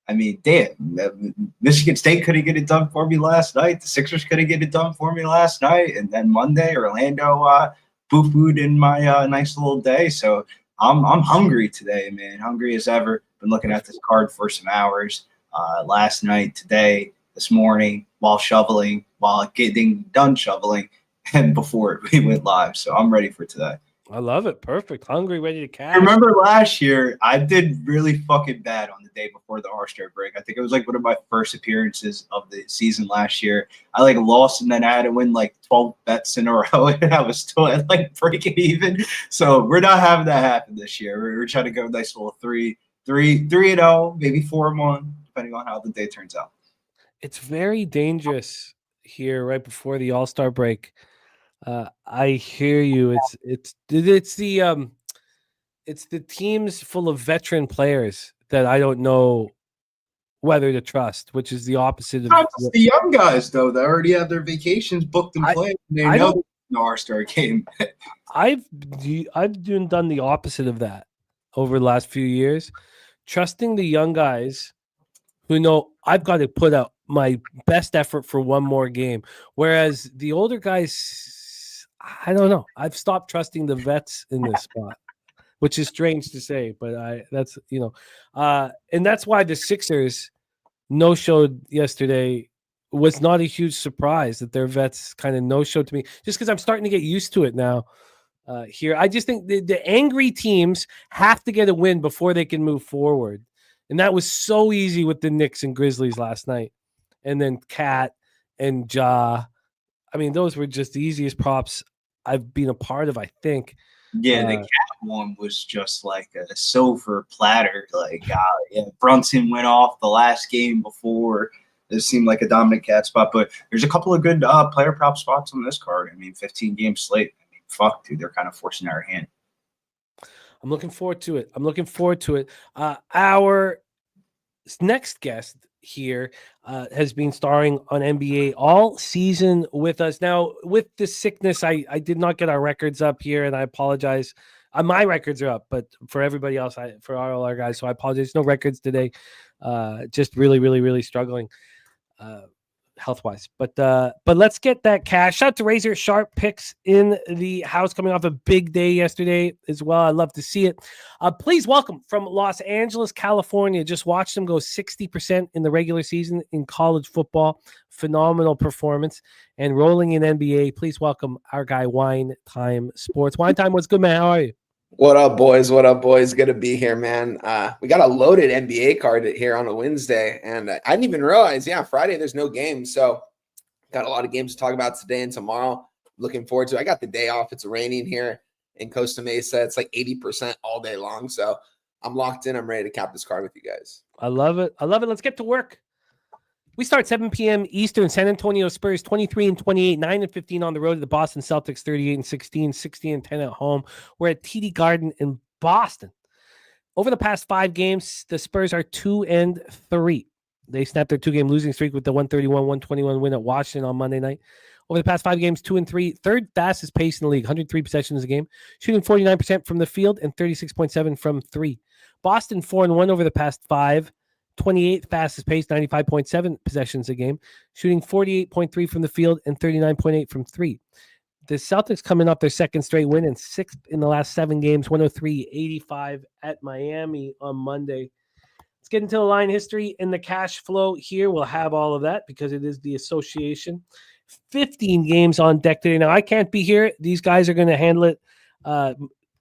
I mean, damn, Michigan State couldn't get it done for me last night. The Sixers couldn't get it done for me last night, and then Monday, Orlando boo-booed in my nice little day. So I'm hungry today, man. Hungry as ever. Been looking at this card for some hours. Last night, today, this morning, while getting done shoveling, and before we went live. So I'm ready for today. I love it. Perfect. Hungry, ready to cash. I remember last year, I did really fucking bad on the day before the All-Star break. I think it was like one of my first appearances of the season last year. I like lost, and then I had to win like 12 bets in a row, and I was still at like breaking even. So we're not having that happen this year. We're trying to go a nice little 3-0, maybe 4-1, depending on how the day turns out. It's very dangerous here right before the All-Star break. I hear you. It's the teams full of veteran players that I don't know whether to trust, which is the opposite of the young guys though that already have their vacations booked and played. They know the All-Star game. I've done the opposite of that over the last few years, trusting the young guys who know I've got to put out my best effort for one more game. Whereas the older guys, I don't know. I've stopped trusting the vets in this spot, which is strange to say, but and that's why the Sixers no-showed yesterday was not a huge surprise that their vets kind of no-showed to me, just because I'm starting to get used to it now. Here, I just think the angry teams have to get a win before they can move forward. And that was so easy with the Knicks and Grizzlies last night. And then Cat and Ja. I mean, those were just the easiest props I've been a part of, I think. Yeah, the Cat one was just like a silver platter. Like, Brunson went off the last game before. It seemed like a dominant Cat spot. But there's a couple of good player prop spots on this card. I mean, 15-game slate. I mean, fuck, dude. They're kind of forcing our hand. I'm looking forward to it. Our next guest here has been starring on NBA all season with us. Now, with the sickness, I did not get our records up here, and I apologize. My records are up, but for everybody else, for all our guys, so I apologize. No records today. Just really, really, really struggling health-wise. But let's get that cash. Shout out to Razor Sharp Picks in the house, coming off a big day yesterday as well. I love to see it. Please welcome from Los Angeles, California. Just watched them go 60% in the regular season in college football. Phenomenal performance. And rolling in NBA, please welcome our guy, Wine Time Sports. Wine Time, what's good, man? How are you? What up, boys? What up, boys? Good to be here, man. We got a loaded NBA card here on a Wednesday, and I didn't even realize, Friday there's no games, so got a lot of games to talk about today and tomorrow. Looking forward to it. I got the day off. It's raining here in Costa Mesa. It's like 80% all day long, so I'm locked in. I'm ready to cap this card with you guys. I love it. Let's get to work. We start 7 p.m. Eastern. San Antonio Spurs 23-28, 9-15 on the road to the Boston Celtics 38-16, 16-10 at home. We're at TD Garden in Boston. Over the past 5 games, the Spurs are 2-3. They snapped their 2-game losing streak with the 131-121 win at Washington on Monday night. Over the past 5 games, 2-3, third fastest pace in the league, 103 possessions a game, shooting 49% from the field and 36.7 from 3. Boston 4-1 over the past 5, 28th fastest pace, 95.7 possessions a game, shooting 48.3 from the field and 39.8 from 3. The Celtics coming up their second straight win and 6th in the last 7 games, 103-85 at Miami on Monday. Let's get into the line history and the cash flow here. We'll have all of that because it is the association. 15 games on deck today. Now, I can't be here. These guys are going to handle it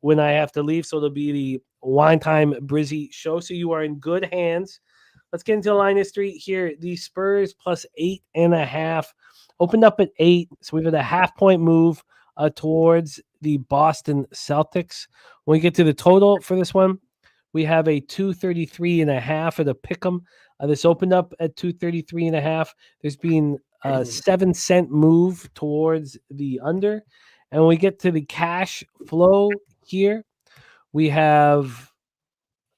when I have to leave, so it'll be the Wine Time Brizzy show. So you are in good hands. Let's get into the line history here. The Spurs plus 8.5 opened up at 8, so we've had a half-point move towards the Boston Celtics. When we get to the total for this one, we have a 233.5 at a pick'em. This opened up at 233.5. There's been a 7-cent move towards the under. And when we get to the cash flow here, we have,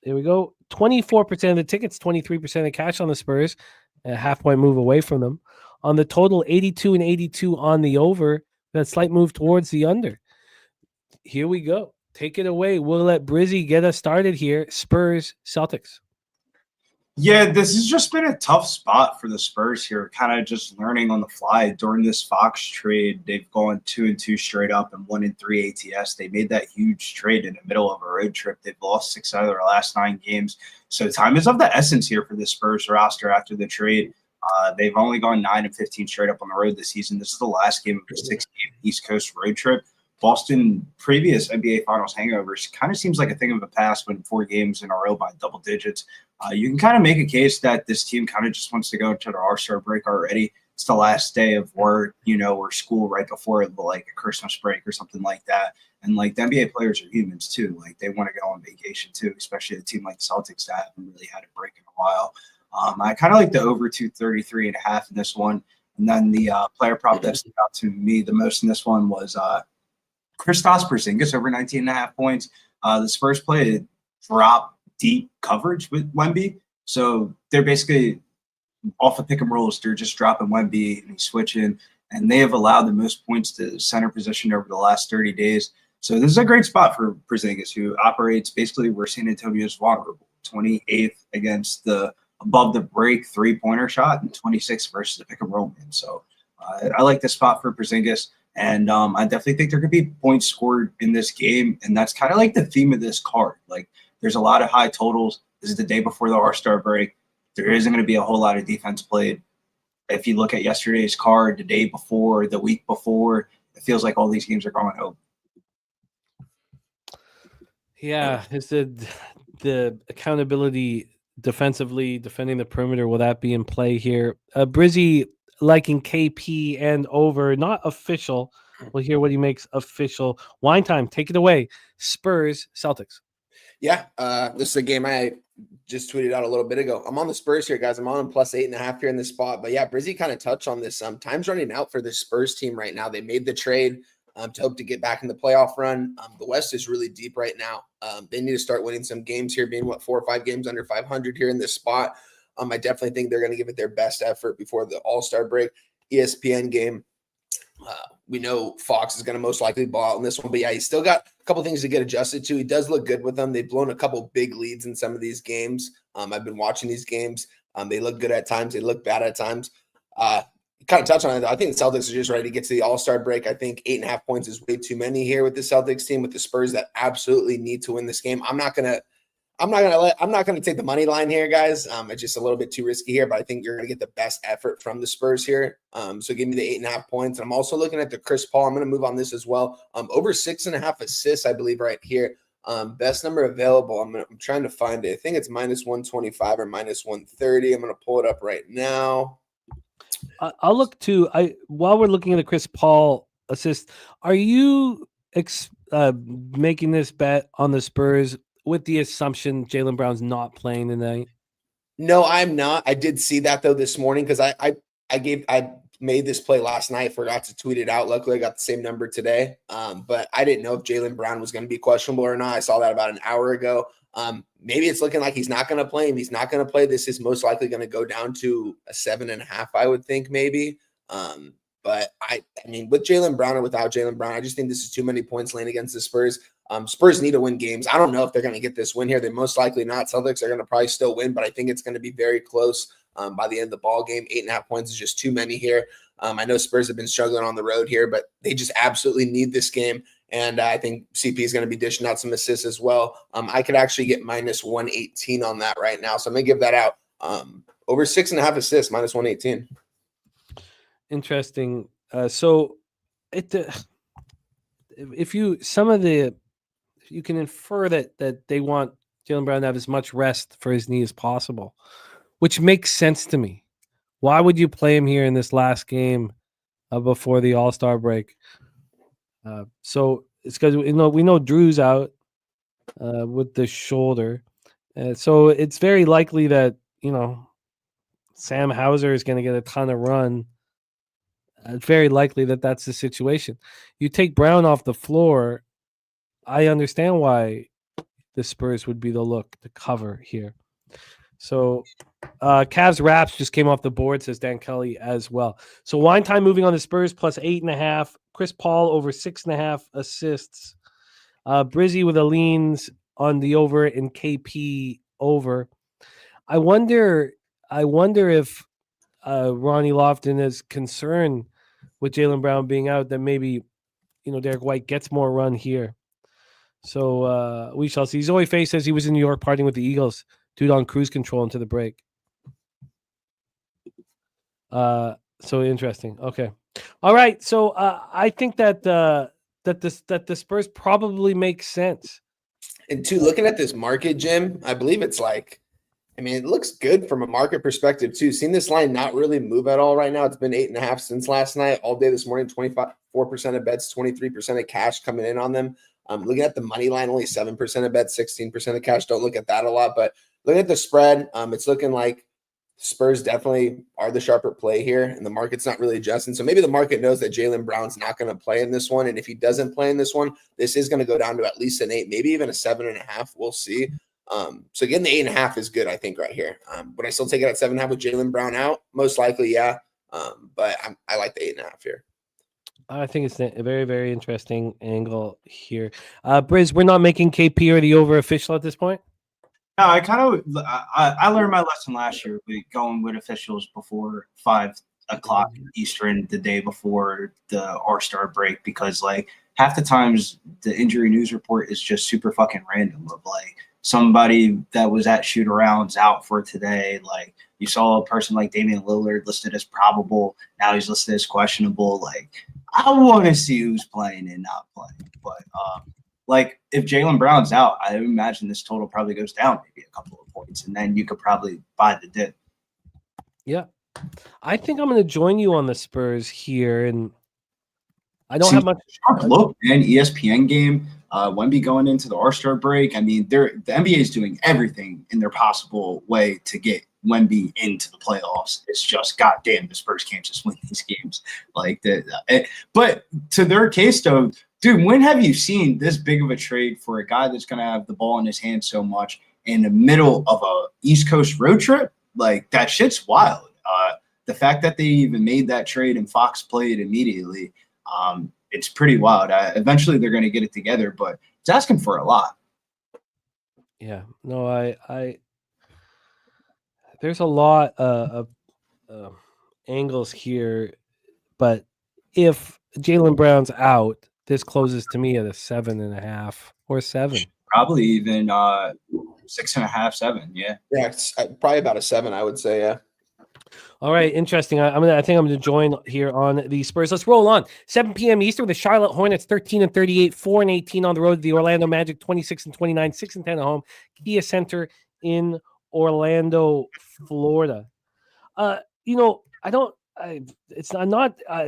there we go, 24% of the tickets, 23% of the cash on the Spurs, a half-point move away from them. On the total, 82 on the over, that slight move towards the under. Here we go. Take it away. We'll let Brizzy get us started here. Spurs, Celtics. Yeah, this has just been a tough spot for the Spurs here, kind of just learning on the fly. During this Fox trade, they've gone 2-2 straight up and 1-3 ATS. They made that huge trade in the middle of a road trip. They've lost 6 out of their last 9 games. So time is of the essence here for the Spurs roster after the trade. They've only gone 9-15 straight up on the road this season. This is the last game of the 6-game East Coast road trip. Boston previous NBA Finals hangovers kind of seems like a thing of the past when 4 games in a row by double digits. You can kind of make a case that this team kind of just wants to go into the All-Star break already. It's the last day of work, or school right before like a Christmas break or something like that. And like the NBA players are humans too. Like they want to go on vacation too, especially a team like the Celtics that haven't really had a break in a while. I kind of like the over 233.5 in this one. And then the player prop that stood out to me the most in this one was Kristaps Porzingis over 19.5 points. The Spurs play drop deep coverage with Wemby. So they're basically off of pick and rolls. They're just dropping Wemby and he's switching. And they have allowed the most points to center position over the last 30 days. So this is a great spot for Porzingis, who operates basically where San Antonio is vulnerable. 28th against the above the break 3-pointer shot and 26th versus the pick and roll man. So I like this spot for Porzingis. And I definitely think there could be points scored in this game. And that's kind of like the theme of this card. Like there's a lot of high totals. This is the day before the All-Star break. There isn't going to be a whole lot of defense played. If you look at yesterday's card, the day before, the week before, it feels like all these games are going home. Yeah, it's the accountability defensively, defending the perimeter. Will that be in play here? Brizzy liking KP and over, not official. We'll hear what he makes official. Wine time, take it away. Spurs, Celtics. Yeah, this is a game I just tweeted out a little bit ago. I'm on the Spurs here, guys. I'm on them plus 8.5 here in this spot. But yeah, Brizzy kind of touched on this. Time's running out for the Spurs team right now. They made the trade to hope to get back in the playoff run. The West is really deep right now. They need to start winning some games here, being 4 or 5 games under 500 here in this spot. I definitely think they're going to give it their best effort before the All-Star break. ESPN game. We know Fox is going to most likely ball out in this one, but yeah, he's still got a couple things to get adjusted to. He does look good with them. They've blown a couple big leads in some of these games. I've been watching these games. They look good at times. They look bad at times. Kind of touch on it. I think the Celtics are just ready to get to the All-Star break. I think 8.5 points is way too many here with the Celtics team, with the Spurs that absolutely need to win this game. I'm not gonna take the money line here, guys. It's just a little bit too risky here, but I think you're gonna get the best effort from the Spurs here. So give me the 8.5 points. And I'm also looking at the Chris Paul. I'm gonna move on this as well. Over 6.5 assists, I believe, right here. Best number available. I'm trying to find it. I think it's -125 or -130. I'm gonna pull it up right now. I'll look to. While we're looking at the Chris Paul assist, are you making this bet on the Spurs with the assumption Jaylen Brown's not playing tonight? No, I'm not. I did see that though this morning because I made this play last night, forgot to tweet it out. Luckily, I got the same number today. But I didn't know if Jaylen Brown was going to be questionable or not. I saw that about an hour ago. Maybe it's looking like he's not going to play him. He's not going to play. This is most likely going to go down to a 7.5, I would think, maybe. But I mean, with Jaylen Brown or without Jaylen Brown, I just think this is too many points laying against the Spurs. Spurs need to win games. I don't know if they're going to get this win here. They're most likely not. Celtics are going to probably still win, but I think it's going to be very close by the end of the ball game. 8.5 points is just too many here. I know Spurs have been struggling on the road here, but they just absolutely need this game. And I think CP is going to be dishing out some assists as well. I could actually get minus 118 on that right now. So I'm going to give that out. Over 6.5 assists, minus 118. Interesting. So if you can infer that they want Jaylen Brown to have as much rest for his knee as possible, which makes sense to me. Why would you play him here in this last game before the All-Star break? So it's because we know Drew's out with the shoulder, so it's very likely that Sam Hauser is going to get a ton of run. It's very likely that that's the situation. You take Brown off the floor, I understand why the Spurs would be the look to cover here. So Cavs Raps just came off the board, says Dan Kelly as well. So wine time moving on the Spurs plus 8.5. Chris Paul over 6.5 assists. Brizzy with a leans on the over and KP over. I wonder if Ronnie Lofton is concerned with Jaylen Brown being out, that maybe Derek White gets more run here. So we shall see. Zoe Faye says he was in New York partying with the Eagles. Dude on cruise control into the break. So interesting. Okay. All right. So I think that the Spurs probably make sense. And two, looking at this market, Jim, I believe it's it looks good from a market perspective too. Seeing this line not really move at all right now. It's been 8.5 since last night. All day this morning, 24% of bets, 23% of cash coming in on them. Looking at the money line, only 7% of bets, 16% of cash. Don't look at that a lot, but looking at the spread, it's looking like Spurs definitely are the sharper play here, and the market's not really adjusting. So maybe the market knows that Jaylen Brown's not going to play in this one, and if he doesn't play in this one, this is going to go down to at least an 8, maybe even a 7.5. We'll see. So getting the 8.5 is good, I think, right here. Would I still take it at 7.5 with Jaylen Brown out? Most likely, yeah. But I like the 8.5 here. I think it's a very, very interesting angle here. Briz, we're not making KP or the over official at this point? No, I learned my lesson last year with going with officials before 5 o'clock Eastern the day before the All-Star break, because half the times the injury news report is just super fucking random of somebody that was at shoot-arounds out for today. You saw a person like Damian Lillard listed as probable. Now he's listed as questionable. I want to see who's playing and not playing. But if Jaylen Brown's out, I imagine this total probably goes down maybe a couple of points, and then you could probably buy the dip. Yeah. I think I'm going to join you on the Spurs here, and I don't have much. Sharp look, man. ESPN game. Wemby going into the All-Star break. I mean, the NBA is doing everything in their possible way to get Wemby into the playoffs. It's just, goddamn, the Spurs can't just win these games like that. But to their case, though, dude, when have you seen this big of a trade for a guy that's going to have the ball in his hand so much in the middle of a East Coast road trip? That shit's wild. The fact that they even made that trade and Fox played immediately, it's pretty wild. Eventually, they're going to get it together, but it's asking for a lot. Yeah, no, I there's a lot of angles here, but if Jaylen Brown's out, this closes to me at a 7.5 or 7. Probably even 6.5, 7. Yeah. Yeah, it's probably about a 7, I would say. Yeah. All right, interesting. I think I'm going to join here on the Spurs. Let's roll on. 7 p.m. Eastern, the Charlotte Hornets 13-38, 4-18 on the road. The Orlando Magic 26-29, 6-10 at home. Kia Center in Orlando, Florida.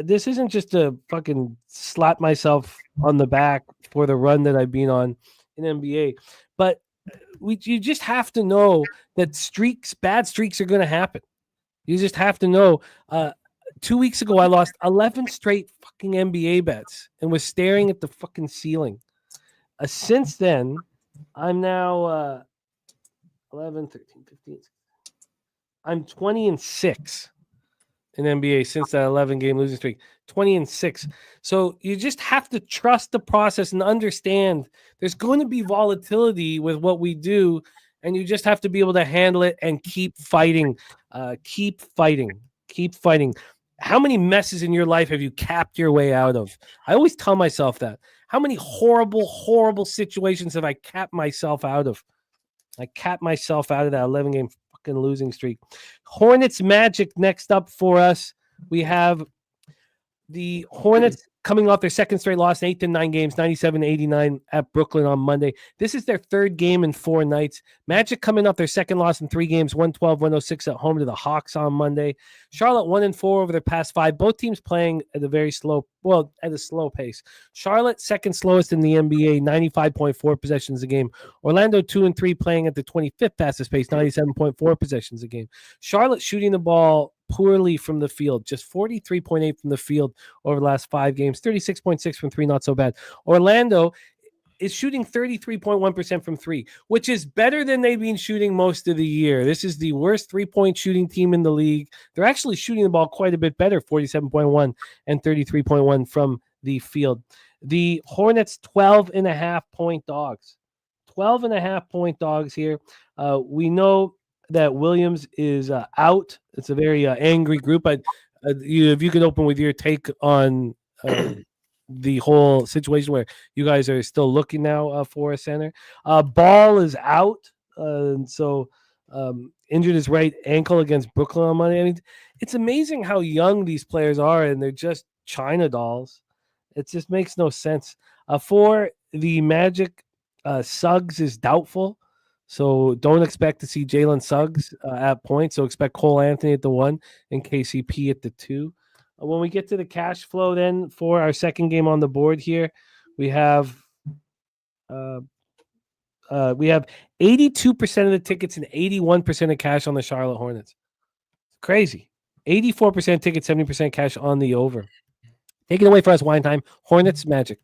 This isn't just to fucking slap myself on the back for the run that I've been on in NBA, but you just have to know that bad streaks are going to happen. You just have to know. 2 weeks ago, I lost 11 straight fucking NBA bets and was staring at the fucking ceiling. Since then, I'm now 11, 13, 15. I'm 20-6 in NBA since that 11-game losing streak. 20-6. So you just have to trust the process and understand there's going to be volatility with what we do, and you just have to be able to handle it and keep fighting. Keep fighting. Keep fighting. How many messes in your life have you capped your way out of? I always tell myself that. How many horrible, horrible situations have I capped myself out of? I capped myself out of that 11-game fucking losing streak. Hornets Magic next up for us. We have the Hornets coming off their second straight loss in 8 to 9 games, 97-89 at Brooklyn on Monday. This is their third game in 4 nights. Magic coming off their second loss in 3 games, 112-106 at home to the Hawks on Monday. Charlotte 1-4 over their past 5. Both teams playing at a slow pace. Charlotte second slowest in the NBA, 95.4 possessions a game. Orlando 2-3 playing at the 25th fastest pace, 97.4 possessions a game. Charlotte shooting the ball poorly from the field, just 43.8 from the field over the last 5 games, 36.6 from 3, not so bad. Orlando is shooting 33.1% from 3, which is better than they've been shooting most of the year. This is the worst 3-point shooting team in the league. They're actually shooting the ball quite a bit better, 47.1 and 33.1 from the field. The Hornets 12.5-point dogs. 12.5-point dogs here. We know that Williams is out. It's a very angry group. If you could open with your take on the whole situation where you guys are still looking now for a center. Ball is out, and so injured his right ankle against Brooklyn on Monday. I mean, it's amazing how young these players are, and they're just China dolls. It just makes no sense. For the Magic, Suggs is doubtful. So don't expect to see Jalen Suggs at point. So expect Cole Anthony at the 1 and KCP at the 2. When we get to the cash flow then for our second game on the board here, we have 82% of the tickets and 81% of cash on the Charlotte Hornets. Crazy. 84% tickets, 70% cash on the over. Take it away for us, Wine Time. Hornets Magic.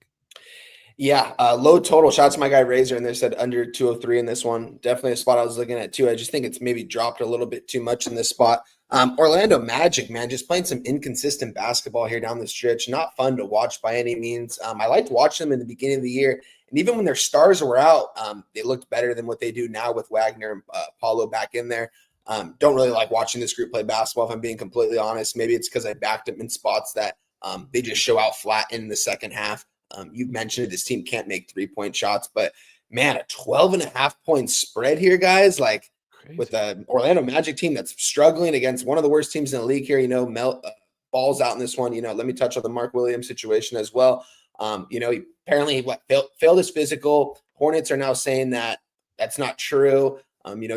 Yeah, low total. Shout out to my guy Razor, and they said under 203 in this one. Definitely a spot I was looking at too. I just think it's maybe dropped a little bit too much in this spot. Orlando Magic, man, just playing some inconsistent basketball here down the stretch. Not fun to watch by any means. I liked watching them in the beginning of the year, and even when their stars were out, they looked better than what they do now with Wagner and Paulo back in there. Don't really like watching this group play basketball, if I'm being completely honest. Maybe it's because I backed them in spots that they just show out flat in the second half. You've mentioned it, this team can't make 3-point shots, but man, a 12.5-point spread here, guys. Like crazy. With the Orlando Magic team that's struggling against one of the worst teams in the league here, Ball's out in this one. Let me touch on the Mark Williams situation as well. He apparently failed his physical. Hornets are now saying that that's not true.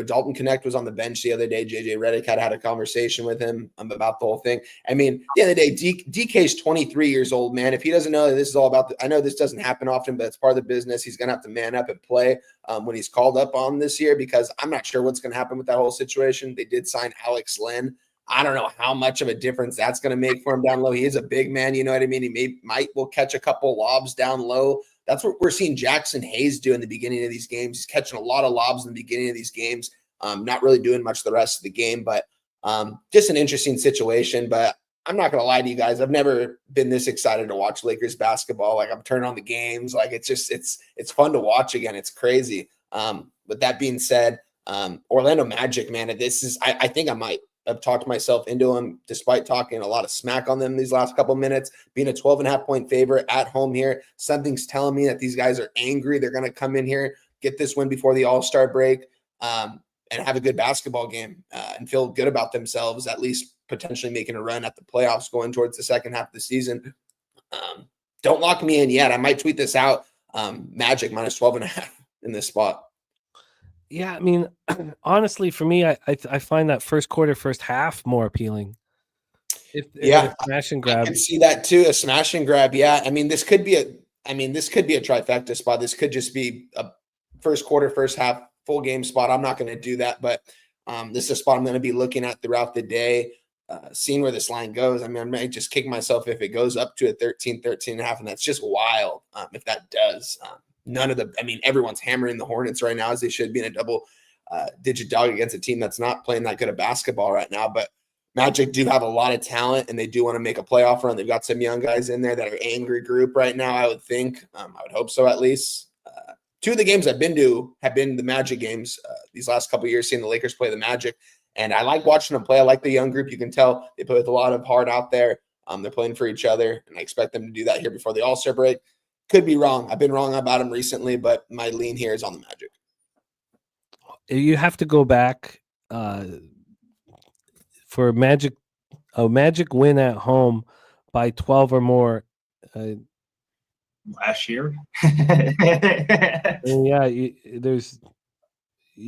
Dalton Connect was on the bench the other day. JJ Redick had a conversation with him about the whole thing. I mean, at the end of the day, DK's 23 years old, man. If he doesn't know that this is all about I know this doesn't happen often, but it's part of the business. He's going to have to man up and play when he's called up on this year, because I'm not sure what's going to happen with that whole situation. They did sign Alex Len. I don't know how much of a difference that's going to make for him down low. He is a big man, you know what I mean? He will catch a couple lobs down low. That's what we're seeing Jackson Hayes do in the beginning of these games. He's catching a lot of lobs in the beginning of these games, not really doing much the rest of the game, but just an interesting situation. But I'm not going to lie to you guys. I've never been this excited to watch Lakers basketball. Like, I'm turning on the games. Like, it's fun to watch again. It's crazy. With that being said, Orlando Magic, man, I think I might have talked myself into them, despite talking a lot of smack on them these last couple of minutes. Being a 12.5-point favorite at home here, something's telling me that these guys are angry. They're going to come in here, get this win before the All-Star break, and have a good basketball game and feel good about themselves, at least potentially making a run at the playoffs going towards the second half of the season. Don't lock me in yet. I might tweet this out. Magic minus 12.5 in this spot. Yeah, I mean, honestly, for me, I find that first quarter, first half more appealing. If smash and grab. I can see that too. A smash and grab. Yeah. I mean, this could be a trifecta spot. This could just be a first quarter, first half full game spot. I'm not going to do that, but this is a spot I'm going to be looking at throughout the day, seeing where this line goes. I mean, I might just kick myself if it goes up to a 13 and a half, and that's just wild if that does. Everyone's hammering the Hornets right now, as they should be, in a double digit dog against a team that's not playing that good of basketball right now. But Magic do have a lot of talent, and they do want to make a playoff run. They've got some young guys in there that are angry group right now, I would think. I would hope so, at least. Two of the games I've been to have been the Magic games these last couple of years, seeing the Lakers play the Magic. And I like watching them play. I like the young group. You can tell they play with a lot of heart out there. They're playing for each other, and I expect them to do that here before the All-Star break. Could be wrong. I've been wrong about them recently, but my lean here is on the Magic. You have to go back for Magic. A Magic win at home by 12 or more. Last year. And yeah, you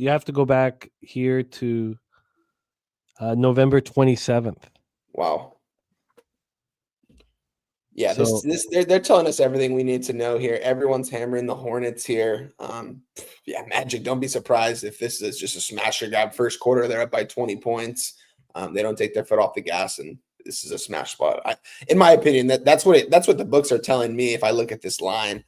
have to go back here to November 27th. Wow. Yeah, So- they're telling us everything we need to know here. Everyone's hammering the Hornets here. Magic, don't be surprised if this is just a smash or grab first quarter. They're up by 20 points. They don't take their foot off the gas, and this is a smash spot. In my opinion, that's what the books are telling me. If I look at this line,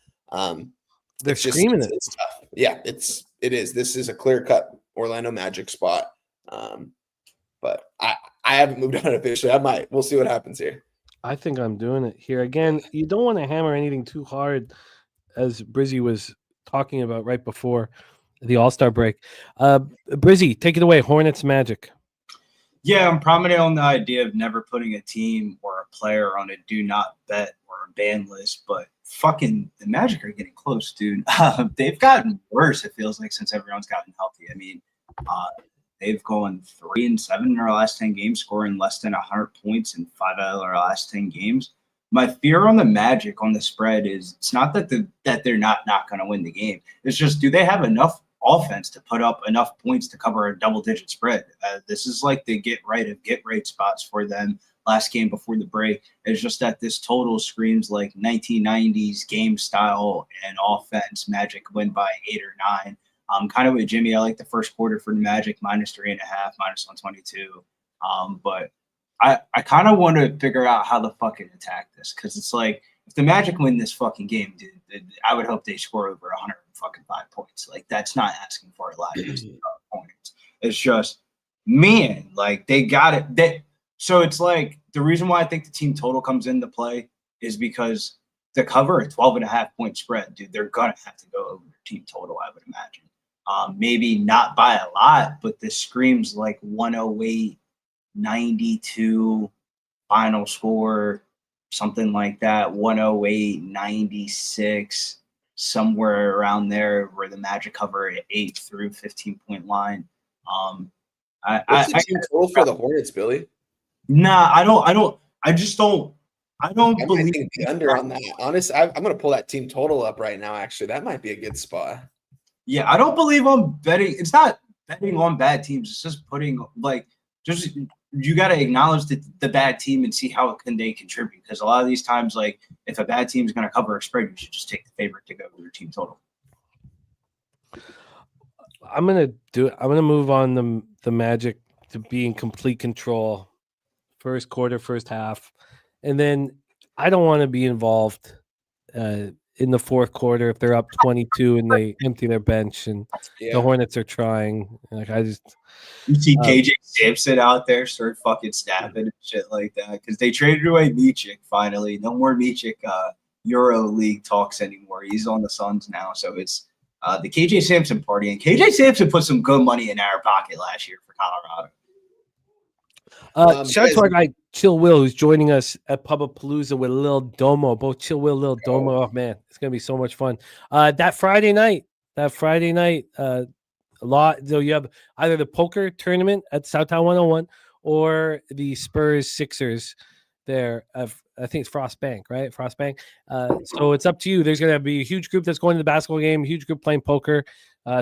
They're screaming it. It's tough. Yeah, it is. This is a clear cut Orlando Magic spot. But I haven't moved on officially. I might. We'll see what happens here. I think I'm doing it here. Again, you don't want to hammer anything too hard, as Brizzy was talking about right before the All-Star break. Brizzy, take it away. Hornets Magic. Yeah, I'm prominent on the idea of never putting a team or a player on a do not bet or a ban list, but fucking the Magic are getting close, dude. They've gotten worse, it feels like, since everyone's gotten healthy. I mean, they've gone 3-7 in their last 10 games, scoring less than 100 points in 5 out of their last 10 games. My fear on the Magic on the spread is it's not that they're not going to win the game. It's just, do they have enough offense to put up enough points to cover a double-digit spread? This is like the get right spots for them last game before the break. It's just that this total screams like 1990s game style and offense. Magic win by 8 or 9. Kind of with Jimmy, I like the first quarter for the Magic -3.5, -122. But I kind of want to figure out how to fucking attack this, because it's like, if the Magic win this fucking game, dude, I would hope they score over 105 points. Like, that's not asking for a lot of points. It's just, man, like, they got it. So it's like, the reason why I think the team total comes into play is because to cover a 12.5-point spread, dude, they're gonna have to go over their team total, I would imagine. Maybe not by a lot, but this screams like 108-92 final score, something like that, 108-96, somewhere around there, where the Magic cover an 8 through 15-point line. What's the team total for the Hornets, Billy? Nah, I don't believe the under on that. Honestly, I'm going to pull that team total up right now. Actually, that might be a good spot. Yeah, I don't believe I'm betting. It's not betting on bad teams. It's just putting, like, just, you got to acknowledge the bad team and see how can they contribute. Because a lot of these times, like, if a bad team is going to cover a spread, you should just take the favorite to go with your team total. I'm gonna move on the Magic to be in complete control. First quarter, first half, and then I don't want to be involved in the fourth quarter if they're up 22 and they empty their bench and the Hornets are trying. Like, You see KJ Sampson out there start fucking snapping and shit like that, because they traded away Micic finally. No more Micic Euro League talks anymore. He's on the Suns now, so it's the KJ Sampson party. And KJ Sampson put some good money in our pocket last year for Colorado. Shout out to our guy Chill Will, who's joining us at Pubapalooza with Lil Domo. Both Chill Will, Lil Domo. Oh man, it's gonna be so much fun. That Friday night, a lot. So you have either the poker tournament at Southtown 101 or the Spurs Sixers there. I think it's Frost Bank, right? Frost Bank. So it's up to you. There's gonna be a huge group that's going to the basketball game, a huge group playing poker.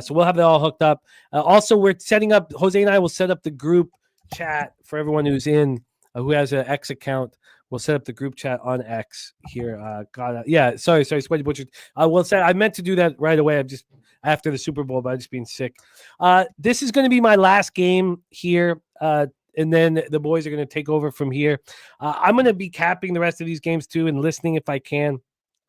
So we'll have it all hooked up. Also, we're setting up. Jose and I will set up the group chat for everyone who's in, who has an X account. We'll set up the group chat on X here. Sorry, Sweaty Butcher. I will say I meant to do that right away. after the Super Bowl by just being sick. This is going to be my last game here. And then the boys are going to take over from here. I'm going to be capping the rest of these games too and listening if I can.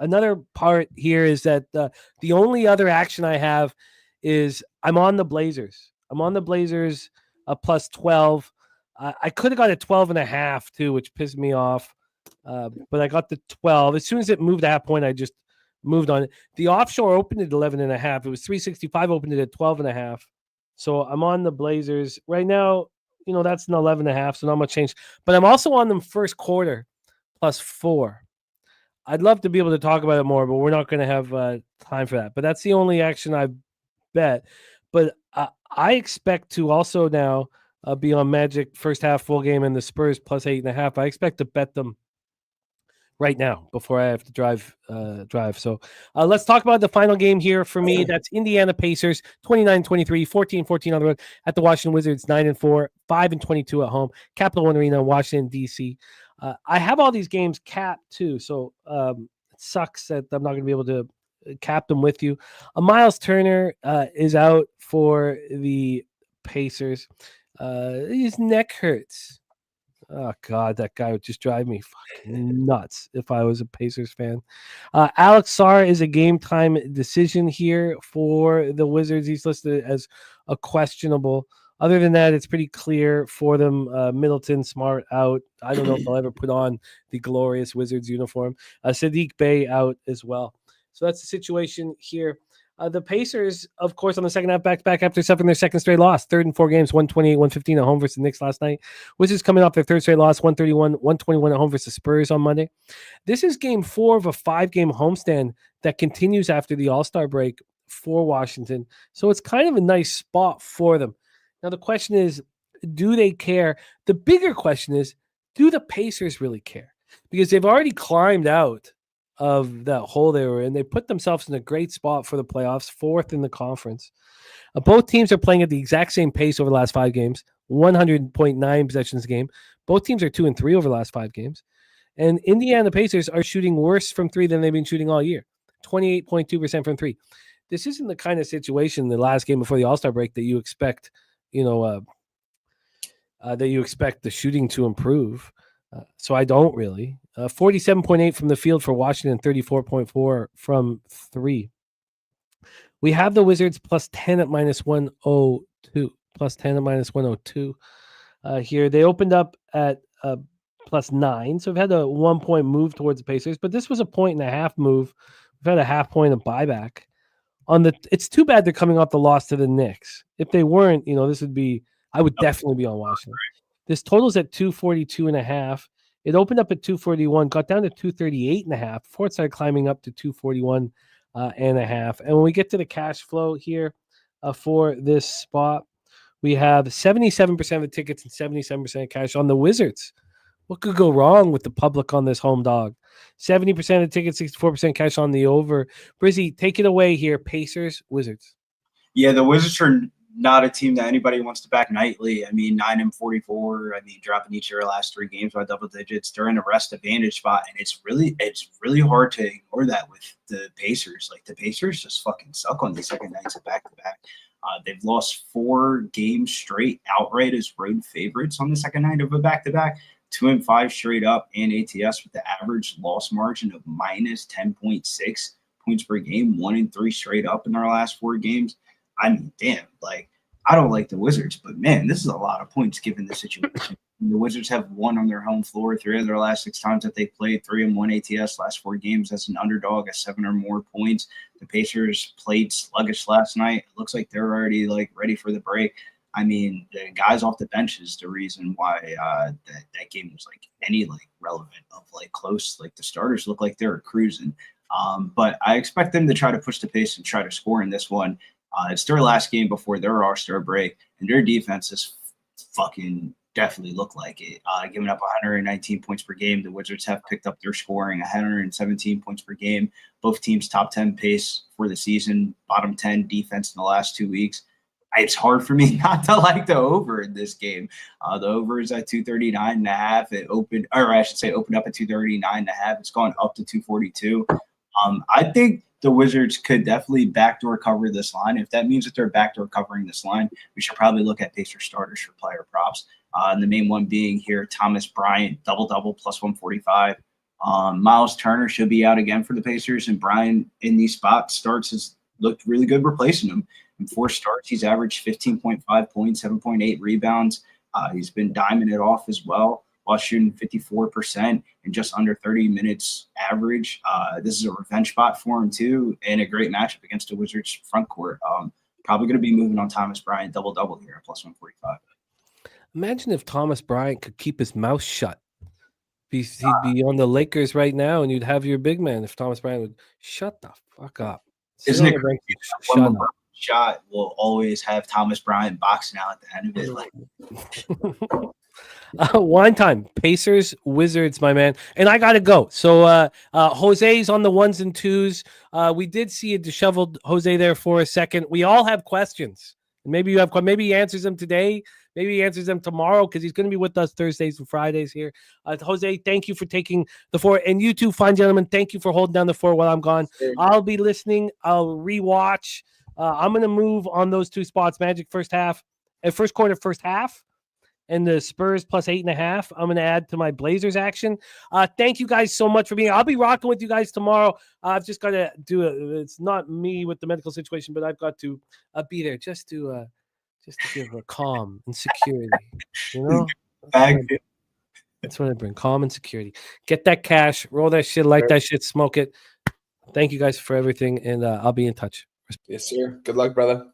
Another part here is that the only other action I have is I'm on the Blazers. I'm on the Blazers plus 12. I could have got a 12.5 too, which pissed me off. But I got the 12. As soon as it moved a half point, I just moved on it. The offshore opened at 11.5. It was 365, opened it at 12.5. So I'm on the Blazers. Right now, that's an 11.5, so not much change. But I'm also on them first quarter plus 4. I'd love to be able to talk about it more, but we're not going to have time for that. But that's the only action I bet. But I expect to also now be on Magic first half full game and the Spurs plus 8.5. I expect to bet them right now before I have to drive. So let's talk about the final game here for me. That's Indiana Pacers 29-23, 14-14 on the road at the Washington Wizards 9-4, 5-22 at home. Capital One Arena, Washington D.C. I have all these games capped too, so it sucks that I'm not going to be able to cap them with you. Miles Turner is out for the Pacers. His neck hurts. Oh, God, that guy would just drive me fucking nuts if I was a Pacers fan. Alex Sarr is a game-time decision here for the Wizards. He's listed as a questionable. Other than that, it's pretty clear for them. Middleton, Smart out. I don't know if they'll ever put on the glorious Wizards uniform. Sadiq Bey out as well. So that's the situation here. The Pacers, of course, on the second half back-to-back after suffering their second straight loss. Third and 4 games, 128-115 at home versus the Knicks last night. Wizards coming off their third straight loss, 131-121 at home versus Spurs on Monday. This is game 4 of a 5-game homestand that continues after the All-Star break for Washington. So it's kind of a nice spot for them. Now, the question is, do they care? The bigger question is, do the Pacers really care? Because they've already climbed out of that hole they were in. They put themselves in a great spot for the playoffs, 4th in the conference. Both teams are playing at the exact same pace over the last 5 games, 100.9 possessions a game. Both teams are 2-3 over the last 5 games. And Indiana Pacers are shooting worse from 3 than they've been shooting all year, 28.2% from 3. This isn't the kind of situation, the last game before the All-Star break, that you expect, that you expect the shooting to improve. So I don't really. 47.8 from the field for Washington, 34.4 from 3. We have the Wizards plus 10 at minus 102. Plus 10 at minus 102 here. They opened up at plus 9. So we've had a 1-point move towards the Pacers, but this was a 1.5 move. We've had a half point of buyback. It's too bad they're coming off the loss to the Knicks. If they weren't, I would definitely be on Washington. This total's at 242.5. It opened up at 241, got down to 238.5 before it started climbing up to 241.5. And when we get to the cash flow here for this spot, we have 77% of the tickets and 77% of cash on the Wizards. What could go wrong with the public on this home dog? 70% of the tickets, 64% cash on the over. Brizzy, take it away here. Pacers, Wizards. Yeah, the Wizards are not a team that anybody wants to back nightly. 9-44. Dropping each of their last 3 games by double digits. They're in a rest advantage spot, and it's really hard to ignore that with the Pacers. Like, the Pacers just fucking suck on these second nights of back-to-back. They've lost 4 games straight outright as road favorites on the second night of a back-to-back. 2-5 straight up in ATS with the average loss margin of minus 10.6 points per game. 1-3 straight up in their last 4 games. Damn, I don't like the Wizards, but man, this is a lot of points given the situation. The Wizards have won on their home floor 3 of their last 6 times that they played, 3-1 ATS last 4 games as an underdog at 7 or more points. The Pacers played sluggish last night. It looks like they're already ready for the break. The guys off the bench is the reason why that game was any relevant of close. The starters look like they're cruising. But I expect them to try to push the pace and try to score in this one. It's their last game before their All-Star break, and their defense is fucking definitely look like it. Giving up 119 points per game. The Wizards have picked up their scoring, 117 points per game. Both teams top 10 pace for the season, bottom 10 defense in the last 2 weeks. It's hard for me not to like the over in this game. The over is at 239.5. It opened up at 239.5. It's gone up to 242. I think the Wizards could definitely backdoor cover this line. If that means that they're backdoor covering this line, we should probably look at Pacers starters for player props. And the main one being here, Thomas Bryant, double-double, plus 145. Miles Turner should be out again for the Pacers, and Bryant in these starts has looked really good replacing him. In 4 starts, he's averaged 15.5 points, 7.8 rebounds. He's been diming it off as well while shooting 54% in just under 30 minutes average. This is a revenge spot for him too, and a great matchup against the Wizards front court. Probably going to be moving on Thomas Bryant double-double here at plus 145. Imagine if Thomas Bryant could keep his mouth shut. He'd be on the Lakers right now, and you'd have your big man if Thomas Bryant would shut the fuck up. Isn't it crazy? One shot will always have Thomas Bryant boxing out at the end of it. Wine time, Pacers, Wizards, my man. And I got to go. So Jose's on the 1s and 2s. We did see a disheveled Jose there for a second. We all have questions. Maybe he answers them today. Maybe he answers them tomorrow because he's going to be with us Thursdays and Fridays here. Jose, thank you for taking the fort. And you too, fine gentlemen, thank you for holding down the fort while I'm gone. I'll be listening. I'll rewatch. I'm going to move on those 2 spots. Magic first quarter, first half. And the Spurs plus 8.5. I'm going to add to my Blazers action. Thank you guys so much for being here. I'll be rocking with you guys tomorrow. I've just got to do it. It's not me with the medical situation, but I've got to be there just to give a calm and security. You know, that's what I bring: calm and security. Get that cash, roll that shit, light that shit, smoke it. Thank you guys for everything, and I'll be in touch. Yes, sir. Good luck, brother.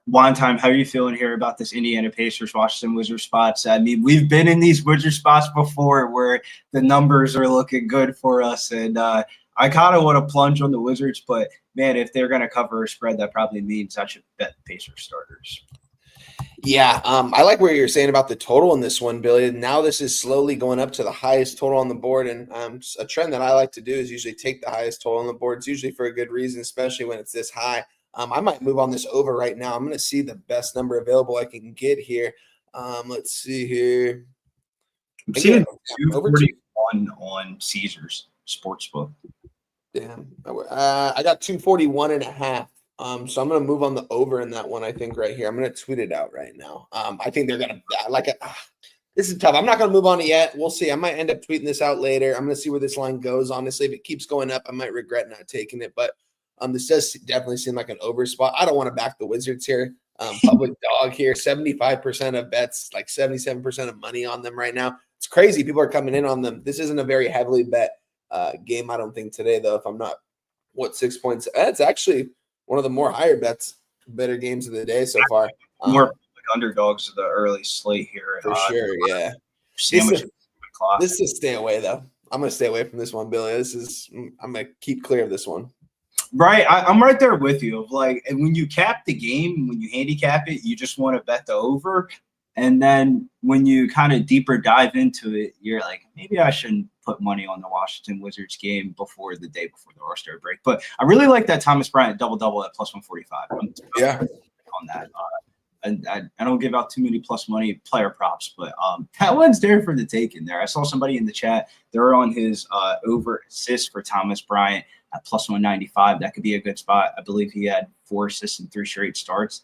One time, how are you feeling here about this Indiana Pacers Washington Wizards spots? I mean, we've been in these Wizards spots before where the numbers are looking good for us, and I kind of want to plunge on the Wizards, but man, if they're going to cover a spread, that probably means I should bet Pacers starters. Yeah, I like what you're saying about the total in this one, Billy. Now this is slowly going up to the highest total on the board, and a trend that I like to do is usually take the highest total on the board. It's usually for a good reason, especially when it's this high. I might move on this over right now. I'm going to see the best number available I can get here. Let's see here. I'm seeing 241 on Caesars Sportsbook. Damn. I got 241.5. So I'm going to move on the over in that one, I think, right here. I'm going to tweet it out right now. I think they're going to like it. This is tough. I'm not going to move on it yet. We'll see. I might end up tweeting this out later. I'm going to see where this line goes. Honestly, if it keeps going up, I might regret not taking it. But this does definitely seem like an over spot. I don't want to back the Wizards here. Public dog here, 75% of bets, like 77% of money on them right now. It's crazy. People are coming in on them. This isn't a very heavily bet game, I don't think, today, though. If I'm not, 6 points? It's actually one of the more higher better games of the day so far. More like underdogs of the early slate here. For sure, yeah. This is stay away, though. I'm going to stay away from this one, Billy. I'm going to keep clear of this one. Right. I'm right there with you. Of like, and when you cap the game, when you handicap it, you just want to bet the over. And then when you kind of deeper dive into it, you're like, maybe I shouldn't put money on the Washington Wizards game before the day before the All-Star break. But I really like that Thomas Bryant double-double at plus 145. Yeah. On that. I don't give out too many plus money player props, but that one's there for the taking there. I saw somebody in the chat. They're on his over assist for Thomas Bryant at plus 195. That could be a good spot. I believe he had 4 assists in 3 straight starts.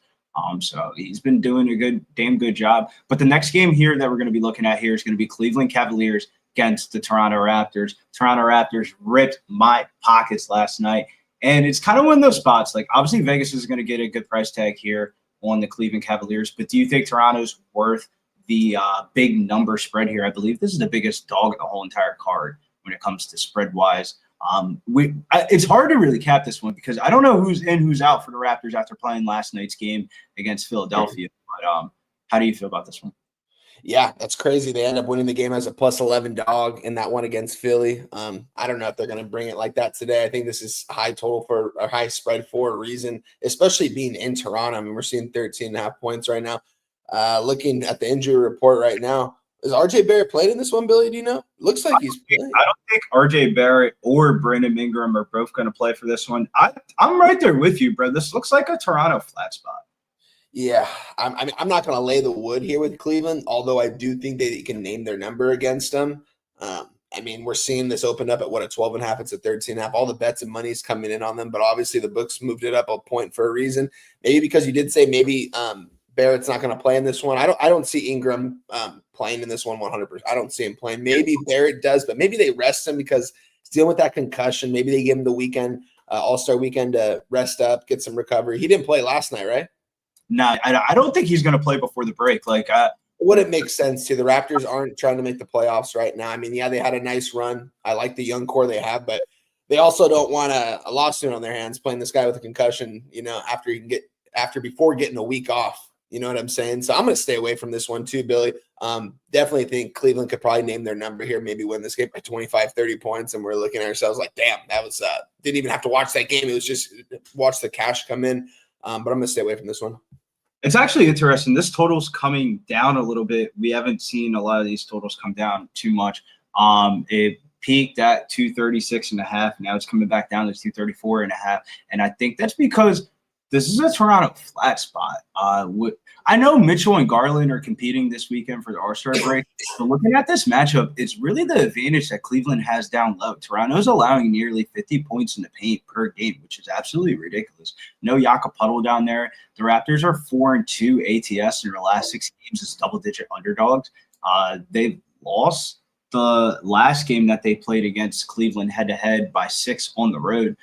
So he's been doing a damn good job. But the next game here that we're going to be looking at here is going to be Cleveland Cavaliers against the Toronto Raptors. Toronto Raptors ripped my pockets last night. And it's kind of one of those spots. Like, obviously, Vegas is going to get a good price tag here on the Cleveland Cavaliers. But do you think Toronto's worth the big number spread here? I believe this is the biggest dog of the whole entire card when it comes to spread-wise. It's hard to really cap this one because I don't know who's in, who's out for the Raptors after playing last night's game against Philadelphia. But how do you feel about this one? Yeah, that's crazy. They end up winning the game as a plus 11 dog in that one against Philly. I don't know if they're going to bring it like that today. I think this is high total for a high spread for a reason, especially being in Toronto. I mean, we're seeing 13.5 points right now. Looking at the injury report right now, is RJ Barrett played in this one, Billy? Do you know? Looks like he's playing. I don't think RJ Barrett or Brandon Ingram are both going to play for this one. I'm right there with you, bro. This looks like a Toronto flat spot. Yeah, I'm not going to lay the wood here with Cleveland, although I do think they can name their number against them. I mean, we're seeing this open up at what, a 12.5. It's a 13.5. All the bets and money's coming in on them, but obviously the books moved it up a point for a reason. Maybe because you did say maybe Barrett's not going to play in this one. I don't see Ingram playing in this one 100%. I don't see him playing. Maybe Barrett does, but maybe they rest him because he's dealing with that concussion. Maybe they give him the weekend, All-Star weekend, to rest up, get some recovery. He didn't play last night, right? No, I don't think he's going to play before the break. Like, wouldn't make sense to. The Raptors aren't trying to make the playoffs right now. I mean, yeah, they had a nice run. I like the young core they have, but they also don't want a lawsuit on their hands playing this guy with a concussion, before getting a week off. You know what I'm saying? So I'm going to stay away from this one too, Billy. Definitely think Cleveland could probably name their number here, maybe win this game by 25, 30 points. And we're looking at ourselves like, damn, that was, didn't even have to watch that game. It was just watch the cash come in. But I'm going to stay away from this one. It's actually interesting. This total's coming down a little bit. We haven't seen a lot of these totals come down too much. It peaked at 236.5. Now it's coming back down to 234.5. And I think that's because this is a Toronto flat spot. I know Mitchell and Garland are competing this weekend for the All-Star break. But looking at this matchup, it's really the advantage that Cleveland has down low. Toronto's allowing nearly 50 points in the paint per game, which is absolutely ridiculous. No Jakob Puddle down there. The Raptors are 4-2 ATS in their last 6 games as double-digit underdogs. They've lost the last game that they played against Cleveland head-to-head by 6 on the road.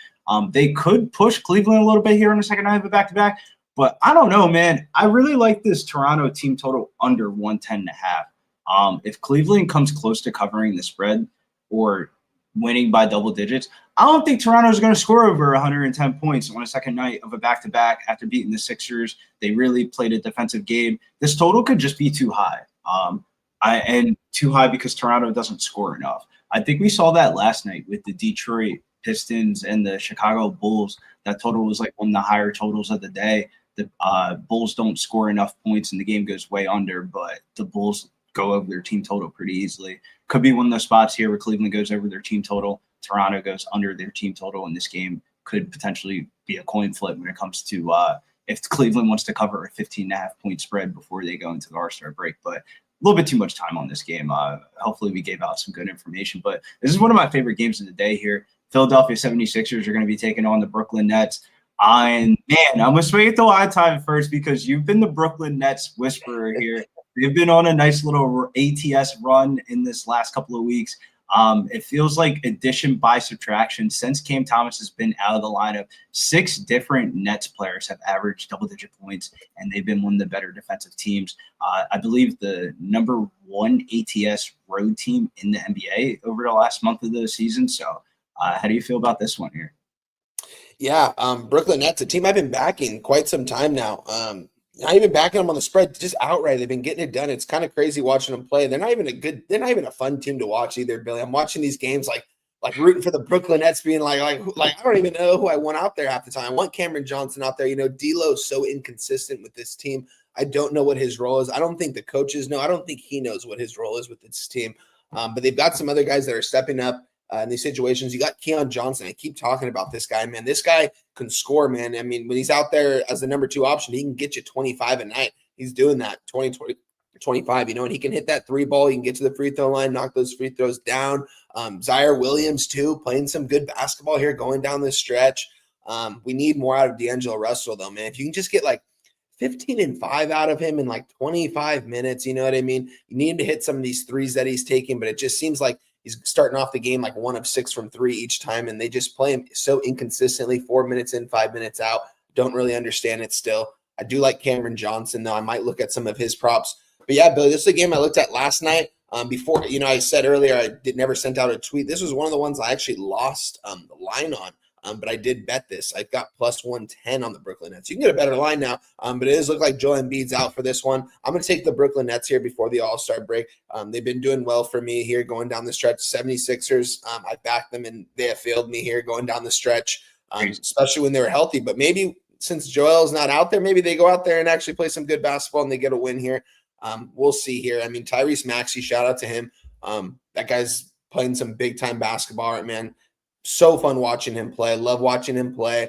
They could push Cleveland a little bit here in the second night of a back-to-back. But I don't know, man. I really like this Toronto team total under 110.5. If Cleveland comes close to covering the spread or winning by double digits, I don't think Toronto is going to score over 110 points on a second night of a back-to-back after beating the Sixers. They really played a defensive game. This total could just be too high. And too high because Toronto doesn't score enough. I think we saw that last night with the Detroit Pistons and the Chicago Bulls. That total was like one of the higher totals of the day. The Bulls don't score enough points and the game goes way under, but the Bulls go over their team total pretty easily. Could be one of those spots here where Cleveland goes over their team total, Toronto goes under their team total, and this game could potentially be a coin flip when it comes to if Cleveland wants to cover a 15.5-point spread before they go into the All-Star break. But a little bit too much time on this game. Hopefully we gave out some good information, but this is one of my favorite games of the day here. Philadelphia 76ers are going to be taking on the Brooklyn Nets. And man, I'm going to swing it to high time first because you've been the Brooklyn Nets whisperer here. They've been on a nice little ATS run in this last couple of weeks. It feels like addition by subtraction. Since Cam Thomas has been out of the lineup, 6 different Nets players have averaged double-digit points, and they've been one of the better defensive teams. I believe the number 1 ATS road team in the NBA over the last month of the season. So how do you feel about this one here? Yeah, Brooklyn Nets, a team I've been backing quite some time now. Not even backing them on the spread, just outright. They've been getting it done. It's kind of crazy watching them play. They're not even a fun team to watch either, Billy. I'm watching these games like rooting for the Brooklyn Nets, being like I don't even know who I want out there half the time. I want Cameron Johnson out there. D'Lo's so inconsistent with this team. I don't know what his role is. I don't think the coaches know. I don't think he knows what his role is with this team. But they've got some other guys that are stepping up in these situations. You got Keon Johnson. I keep talking about this guy, man. This guy can score, man. I mean, when he's out there as the number 2 option, he can get you 25 a night. He's doing that 20, 25, and he can hit that 3 ball. He can get to the free throw line, knock those free throws down. Zaire Williams, too, playing some good basketball here going down this stretch. We need more out of D'Angelo Russell, though, man. If you can just get 15 and 5 out of him in 25 minutes, you know what I mean? You need him to hit some of these threes that he's taking, but it just seems like he's starting off the game 1 of 6 from 3 each time, and they just play him so inconsistently, 4 minutes in, 5 minutes out. Don't really understand it still. I do like Cameron Johnson, though. I might look at some of his props. But, yeah, Billy, this is a game I looked at last night. Before, I said earlier I never sent out a tweet. This was one of the ones I actually lost the line on. But I did bet this. I got plus 110 on the Brooklyn Nets. You can get a better line now, but it does look like Joel Embiid's out for this one. I'm going to take the Brooklyn Nets here before the All-Star break. They've been doing well for me here going down the stretch. 76ers, I backed them, and they have failed me here going down the stretch, especially when they were healthy. But maybe since Joel's not out there, maybe they go out there and actually play some good basketball and they get a win here. We'll see here. I mean, Tyrese Maxey, shout out to him. That guy's playing some big-time basketball, right, man? So fun watching him play. Love watching him play.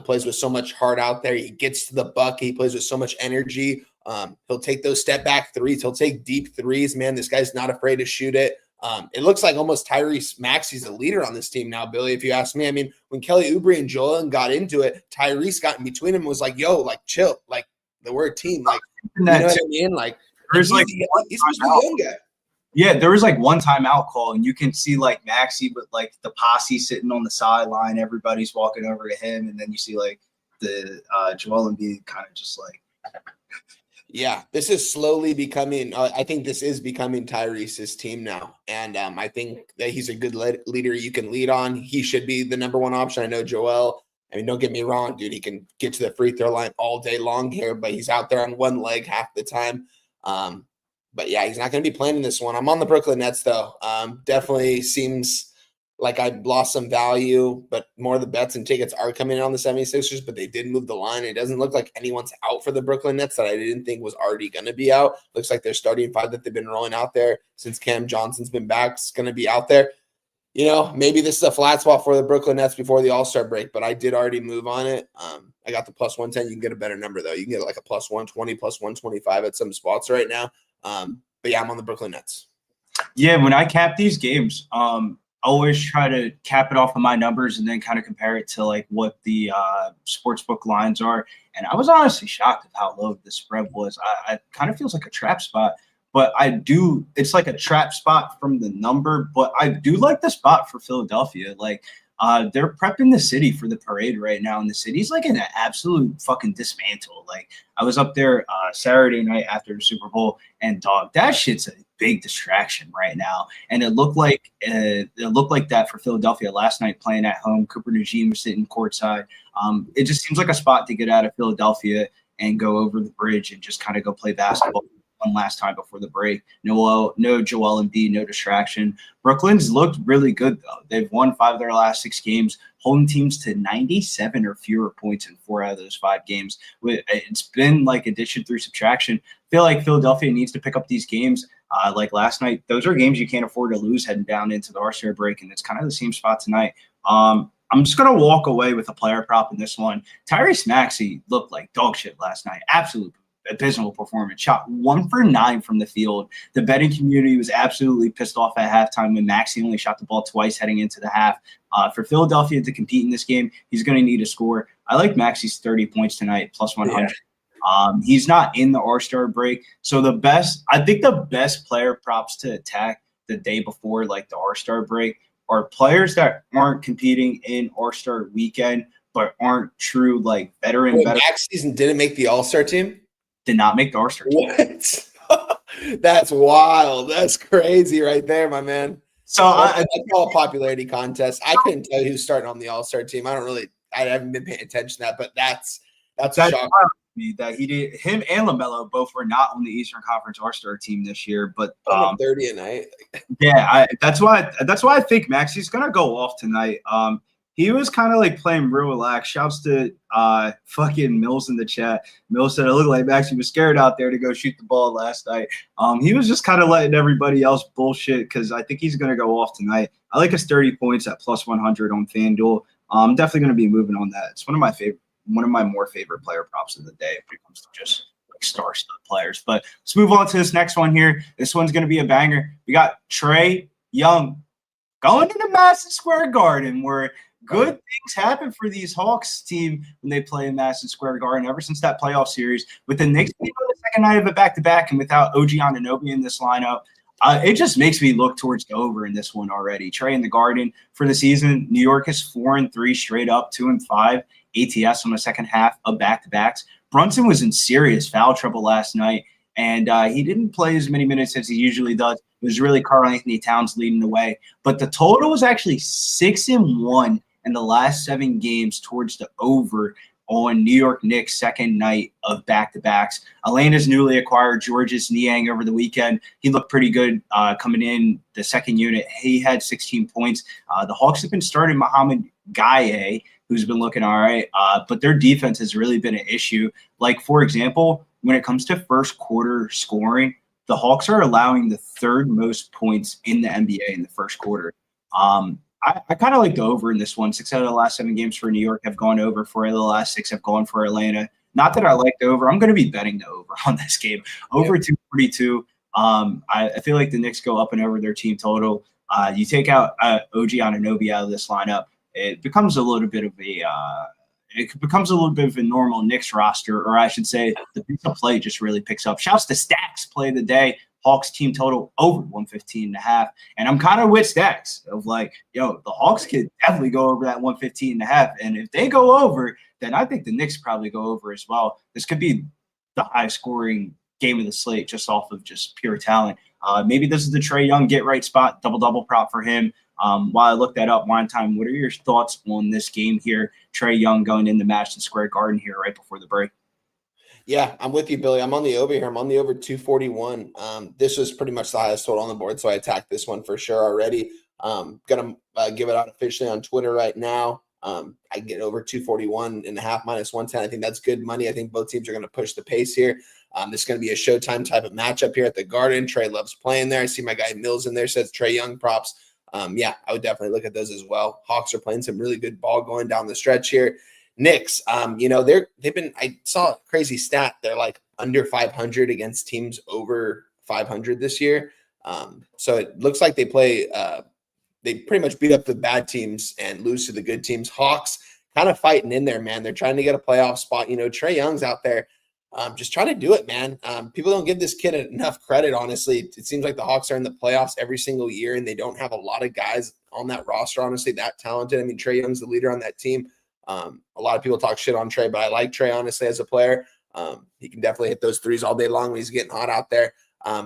Plays with so much heart out there. He gets to the bucket. He plays with so much energy. He'll take those step back threes. He'll take deep threes, man. This guy's not afraid to shoot it. It looks like almost Tyrese Maxey's a leader on this team now, Billy, if you ask me. I mean, when Kelly Oubre and Joel got into it, Tyrese got in between them and was like, yo, like, chill. Like, the word team. Like, you know what I mean? Like, he's supposed to be a young guy. Yeah, there was like one timeout call, and you can see like Maxey with like the posse sitting on the sideline. Everybody's walking over to him, and then you see like the Joel Embiid kind of just like. Yeah, this is slowly becoming. I think this is becoming Tyrese's team now, and I think that he's a good leader you can lead on. He should be the number one option. I know Joel. I mean, don't get me wrong, dude. He can get to the free throw line all day long here, but he's out there on one leg half the time. But yeah, he's not going to be playing in this one. I'm on the Brooklyn Nets, though. Definitely seems like I lost some value, but more of the bets and tickets are coming in on the 76ers, but they did move the line. It doesn't look like anyone's out for the Brooklyn Nets that I didn't think was already going to be out. Looks like their starting five that they've been rolling out there since Cam Johnson's been back is going to be out there. You know, maybe this is a flat spot for the Brooklyn Nets before the All-Star break, but I did already move on it. I got the plus 110. You can get a better number, though. You can get like a plus 120, plus 125 at some spots right now. But yeah, I'm on the Brooklyn Nets. Yeah, when I cap these games, always try to cap it off of my numbers and then kind of compare it to like what the sportsbook lines are. And I was honestly shocked at how low the spread was. I kind of feels like a trap spot. But it's like a trap spot from the number, but I do like the spot for Philadelphia. Like, they're prepping the city for the parade right now, and the city's like in an absolute fucking dismantle. Like, I was up there Saturday night after the Super Bowl, and dog, that shit's a big distraction right now. And it looked like that for Philadelphia last night playing at home. Cooper Najim was sitting courtside. It just seems like a spot to get out of Philadelphia and go over the bridge and just kind of go play basketball one last time before the break. No Joel Embiid, no distraction. Brooklyn's looked really good, though. They've won 5 of their last 6 games, holding teams to 97 or fewer points in 4 out of those 5 games. It's been like addition through subtraction. I feel like Philadelphia needs to pick up these games. Like last night, those are games you can't afford to lose heading down into the All-Star break, and it's kind of the same spot tonight. I'm just going to walk away with a player prop in this one. Tyrese Maxey looked like dog shit last night. Absolute abysmal performance. Shot 1 for 9 from the field. The betting community was absolutely pissed off at halftime when Maxey only shot the ball twice heading into the half. For Philadelphia to compete in this game, he's going to need a score. I like Maxey's 30 points tonight, plus 100. Yeah. He's not in the All-Star break. So I think the best player props to attack the day before, like the All-Star break, are players that aren't competing in All-Star weekend, but aren't true, like veteran. Maxey didn't make the All-Star team? Did not make the All-Star team. What? That's wild. That's crazy right there, my man. So I call a popularity contest. I couldn't tell you who's starting on the All-Star team. I haven't been paying attention to that, but that's a shock. That him and LaMelo both were not on the Eastern Conference All-Star team this year, but 30 a night. Yeah, that's why I think Maxey's gonna go off tonight. He was kind of like playing real relaxed. Shouts to fucking Mills in the chat. Mills said it looked like Maxey was scared out there to go shoot the ball last night. He was just kind of letting everybody else bullshit because I think he's going to go off tonight. I like his 30 points at plus 100 on FanDuel. I'm definitely going to be moving on that. It's one of my more favorite player props of the day when it comes to just like star-studded players. But let's move on to this next one here. This one's going to be a banger. We got Trae Young going to the Madison Square Garden where good things happen for these Hawks team when they play in Madison Square Garden ever since that playoff series. With the Knicks being on the second night of a back-to-back and without OG Anunoby in this lineup, it just makes me look towards the over in this one already. Trae in the Garden for the season. New York is 4-3 straight up, 2-5 ATS on the second half of back-to-backs. Brunson was in serious foul trouble last night, and he didn't play as many minutes as he usually does. It was really Karl-Anthony Towns leading the way. But the total was actually 6-1 in the last 7 games towards the over on New York Knicks' second night of back-to-backs. Atlanta's newly acquired Georges Niang over the weekend. He looked pretty good coming in the second unit. He had 16 points. The Hawks have been starting Mohamed Gaye, who's been looking all right, but their defense has really been an issue. Like, for example, when it comes to first quarter scoring, the Hawks are allowing the 3rd most points in the NBA in the first quarter. I kind of like the over in this one. 6 out of the last 7 games for New York have gone over. 4 out of the last 6 have gone for Atlanta. Not that I like the over. I'm going to be betting the over on this game. Over 242. I feel like the Knicks go up and over their team total. You take out OG Anunoby out of this lineup, it becomes a little bit of a normal Knicks roster, or I should say the piece of play just really picks up. Shouts to Stacks play of the day. Hawks team total over 115.5. And I'm kind of with Stacks of like, the Hawks could definitely go over that 115.5. And if they go over, then I think the Knicks probably go over as well. This could be the highest scoring game of the slate just off of just pure talent. Maybe this is the Trae Young get right spot, double prop for him. While I look that up, Wine Time, what are your thoughts on this game here? Trae Young going into Madison Square Garden here right before the break. Yeah, I'm with you, Billy. I'm on the over here. I'm on the over 241. This was pretty much the highest total on the board, so I attacked this one for sure already. Gonna give it out officially on Twitter right now. I get over 241.5 minus 110. I think that's good money. I think both teams are going to push the pace here. This is going to be a Showtime type of matchup here at the Garden. Trae loves playing there. I see my guy Mills in there, says Trae Young props. Yeah, I would definitely look at those as well. Hawks are playing some really good ball going down the stretch here. Knicks, they've been, I saw a crazy stat. They're like under 500 against teams over 500 this year. So it looks like they play, they pretty much beat up the bad teams and lose to the good teams. Hawks kind of fighting in there, man. They're trying to get a playoff spot. Trae Young's out there just trying to do it, man. People don't give this kid enough credit, honestly. It seems like the Hawks are in the playoffs every single year, and they don't have a lot of guys on that roster, honestly, that talented. I mean, Trae Young's the leader on that team. A lot of people talk shit on Trae, but I like Trae, honestly, as a player. He can definitely hit those threes all day long when he's getting hot out there.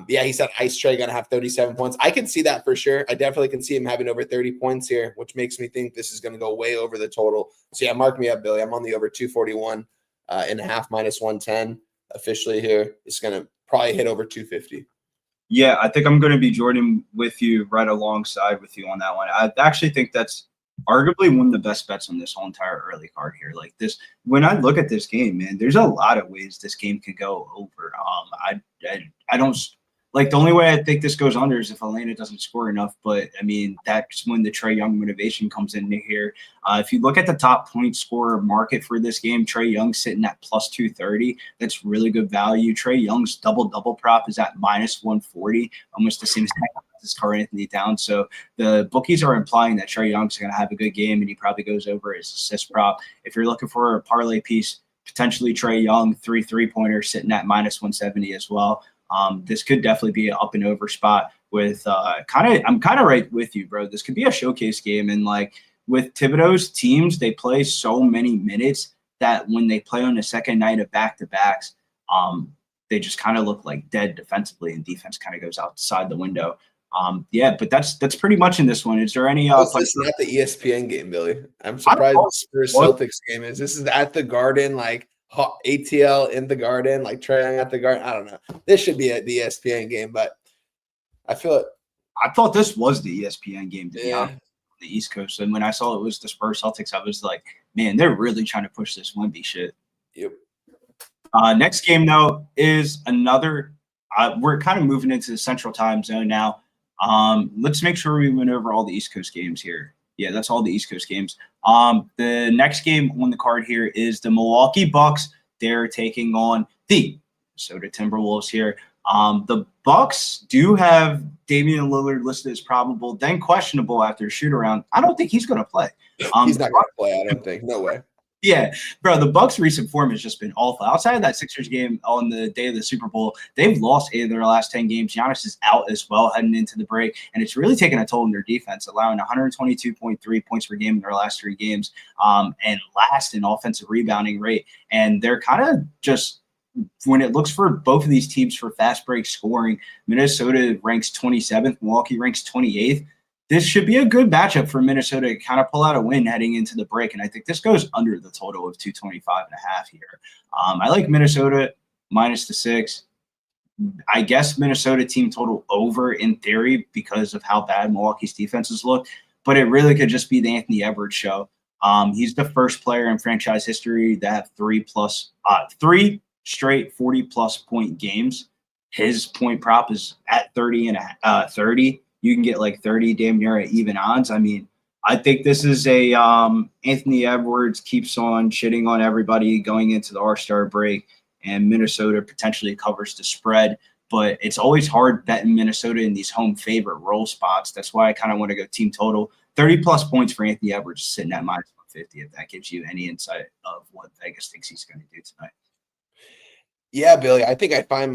Yeah, he said Ice Trae going to have 37 points. I can see that for sure. I definitely can see him having over 30 points here, which makes me think this is going to go way over the total. So, yeah, mark me up, Billy. I'm on the over 241.5 minus 110 officially here. It's going to probably hit over 250. Yeah, I think I'm going to be Jordan with you right alongside with you on that one. I actually think that's arguably one of the best bets on this whole entire early card here. Like this, when I look at this game, man, there's a lot of ways this game can go over. I don't like, the only way I think this goes under is if Atlanta doesn't score enough. But I mean, that's when the Trae Young motivation comes into here. If you look at the top point scorer market for this game, Trae Young's sitting at plus 230. That's really good value. Trae Young's double prop is at minus 140, almost the same as Karl Anthony Towns. So the bookies are implying that Trae Young's going to have a good game, and he probably goes over his assist prop. If you're looking for a parlay piece, potentially Trae Young, 3-3-pointer sitting at minus 170 as well. This could definitely be an up and over spot with I'm kind of right with you, bro. This could be a showcase game. And like with Thibodeau's teams, they play so many minutes that when they play on the second night of back-to-backs, they just kind of look like dead defensively, and defense kind of goes outside the window. Yeah, but that's pretty much in this one. Is there any this is not the ESPN game, Billy? I'm surprised the Spurs Celtics game is. This is at the Garden, like ATL in the Garden, like Trae Young at the Garden. I don't know. This should be the ESPN game, but I feel it. I thought this was the ESPN game to be honest, on the East Coast. And when I saw it was the Spurs Celtics, I was like, man, they're really trying to push this Wemby shit. Yep. Next game though is another. We're kind of moving into the Central Time Zone now. Let's make sure we went over all the East Coast games here. Yeah, that's all the East Coast games. The next game on the card here is the Milwaukee Bucks. They're taking on the Minnesota Timberwolves here. The Bucks do have Damian Lillard listed as probable, then questionable after a shoot-around. I don't think he's going to play. He's not going to play, I don't think. No way. Yeah, bro, the Bucks' recent form has just been awful. Outside of that Sixers game on the day of the Super Bowl, they've lost 8 of their last 10 games. Giannis is out as well heading into the break, and it's really taken a toll on their defense, allowing 122.3 points per game in their last 3 games, and last in offensive rebounding rate. And they're kind of just, when it looks for both of these teams for fast break scoring, Minnesota ranks 27th, Milwaukee ranks 28th. This should be a good matchup for Minnesota to kind of pull out a win heading into the break. And I think this goes under the total of 225.5 here. I like Minnesota minus the 6. I guess Minnesota team total over in theory because of how bad Milwaukee's defenses look, but it really could just be the Anthony Edwards show. He's the first player in franchise history to have 3 straight 40-plus point games. His point prop is at 30. You can get like 30 damn near at even odds. I mean, I think this is a Anthony Edwards keeps on shitting on everybody going into the All-Star break, and Minnesota potentially covers the spread. but it's always hard betting Minnesota in these home favorite roll spots. That's why I kind of want to go team total. 30-plus points for Anthony Edwards sitting at minus 150, if that gives you any insight of what Vegas thinks he's going to do tonight. Yeah, Billy, I think I found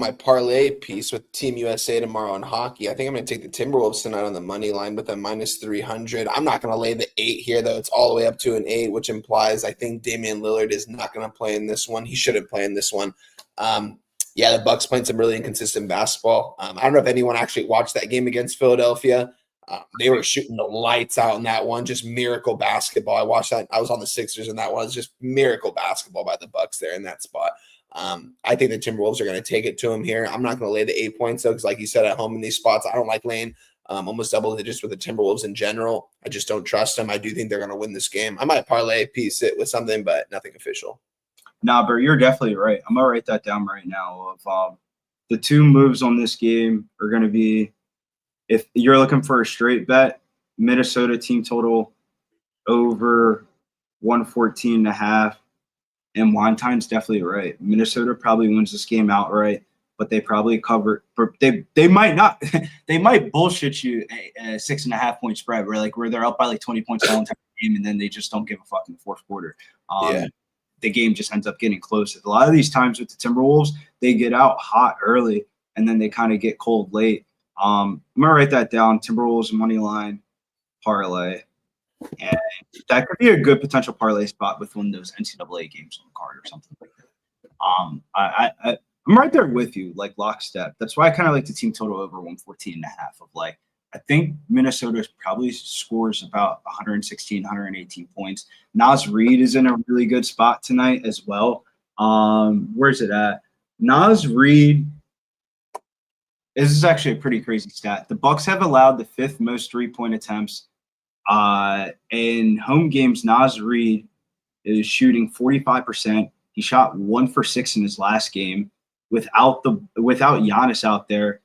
my parlay piece with Team USA tomorrow in hockey. I think I'm going to take the Timberwolves tonight on the money line with a minus 300. I'm not going to lay the 8 here, though. It's all the way up to an 8, which implies I think Damian Lillard is not going to play in this one. He shouldn't play in this one. Yeah, the Bucks playing some really inconsistent basketball. I don't know if anyone actually watched that game against Philadelphia. They were shooting the lights out in that one, just miracle basketball. I watched that. I was on the Sixers in that one. It's just miracle basketball by the Bucks there in that spot. I think the Timberwolves are going to take it to them here. I'm not going to lay the 8 points, though, because like you said, at home in these spots, I don't like laying almost double digits with the Timberwolves in general. I just don't trust them. I do think they're going to win this game. I might parlay piece it with something, but nothing official. Nah, bro, you're definitely right. I'm going to write that down right now. Of the 2 moves on this game are going to be, if you're looking for a straight bet, Minnesota team total over 114.5. And Weinstein's definitely right. Minnesota probably wins this game outright, but they probably cover. They might not. They might bullshit you a 6.5 point spread where they're up by like 20 points the whole entire game, and then they just don't give a fuck in the fourth quarter. The game just ends up getting close. A lot of these times with the Timberwolves, they get out hot early, and then they kind of get cold late. I'm gonna write that down. Timberwolves money line parlay. And that could be a good potential parlay spot with one of those NCAA games on the card or something like that. I'm right there with you, like lockstep. That's why I kind of like the team total over 114.5. Of like, I think Minnesota probably scores about 116, 118 points. Naz Reid is in a really good spot tonight as well. Where's it at? Naz Reid. This is actually a pretty crazy stat. The Bucks have allowed the 5th most 3-point attempts. In home games, Naz Reid is shooting 45%. He shot 1 for 6 in his last game. Without Giannis out there,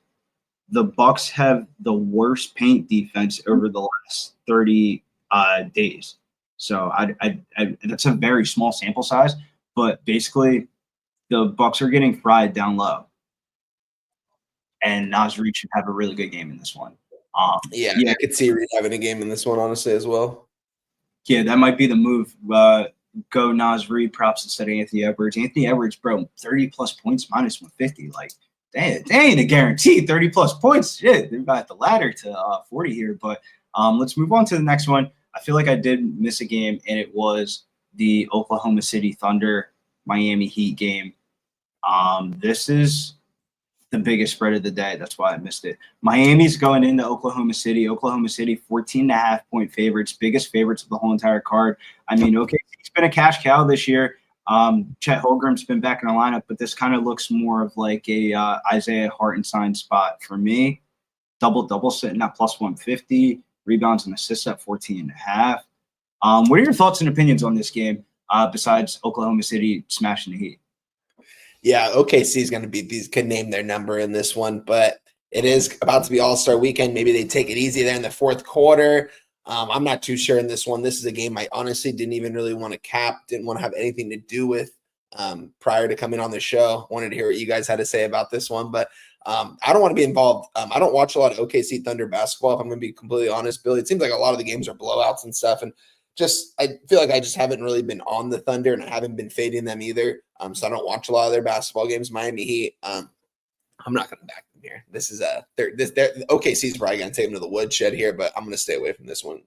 the Bucks have the worst paint defense over the last 30 days. So that's a very small sample size, but basically the Bucks are getting fried down low. And Naz Reid should have a really good game in this one. I could see Reid having a game in this one, honestly, as well. Yeah, that might be the move. Go Naz Reid, props instead of Anthony Edwards. Anthony Edwards, bro, 30-plus points, minus 150. Like, they ain't a guarantee. 30-plus points. Shit, they're about the ladder to 40 here. But let's move on to the next one. I feel like I did miss a game, and it was the Oklahoma City Thunder Miami Heat game. This is the biggest spread of the day. That's why I missed it. Miami's going into Oklahoma City. Oklahoma City, 14.5 point favorites, biggest favorites of the whole entire card. I mean, okay, it's been a cash cow this year. Chet Holmgren's been back in the lineup, but this kind of looks more of like a Isaiah Hartenstein spot for me. Double sitting at plus 150, rebounds and assists at 14.5. What are your thoughts and opinions on this game besides Oklahoma City smashing the Heat? Yeah, OKC is going to be – these can name their number in this one, but it is about to be All-Star Weekend. Maybe they take it easy there in the fourth quarter. I'm not too sure in this one. This is a game I honestly didn't even really want to cap, didn't want to have anything to do with prior to coming on the show. Wanted to hear what you guys had to say about this one, but I don't want to be involved. I don't watch a lot of OKC Thunder basketball, if I'm going to be completely honest, Billy. It seems like a lot of the games are blowouts and stuff, and I feel like I just haven't really been on the Thunder, and I haven't been fading them either. So I don't watch a lot of their basketball games. Miami Heat, I'm not going to back them here. This is OKC is probably going to take them to the woodshed here, but I'm going to stay away from this one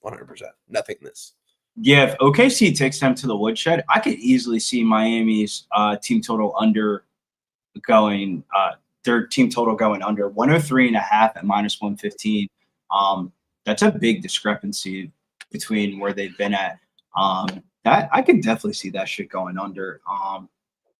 100%. Nothing in this. Yeah, if OKC takes them to the woodshed, I could easily see Miami's team total under going their team total going under 103.5 at minus 115. That's a big discrepancy between where they've been at. That I can definitely see that shit going under.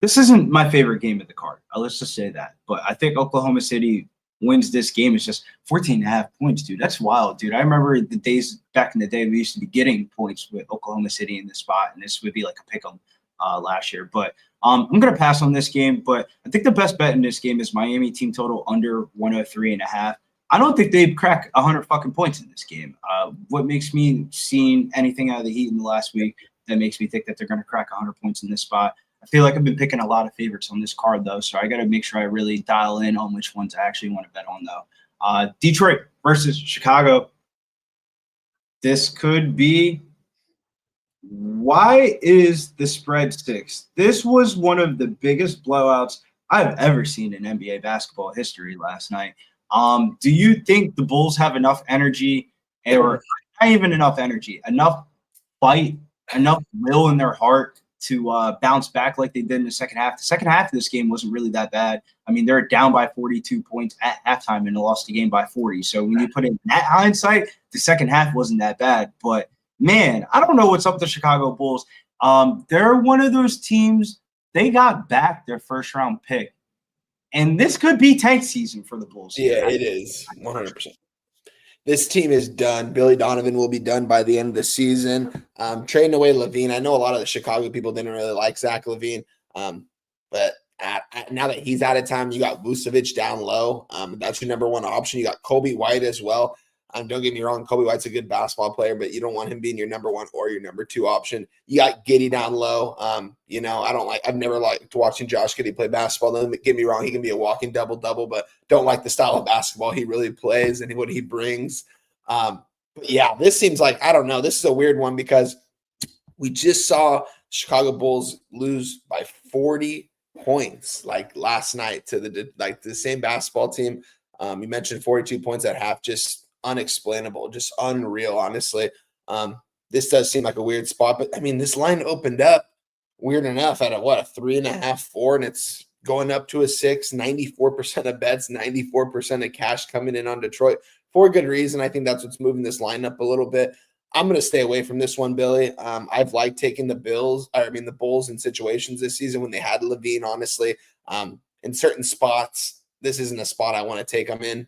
This isn't my favorite game of the card. Let's just say that. But I think Oklahoma City wins this game. It's just 14.5 points, dude. That's wild, dude. I remember the days back in the day we used to be getting points with Oklahoma City in this spot, and this would be like a pick 'em last year. But I'm going to pass on this game. But I think the best bet in this game is Miami team total under 103.5. I don't think they'd crack 100 fucking points in this game. What makes me seeing anything out of the Heat in the last week that makes me think that they're going to crack 100 points in this spot? I feel like I've been picking a lot of favorites on this card, though, so I got to make sure I really dial in on which ones I actually want to bet on, though. Detroit versus Chicago. This could be – why is the spread 6? This was one of the biggest blowouts I've ever seen in NBA basketball history last night. Do you think the Bulls have enough energy, or not even enough energy, enough fight, enough will in their heart to bounce back like they did in the second half? The second half of this game wasn't really that bad. I mean, they're down by 42 points at halftime and they lost the game by 40. So when you put in that hindsight, the second half wasn't that bad. But, man, I don't know what's up with the Chicago Bulls. They're one of those teams, they got back their first-round pick. And this could be tank season for the Bulls. Yeah, it is, 100%. This team is done. Billy Donovan will be done by the end of the season. Trading away LaVine. I know a lot of the Chicago people didn't really like Zach LaVine, but now that he's out of time, you got Vucevic down low. That's your number one option. You got Kobe White as well. Don't get me wrong, Kobe White's a good basketball player, but you don't want him being your number one or your number two option. You got Giddey down low. I've never liked watching Josh Giddey play basketball. Don't get me wrong, he can be a walking double-double, but don't like the style of basketball he really plays and what he brings. But yeah, this seems like, I don't know, this is a weird one because we just saw Chicago Bulls lose by 40 points like last night to the same basketball team. You mentioned 42 points at half, just unexplainable, just unreal, honestly. This does seem like a weird spot, but I mean, this line opened up weird enough at a 3.5, 4, and it's going up to a 6, 94% of bets, 94% of cash coming in on Detroit for a good reason. I think that's what's moving this line up a little bit. I'm going to stay away from this one, Billy. I've liked taking the Bulls in situations this season when they had LaVine, honestly. In certain spots, this isn't a spot I want to take them in.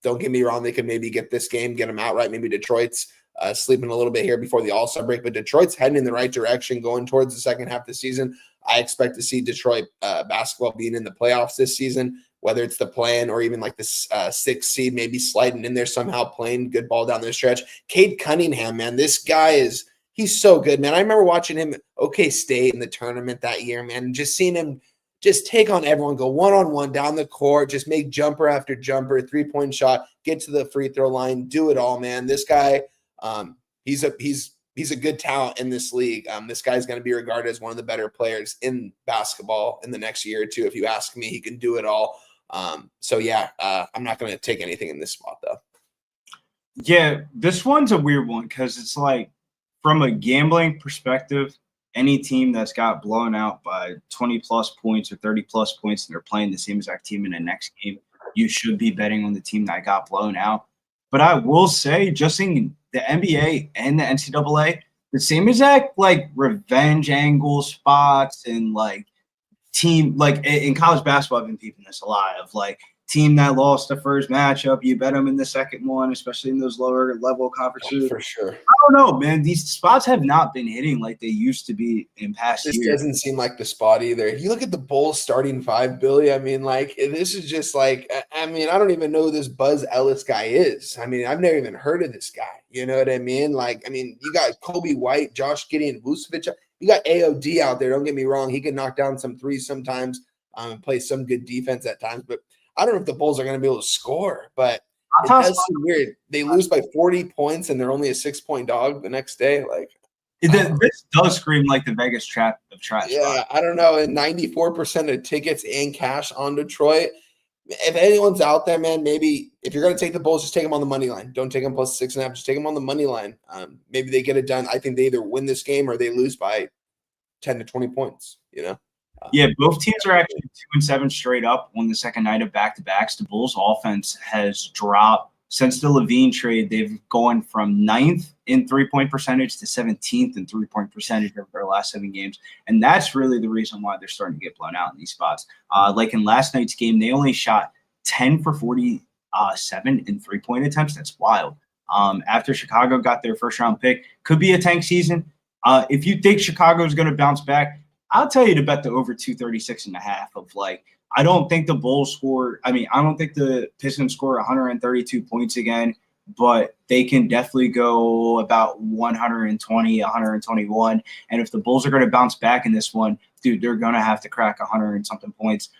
Don't get me wrong, they could maybe get this game, get them outright. Maybe Detroit's sleeping a little bit here before the All-Star break, but Detroit's heading in the right direction going towards the second half of the season. I expect to see Detroit basketball being in the playoffs this season, whether it's the play-in or even like the 6th seed, maybe sliding in there somehow, playing good ball down the stretch. Cade Cunningham, man, this guy he's so good, man. I remember watching him at OK State in the tournament that year, man, and just seeing him just take on everyone, go one-on-one down the court, just make jumper after jumper, three-point shot, get to the free throw line, do it all, man. This guy, he's a good talent in this league. This guy's going to be regarded as one of the better players in basketball in the next year or two. If you ask me, he can do it all. I'm not going to take anything in this spot, though. Yeah, this one's a weird one because it's like, from a gambling perspective, any team that's got blown out by 20-plus points or 30-plus points and they're playing the same exact team in the next game, you should be betting on the team that got blown out. But I will say, just in the NBA and the NCAA, the same exact, revenge angle spots and, team – in college basketball, I've been peeping this a lot of, team that lost the first matchup, you bet them in the second one, especially in those lower level conferences. For sure. I don't know, man. These spots have not been hitting like they used to be in past years. This doesn't seem like the spot either. You look at the Bulls starting 5, Billy. I mean, this is just I don't even know who this Buzz Ellis guy is. I mean, I've never even heard of this guy. You know what I mean? You got Kobe White, Josh Giddey, and Vucevic. You got AOD out there. Don't get me wrong. He can knock down some threes sometimes and play some good defense at times, but I don't know if the Bulls are going to be able to score, but it does seem weird. They lose by 40 points and they're only a 6-point dog the next day. This does scream like the Vegas trap of trash. Yeah, I don't know. And 94% of tickets and cash on Detroit. If anyone's out there, man, maybe if you're going to take the Bulls, just take them on the money line. Don't take them plus 6.5. Just take them on the money line. Maybe they get it done. I think they either win this game or they lose by 10 to 20 points, Yeah, both teams are actually 2-7 straight up on the second night of back-to-backs. The Bulls' offense has dropped. Since the LaVine trade, they've gone from 9th in three-point percentage to 17th in three-point percentage over their last 7 games. And that's really the reason why they're starting to get blown out in these spots. In last night's game, they only shot 10 for 47 in three-point attempts. That's wild. After Chicago got their first-round pick, could be a tank season. If you think Chicago's going to bounce back, I'll tell you to bet the over 236.5 I don't think the Bulls score. I don't think the Pistons score 132 points again, but they can definitely go about 120, 121. And if the Bulls are going to bounce back in this one, dude, they're going to have to crack 100 and something points.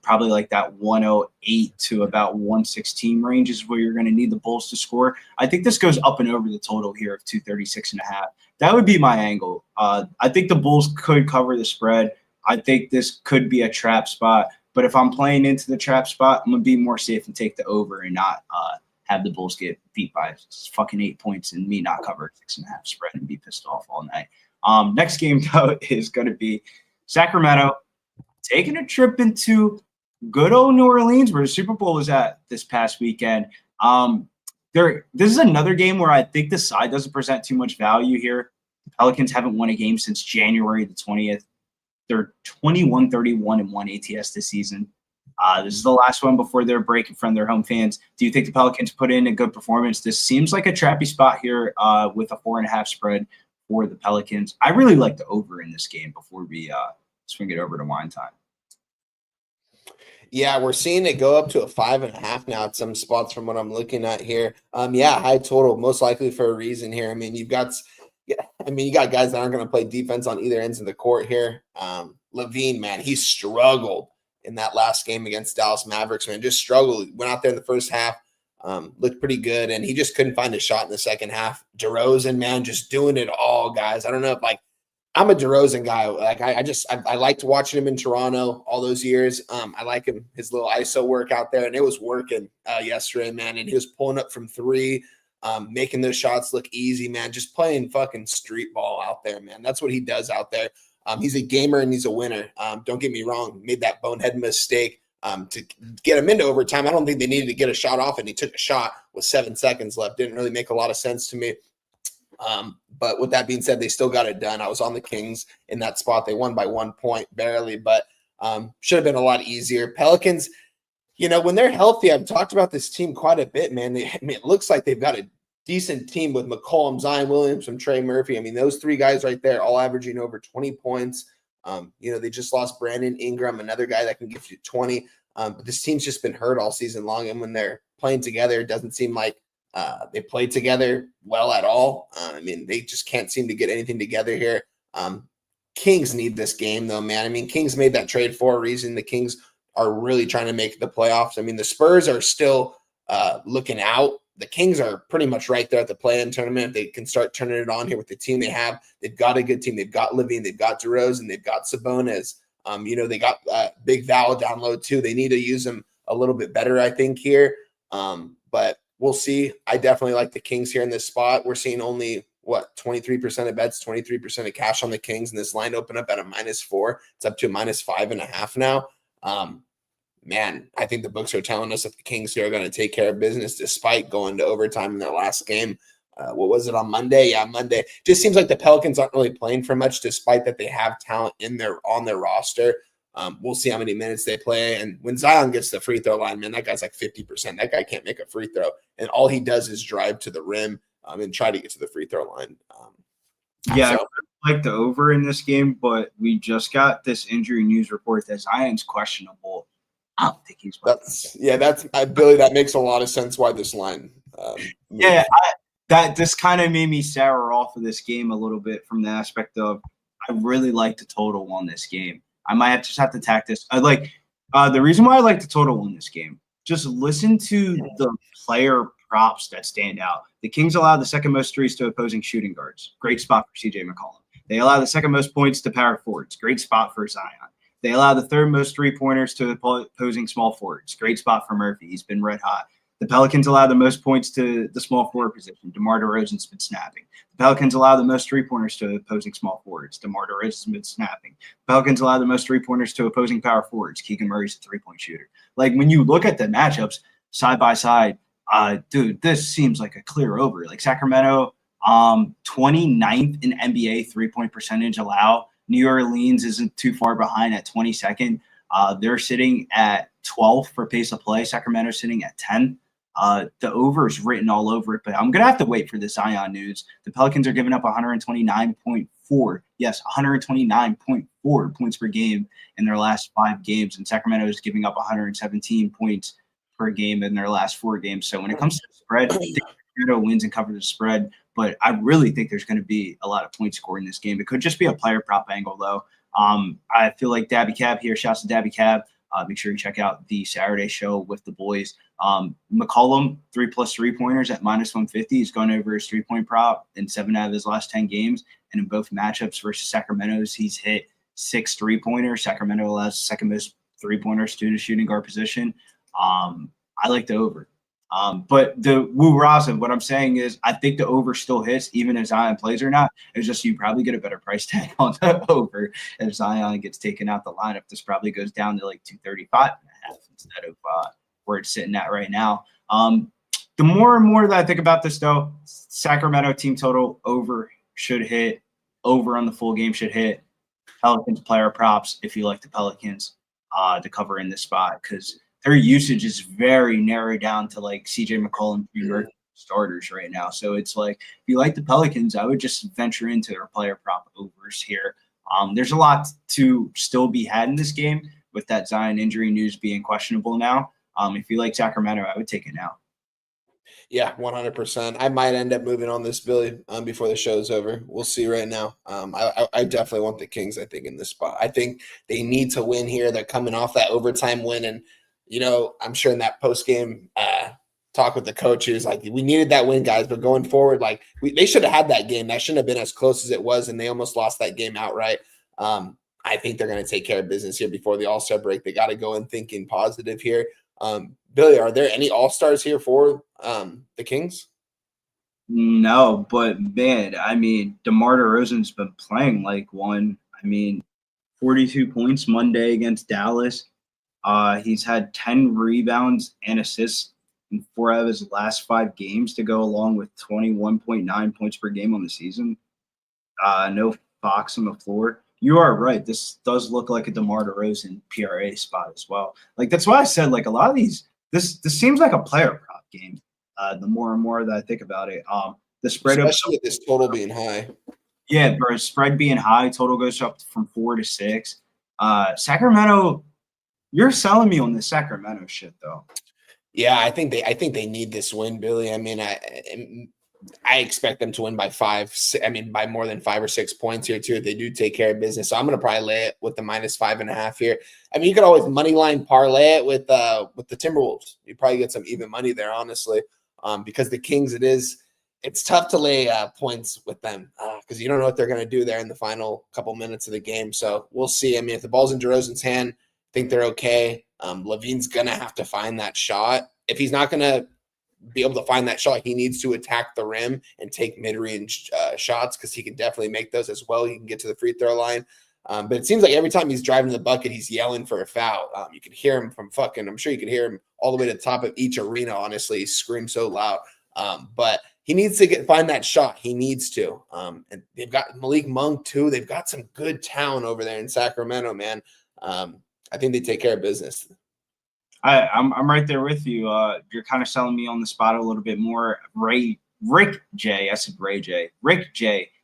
Probably like that 108 to about 116 range is where you're going to need the Bulls to score. I think this goes up and over the total here of 236.5. That would be my angle. I think the Bulls could cover the spread. I think this could be a trap spot. But if I'm playing into the trap spot, I'm going to be more safe and take the over and not have the Bulls get beat by fucking 8 points and me not cover 6.5 spread and be pissed off all night. Next game, though, is going to be Sacramento taking a trip into good old New Orleans, where the Super Bowl was at this past weekend. This is another game where I think the side doesn't present too much value here. The Pelicans haven't won a game since January the 20th. They're 21-31-1 ATS this season. This is the last one before they're breaking from their home fans. Do you think the Pelicans put in a good performance? This seems like a trappy spot here with a 4.5 spread for the Pelicans. I really like the over in this game before we swing it over to wine time. Yeah, we're seeing it go up to a 5.5 now at some spots from what I'm looking at here. High total, most likely for a reason here. I mean, you got guys that aren't going to play defense on either ends of the court here. Levine, man, he struggled in that last game against Dallas Mavericks, man, just struggled. Went out there in the first half, looked pretty good, and he just couldn't find a shot in the second half. DeRozan, man, just doing it all, guys. I don't know if, I'm a DeRozan guy. I liked watching him in Toronto all those years. I like him, his little ISO work out there, and it was working yesterday, man. And he was pulling up from three, making those shots look easy, man. Just playing fucking street ball out there, man. That's what he does out there. He's a gamer and he's a winner. Don't get me wrong. Made that bonehead mistake to get him into overtime. I don't think they needed to get a shot off, and he took a shot with 7 seconds left. Didn't really make a lot of sense to me. But with that being said, they still got it done. I was on the Kings in that spot. They won by 1 point, barely, but should have been a lot easier. Pelicans, when they're healthy, I've talked about this team quite a bit, man. It looks like they've got a decent team with McCollum, Zion Williams, and Trey Murphy. I mean, those three guys right there, all averaging over 20 points. They just lost Brandon Ingram, another guy that can give you 20. But this team's just been hurt all season long, and when they're playing together, it doesn't seem like they play together well at all. They just can't seem to get anything together here. Kings need this game, though, man. Kings made that trade for a reason. The Kings are really trying to make the playoffs. The Spurs are still looking out. The Kings are pretty much right there at the play-in tournament. They can start turning it on here with the team they have. They've got a good team. They've got Levine. They've got DeRozan. They've got Sabonis. They got Big Val down low, too. They need to use them a little bit better, I think, here. But we'll see. I definitely like the Kings here in this spot. We're seeing only, 23% of bets, 23% of cash on the Kings, and this line opened up at a -4. It's up to a -5.5 now. Man, I think the books are telling us that the Kings here are going to take care of business despite going to overtime in their last game. What was it, on Monday? Yeah, Monday. Just seems like the Pelicans aren't really playing for much despite that they have talent on their roster. We'll see how many minutes they play. And when Zion gets the free throw line, man, that guy's like 50%. That guy can't make a free throw. And all he does is drive to the rim and try to get to the free throw line. I like the over in this game, but we just got this injury news report that Zion's questionable. I don't think he's Billy, that makes a lot of sense why this line. This kind of made me sour off of this game a little bit from the aspect of I really like the total on this game. I might have to tack this. The reason why I like the total on this game, just listen to the player props that stand out. The Kings allow the second most threes to opposing shooting guards. Great spot for CJ McCollum. They allow the second most points to power forwards. Great spot for Zion. They allow the third most three-pointers to opposing small forwards. Great spot for Murphy. He's been red hot. The Pelicans allow the most points to the small forward position. DeMar DeRozan's been snapping. The Pelicans allow the most three-pointers to opposing small forwards. DeMar DeRozan's been snapping. The Pelicans allow the most three-pointers to opposing power forwards. Keegan Murray's a three-point shooter. When you look at the matchups side by side, dude, this seems like a clear over. Sacramento, 29th in NBA three-point percentage allow. New Orleans isn't too far behind at 22nd. They're sitting at 12th for pace of play. Sacramento's sitting at 10. The over is written all over it, but I'm going to have to wait for the Zion news. The Pelicans are giving up 129.4. Yes, 129.4 points per game in their last 5 games, and Sacramento is giving up 117 points per game in their last 4 games. So when it comes to the spread, I think Sacramento wins and covers the spread, but I really think there's going to be a lot of points scored in this game. It could just be a player prop angle, though. I feel like Dabby Cab here. Shouts to Dabby Cab. Make sure you check out the Saturday show with the boys. McCollum, 3+ 3-pointers at -150. He's gone over his 3-point prop in 7 out of his last 10 games. And in both matchups versus Sacramento's, he's hit 6 3-pointers. Sacramento allows second most 3-pointers to the shooting guard position. I like the over. But the Woo Raza, what I'm saying is I think the over still hits, even if Zion plays or not. It's just you probably get a better price tag on the over if Zion gets taken out the lineup. This probably goes down to like 235.5 instead of where it's sitting at right now. The more and more that I think about this, though, Sacramento team total over should hit. Over on the full game should hit. Pelicans player props if you like the Pelicans to cover in this spot, because their usage is very narrowed down to like CJ McCollum starters right now. So it's like, if you like the Pelicans, I would just venture into their player prop overs here. There's a lot to still be had in this game with that Zion injury news being questionable now. If you like Sacramento, I would take it now. Yeah, 100%. I might end up moving on this, Billy, before the show's over. We'll see right now. I definitely want the Kings, I think, in this spot. I think they need to win here. They're coming off that overtime win, and I'm sure in that post-game talk with the coaches, like, we needed that win, guys, but going forward, like, they should have had that game. That shouldn't have been as close as it was, and they almost lost that game outright. I think they're going to take care of business here before the All-Star break. They got to go in thinking positive here. Billy, are there any All-Stars here for the Kings? No, but, man, I mean, DeMar DeRozan's been playing like one. I mean, 42 points Monday against Dallas. He's had 10 rebounds and assists in 4 out of his last 5 games to go along with 21.9 points per game on the season. No Fox on the floor. You are right. This does look like a DeMar DeRozan PRA spot as well. Like, that's why I said, like, a lot of these, this seems like a player prop game. The more and more that I think about it, the spread, especially with this total being high. Yeah, bro. Spread being high, total goes up from 4 to 6. Sacramento, you're selling me on the Sacramento shit, though. Yeah, I think they need this win, Billy. I mean, I expect them to win by 5. I mean, by more than 5 or 6 points here too if they do take care of business. So I'm going to probably lay it with the -5.5 here. I mean, you could always money line parlay it with the Timberwolves. You probably get some even money there, honestly, because the Kings, it's tough to lay points with them because you don't know what they're going to do there in the final couple minutes of the game. So we'll see. I mean, if the ball's in DeRozan's hand, I think they're okay. Levine's going to have to find that shot. If he's not going to be able to find that shot, he needs to attack the rim and take mid-range shots because he can definitely make those as well. He can get to the free throw line. But it seems like every time he's driving to the bucket, he's yelling for a foul. You can hear him I'm sure you can hear him all the way to the top of each arena, honestly. He screams so loud. But he needs to find that shot. He needs to. And they've got Malik Monk, too. They've got some good talent over there in Sacramento, man. I think they take care of business. I'm right there with you. You're kind of selling me on the spot a little bit more. Rick J,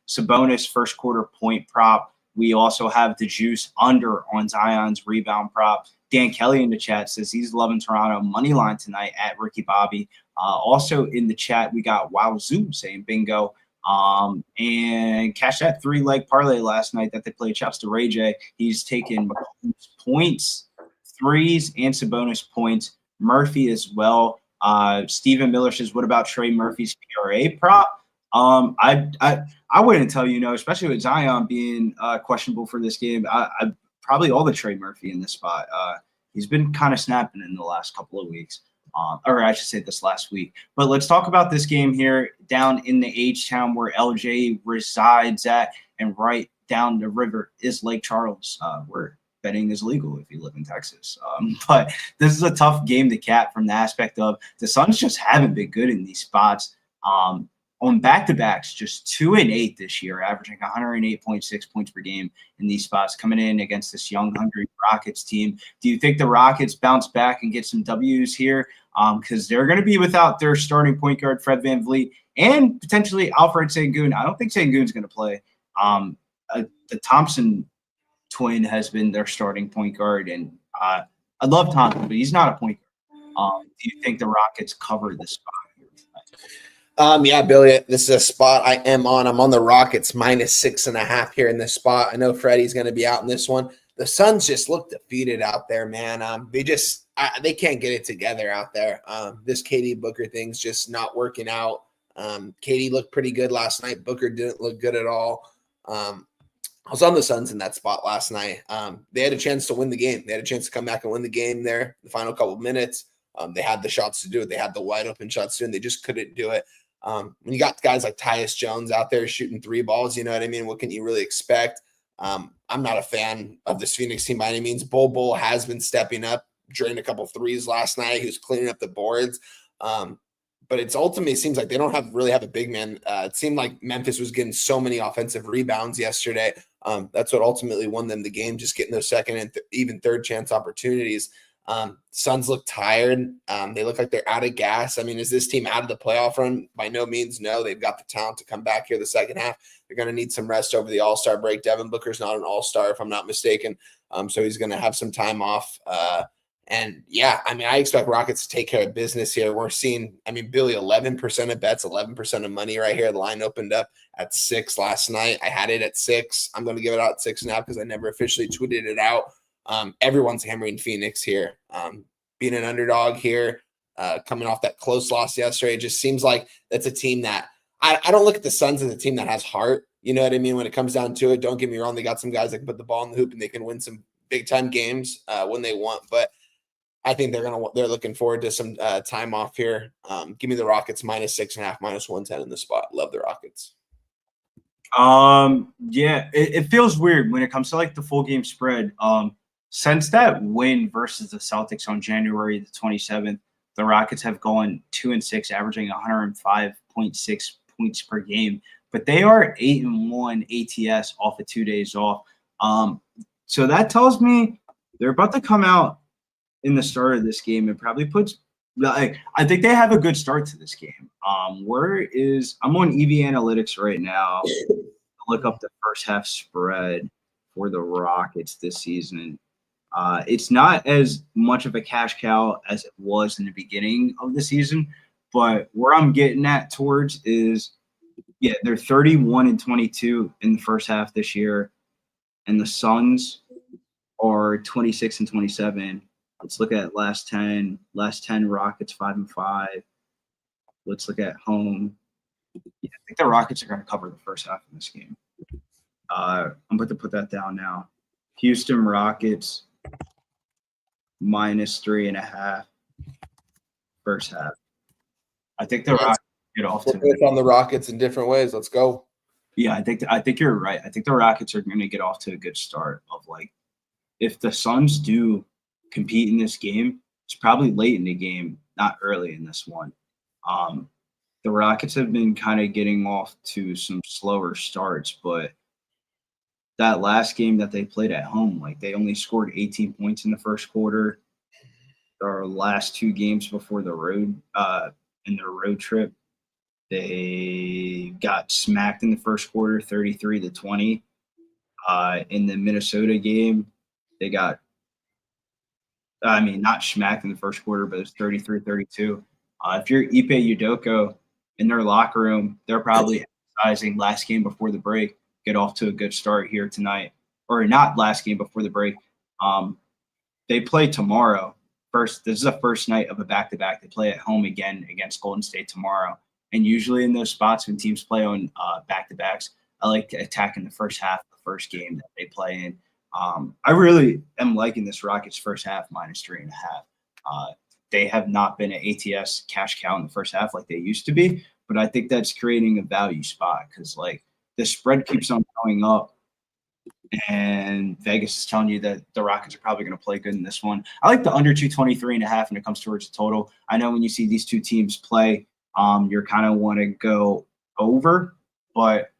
Sabonis first quarter point prop. We also have the juice under on Zion's rebound prop. Dan Kelly in the chat says he's loving Toronto money line tonight at Ricky Bobby. Also in the chat, we got Wowzoo saying bingo. And cash that 3-leg parlay last night that they played. Shouts to Ray J. He's taken points, threes, and Sabonis points. Murphy as well. Stephen Miller says, what about Trey Murphy's PRA prop? I wouldn't tell you no, especially with Zion being questionable for this game. I probably all the Trey Murphy in this spot. He's been kind of snapping in the last couple of weeks. Or I should say this last week. But let's talk about this game here down in the H-Town where LJ resides at, and right down the river is Lake Charles, where betting is legal if you live in Texas. But this is a tough game to cap from the aspect of the Suns just haven't been good in these spots. On back-to-backs, just 2-8 this year, averaging 108.6 points per game in these spots, coming in against this young, hungry Rockets team. Do you think the Rockets bounce back and get some W's here? Because they're going to be without their starting point guard, Fred VanVleet, and potentially Alfred Sengun. I don't think Sengun's going to play. The Thompson twin has been their starting point guard, and I love Thompson, but he's not a point guard. Do you think the Rockets cover this spot? Yeah, Billy, this is a spot I am on. I'm on the Rockets -6.5 here in this spot. I know Freddie's going to be out in this one. The Suns just look defeated out there, man. They can't get it together out there. This KD Booker thing's just not working out. KD looked pretty good last night. Booker didn't look good at all. I was on the Suns in that spot last night. They had a chance to win the game. They had a chance to come back and win the game there, the final couple of minutes. They had the shots to do it. They had the wide open shots to do it, and they just couldn't do it. When you got guys like Tyus Jones out there shooting 3 balls, you know what I mean? What can you really expect? I'm not a fan of this Phoenix team by any means. Bull has been stepping up, drained a couple threes last night. He was cleaning up the boards. But it's ultimately seems like they don't really have a big man. It seemed like Memphis was getting so many offensive rebounds yesterday. That's what ultimately won them the game, just getting those second and even third chance opportunities. Suns look tired. They look like they're out of gas. I mean, is this team out of the playoff run? By no means, no. They've got the talent to come back here the second half. They're going to need some rest over the All-Star break. Devin Booker's not an All-Star, if I'm not mistaken. So he's going to have some time off. And yeah, I mean, I expect Rockets to take care of business here. We're seeing, I mean, Billy, 11% of bets, 11% of money right here. The line opened up at 6 last night. I had it at 6. I'm going to give it out at 6 now because I never officially tweeted it out. Everyone's hammering Phoenix here. Being an underdog here, coming off that close loss yesterday, it just seems like that's a team that I don't look at the Suns as a team that has heart. You know what I mean? When it comes down to it, don't get me wrong. They got some guys that can put the ball in the hoop and they can win some big time games when they want. But I think they're looking forward to some time off here. Give me the Rockets -6.5, -110 in the spot. Love the Rockets. Yeah, it feels weird when it comes to like the full game spread. Since that win versus the Celtics on January the 27th, the Rockets have gone 2-6, averaging 105.6 points per game. But they are 8-1 ATS off of 2 days off. So that tells me they're about to come out in the start of this game and probably puts like I think they have a good start to this game. I'm on EV Analytics right now. Look up the first half spread for the Rockets this season. It's not as much of a cash cow as it was in the beginning of the season, but where I'm getting at towards is, yeah, they're 31-22 in the first half this year, and the Suns are 26-27. Let's look at last 10 Rockets 5-5. Let's look at home. Yeah, I think the Rockets are going to cover the first half of this game. I'm about to put that down now. Houston Rockets -3.5 first half. I think the Rockets get off to on the Rockets in different ways. Let's go. Yeah, I think you're right. I think the Rockets are going to get off to a good start. Of like, if the Suns do compete in this game, it's probably late in the game, not early in this one. The Rockets have been kind of getting off to some slower starts, but that last game that they played at home, like they only scored 18 points in the first quarter. Their last 2 games before the road, in their road trip, they got smacked in the first quarter, 33-20. In the Minnesota game, they got, not smacked in the first quarter, but it was 33-32. If you're Ipe Udoka in their locker room, they're probably emphasizing last game before the break, get off to a good start here tonight. Or not last game before the break. They play tomorrow. This is the first night of a back-to-back. They play at home again against Golden State tomorrow. And usually in those spots when teams play on back-to-backs, I like to attack in the first half of the first game that they play in. I really am liking this Rockets first half -3.5. They have not been an ATS cash cow in the first half like they used to be, but I think that's creating a value spot because like the spread keeps on going up, and Vegas is telling you that the Rockets are probably going to play good in this one. I like the under 223.5 when it comes towards the total. I know when you see these two teams play, you're kind of want to go over, but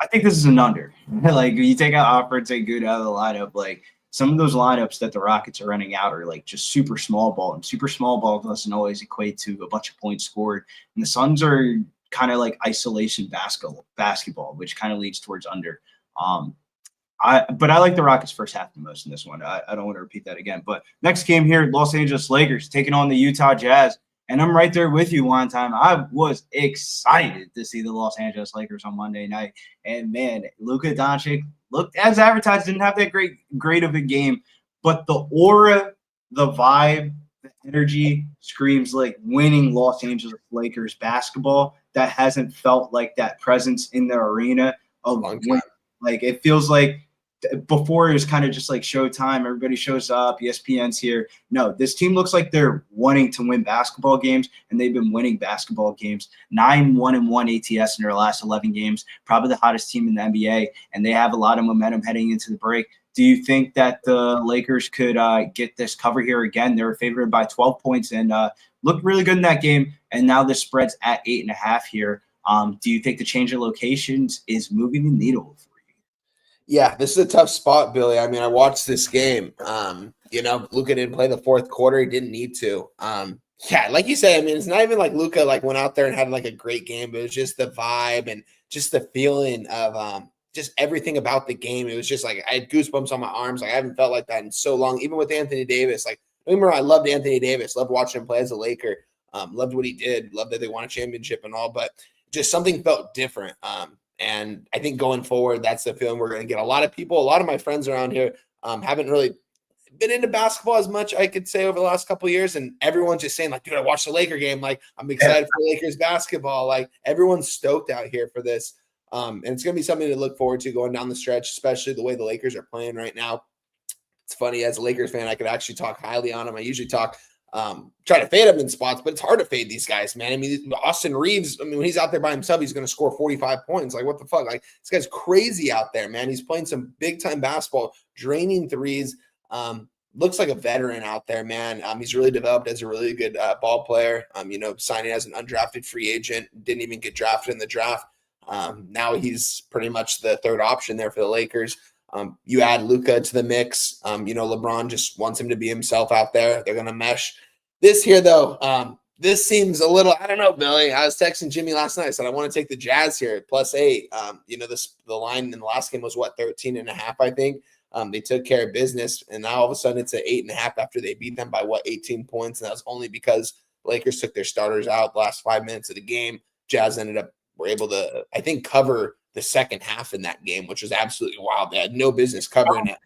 I think this is an under. Like you take out Alfred Sengun out of the lineup, like some of those lineups that the Rockets are running out are like just super small ball, and super small ball doesn't always equate to a bunch of points scored. And the Suns are kind of like isolation basketball, which kind of leads towards under. But I like the Rockets first half the most in this one. I don't want to repeat that again. But next game here, Los Angeles Lakers taking on the Utah Jazz. And I'm right there with you one time. I was excited to see the Los Angeles Lakers on Monday night. And, man, Luka Doncic looked as advertised, didn't have that great of a game. But the aura, the vibe, the energy screams like winning Los Angeles Lakers basketball that hasn't felt like that presence in the arena. Like it feels like before it was kind of just like showtime. Everybody shows up. ESPN's here. No, this team looks like they're wanting to win basketball games, and they've been winning basketball games. 9-1-1 ATS in their last 11 games. Probably the hottest team in the NBA, and they have a lot of momentum heading into the break. Do you think that the Lakers could get this cover here again? They were favored by 12 points and looked really good in that game, and now the spread's at 8.5 here. Do you think the change of locations is moving the needle? Yeah, this is a tough spot, Billy. I mean, I watched this game. Luka didn't play the fourth quarter. He didn't need to. Yeah, like you say, I mean, it's not even like Luka like went out there and had like a great game, but it was just the vibe and just the feeling of just everything about the game. It was just like I had goosebumps on my arms. Like I haven't felt like that in so long. Even with Anthony Davis, like remember, I loved Anthony Davis. Loved watching him play as a Laker. Loved what he did. Loved that they won a championship and all, but just something felt different. And I think going forward, that's the feeling we're going to get. A lot of my friends around here haven't really been into basketball as much, I could say, over the last couple of years. And everyone's just saying, like, dude, I watched the Laker game. Like, I'm excited for Lakers basketball. Like, everyone's stoked out here for this. And it's going to be something to look forward to going down the stretch, especially the way the Lakers are playing right now. It's funny, as a Lakers fan, I could actually talk highly on them. I usually try to fade them in spots, but it's hard to fade these guys, man. I mean, Austin Reeves, when he's out there by himself, he's going to score 45 points. Like, what the fuck? Like, this guy's crazy out there, man. He's playing some big-time basketball, draining threes. Looks like a veteran out there, man. He's really developed as a really good ball player. Signing as an undrafted free agent, didn't even get drafted in the draft. Now he's pretty much the third option there for the Lakers. You add Luka to the mix. LeBron just wants him to be himself out there. They're going to mesh. This here, though, this seems a little, I don't know, Billy. I was texting Jimmy last night. I said, I want to take the Jazz here at +8. The line in the last game was, 13.5, I think. They took care of business, and now all of a sudden it's at 8.5 after they beat them by, 18 points. And that was only because the Lakers took their starters out the last 5 minutes of the game. Jazz were able to, I think, cover the second half in that game, which was absolutely wild. They had no business covering it.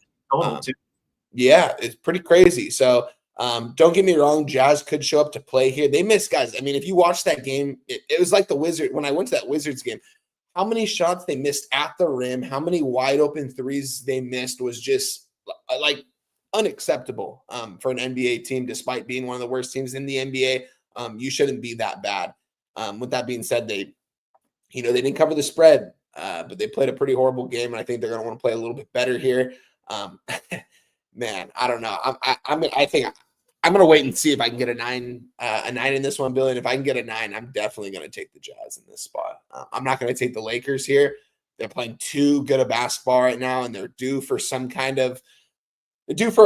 Yeah, it's pretty crazy. So don't get me wrong, Jazz could show up to play here. They missed guys. I mean, if you watch that game, it was like the Wizards. When I went to that Wizards game, how many shots they missed at the rim, how many wide open threes they missed was just like unacceptable for an NBA team, despite being one of the worst teams in the NBA. You shouldn't be that bad. With that being said, they didn't cover the spread. But they played a pretty horrible game, and I think they're going to want to play a little bit better here. Man, I don't know. I think I'm going to wait and see if I can get a 9 in this one, Billy. And if I can get a 9, I'm definitely going to take the Jazz in this spot. I'm not going to take the Lakers here. They're playing too good a basketball right now, and they're due for a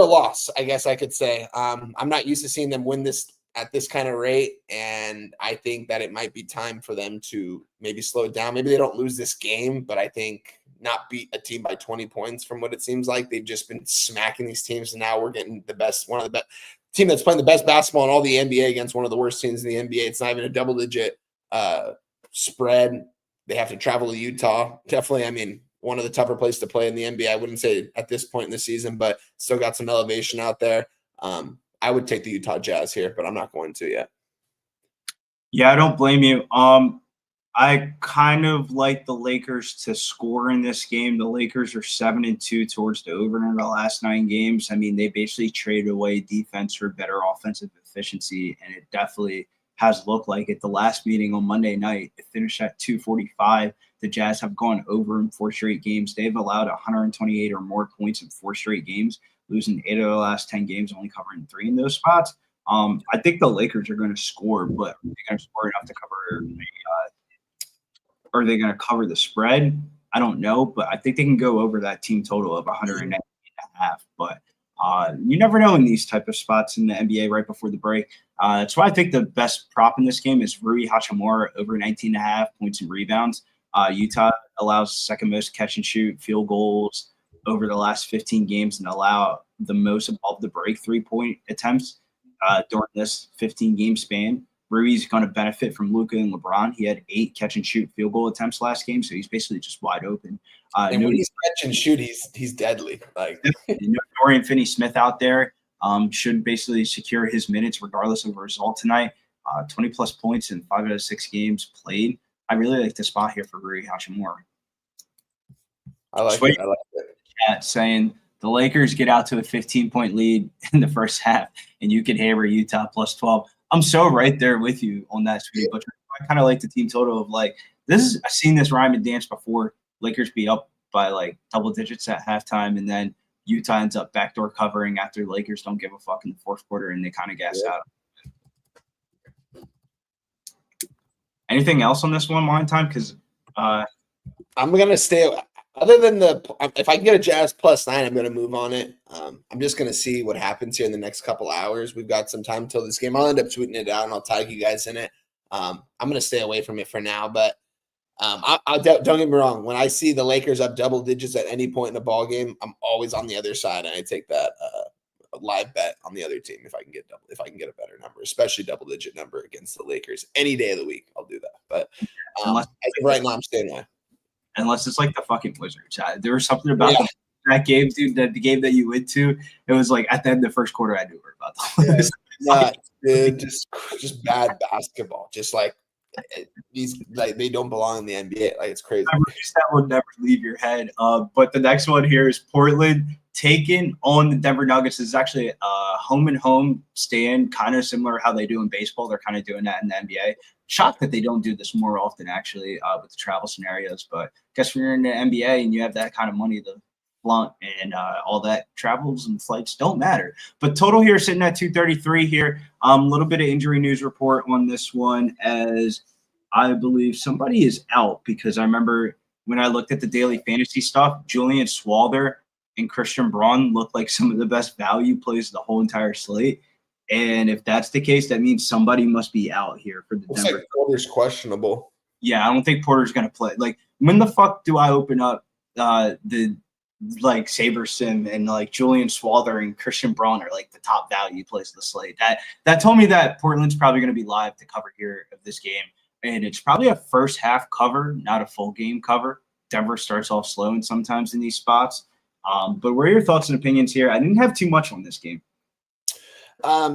loss, I guess I could say. I'm not used to seeing them win this at this kind of rate, and I think that it might be time for them to maybe slow it down. Maybe they don't lose this game, but I think not beat a team by 20 points from what it seems like. They've just been smacking these teams, and now we're getting one of the best team that's playing the best basketball in all the NBA against one of the worst teams in the NBA. It's not even a double-digit spread. They have to travel to Utah. Definitely, I mean, one of the tougher places to play in the NBA. I wouldn't say at this point in the season, but still got some elevation out there. I would take the Utah Jazz here, but I'm not going to yet. Yeah, I don't blame you. I kind of like the Lakers to score in this game. The Lakers are 7-2 towards the over in the last 9 games. I mean, they basically traded away defense for better offensive efficiency, and it definitely has looked like it. The last meeting on Monday night, it finished at 245. The Jazz have gone over in 4 straight games. They've allowed 128 or more points in 4 straight games, losing 8 of the last 10 games, only covering 3 in those spots. I think the Lakers are going to score, but are they going to score enough to cover are they going to cover the spread? I don't know, but I think they can go over that team total of 119.5. But you never know in these type of spots in the NBA right before the break. That's why I think the best prop in this game is Rui Hachimura over 19.5 points and rebounds. Utah allows second most catch and shoot field goals over the last 15 games and allow the most above the break 3-point attempts during this 15-game span. Rui's going to benefit from Luka and LeBron. He had 8 catch-and-shoot field goal attempts last game, so he's basically just wide open. And when he's catch and shoot, he's deadly. Like Dorian Finney-Smith out there should basically secure his minutes regardless of the result tonight. 20-plus points in 5 out of 6 games played. I really like the spot here for Rui Hachimura. I like it. Chat saying the Lakers get out to a 15-point lead in the first half, and you can hammer Utah plus 12. I'm so right there with you on that, Sweetie Butcher. I kind of like the team total of like this. I've seen this rhyme and dance before. Lakers be up by like double digits at halftime, and then Utah ends up backdoor covering after the Lakers don't give a fuck in the fourth quarter, and they kind of gas out. Anything else on this one, Wine Time? Because I'm gonna stay. Other than if I can get a Jazz plus 9, I'm gonna move on it. I'm just gonna see what happens here in the next couple hours. We've got some time until this game. I'll end up tweeting it out and I'll tag you guys in it. I'm gonna stay away from it for now, but don't get me wrong. When I see the Lakers up double digits at any point in the ball game, I'm always on the other side, and I take that live bet on the other team if I can get a better number, especially double digit number against the Lakers any day of the week. I'll do that. But right now, I'm staying away. Unless it's like the fucking Wizards. There was something about that game, dude. The game that you went to, it was like at the end of the first quarter, I knew about the dude, just bad basketball. Just like these, like they don't belong in the NBA. Like it's crazy. That will never leave your head. But the next one here is Portland taking on the Denver Nuggets. This is actually a home and home stand, kind of similar how they do in baseball. They're kind of doing that in the NBA. Shocked that they don't do this more often, actually, with the travel scenarios. But I guess when you're in the NBA and you have that kind of money to flaunt and all that, travels and flights don't matter. But total here sitting at 233 here. A little bit of injury news report on this one, as I believe somebody is out, because I remember when I looked at the daily fantasy stuff, Julian Swalder and Christian Braun look like some of the best value plays of the whole entire slate. And if that's the case, that means somebody must be out here for the Denver. Like Porter's questionable. Yeah, I don't think Porter's going to play. Like, when the fuck do I open up the like Saber Sim and like Julian Swalder and Christian Braun are like the top value plays of the slate? That told me that Portland's probably going to be live to cover here of this game. And it's probably a first half cover, not a full game cover. Denver starts off slow and sometimes in these spots. But what are your thoughts and opinions here? I didn't have too much on this game.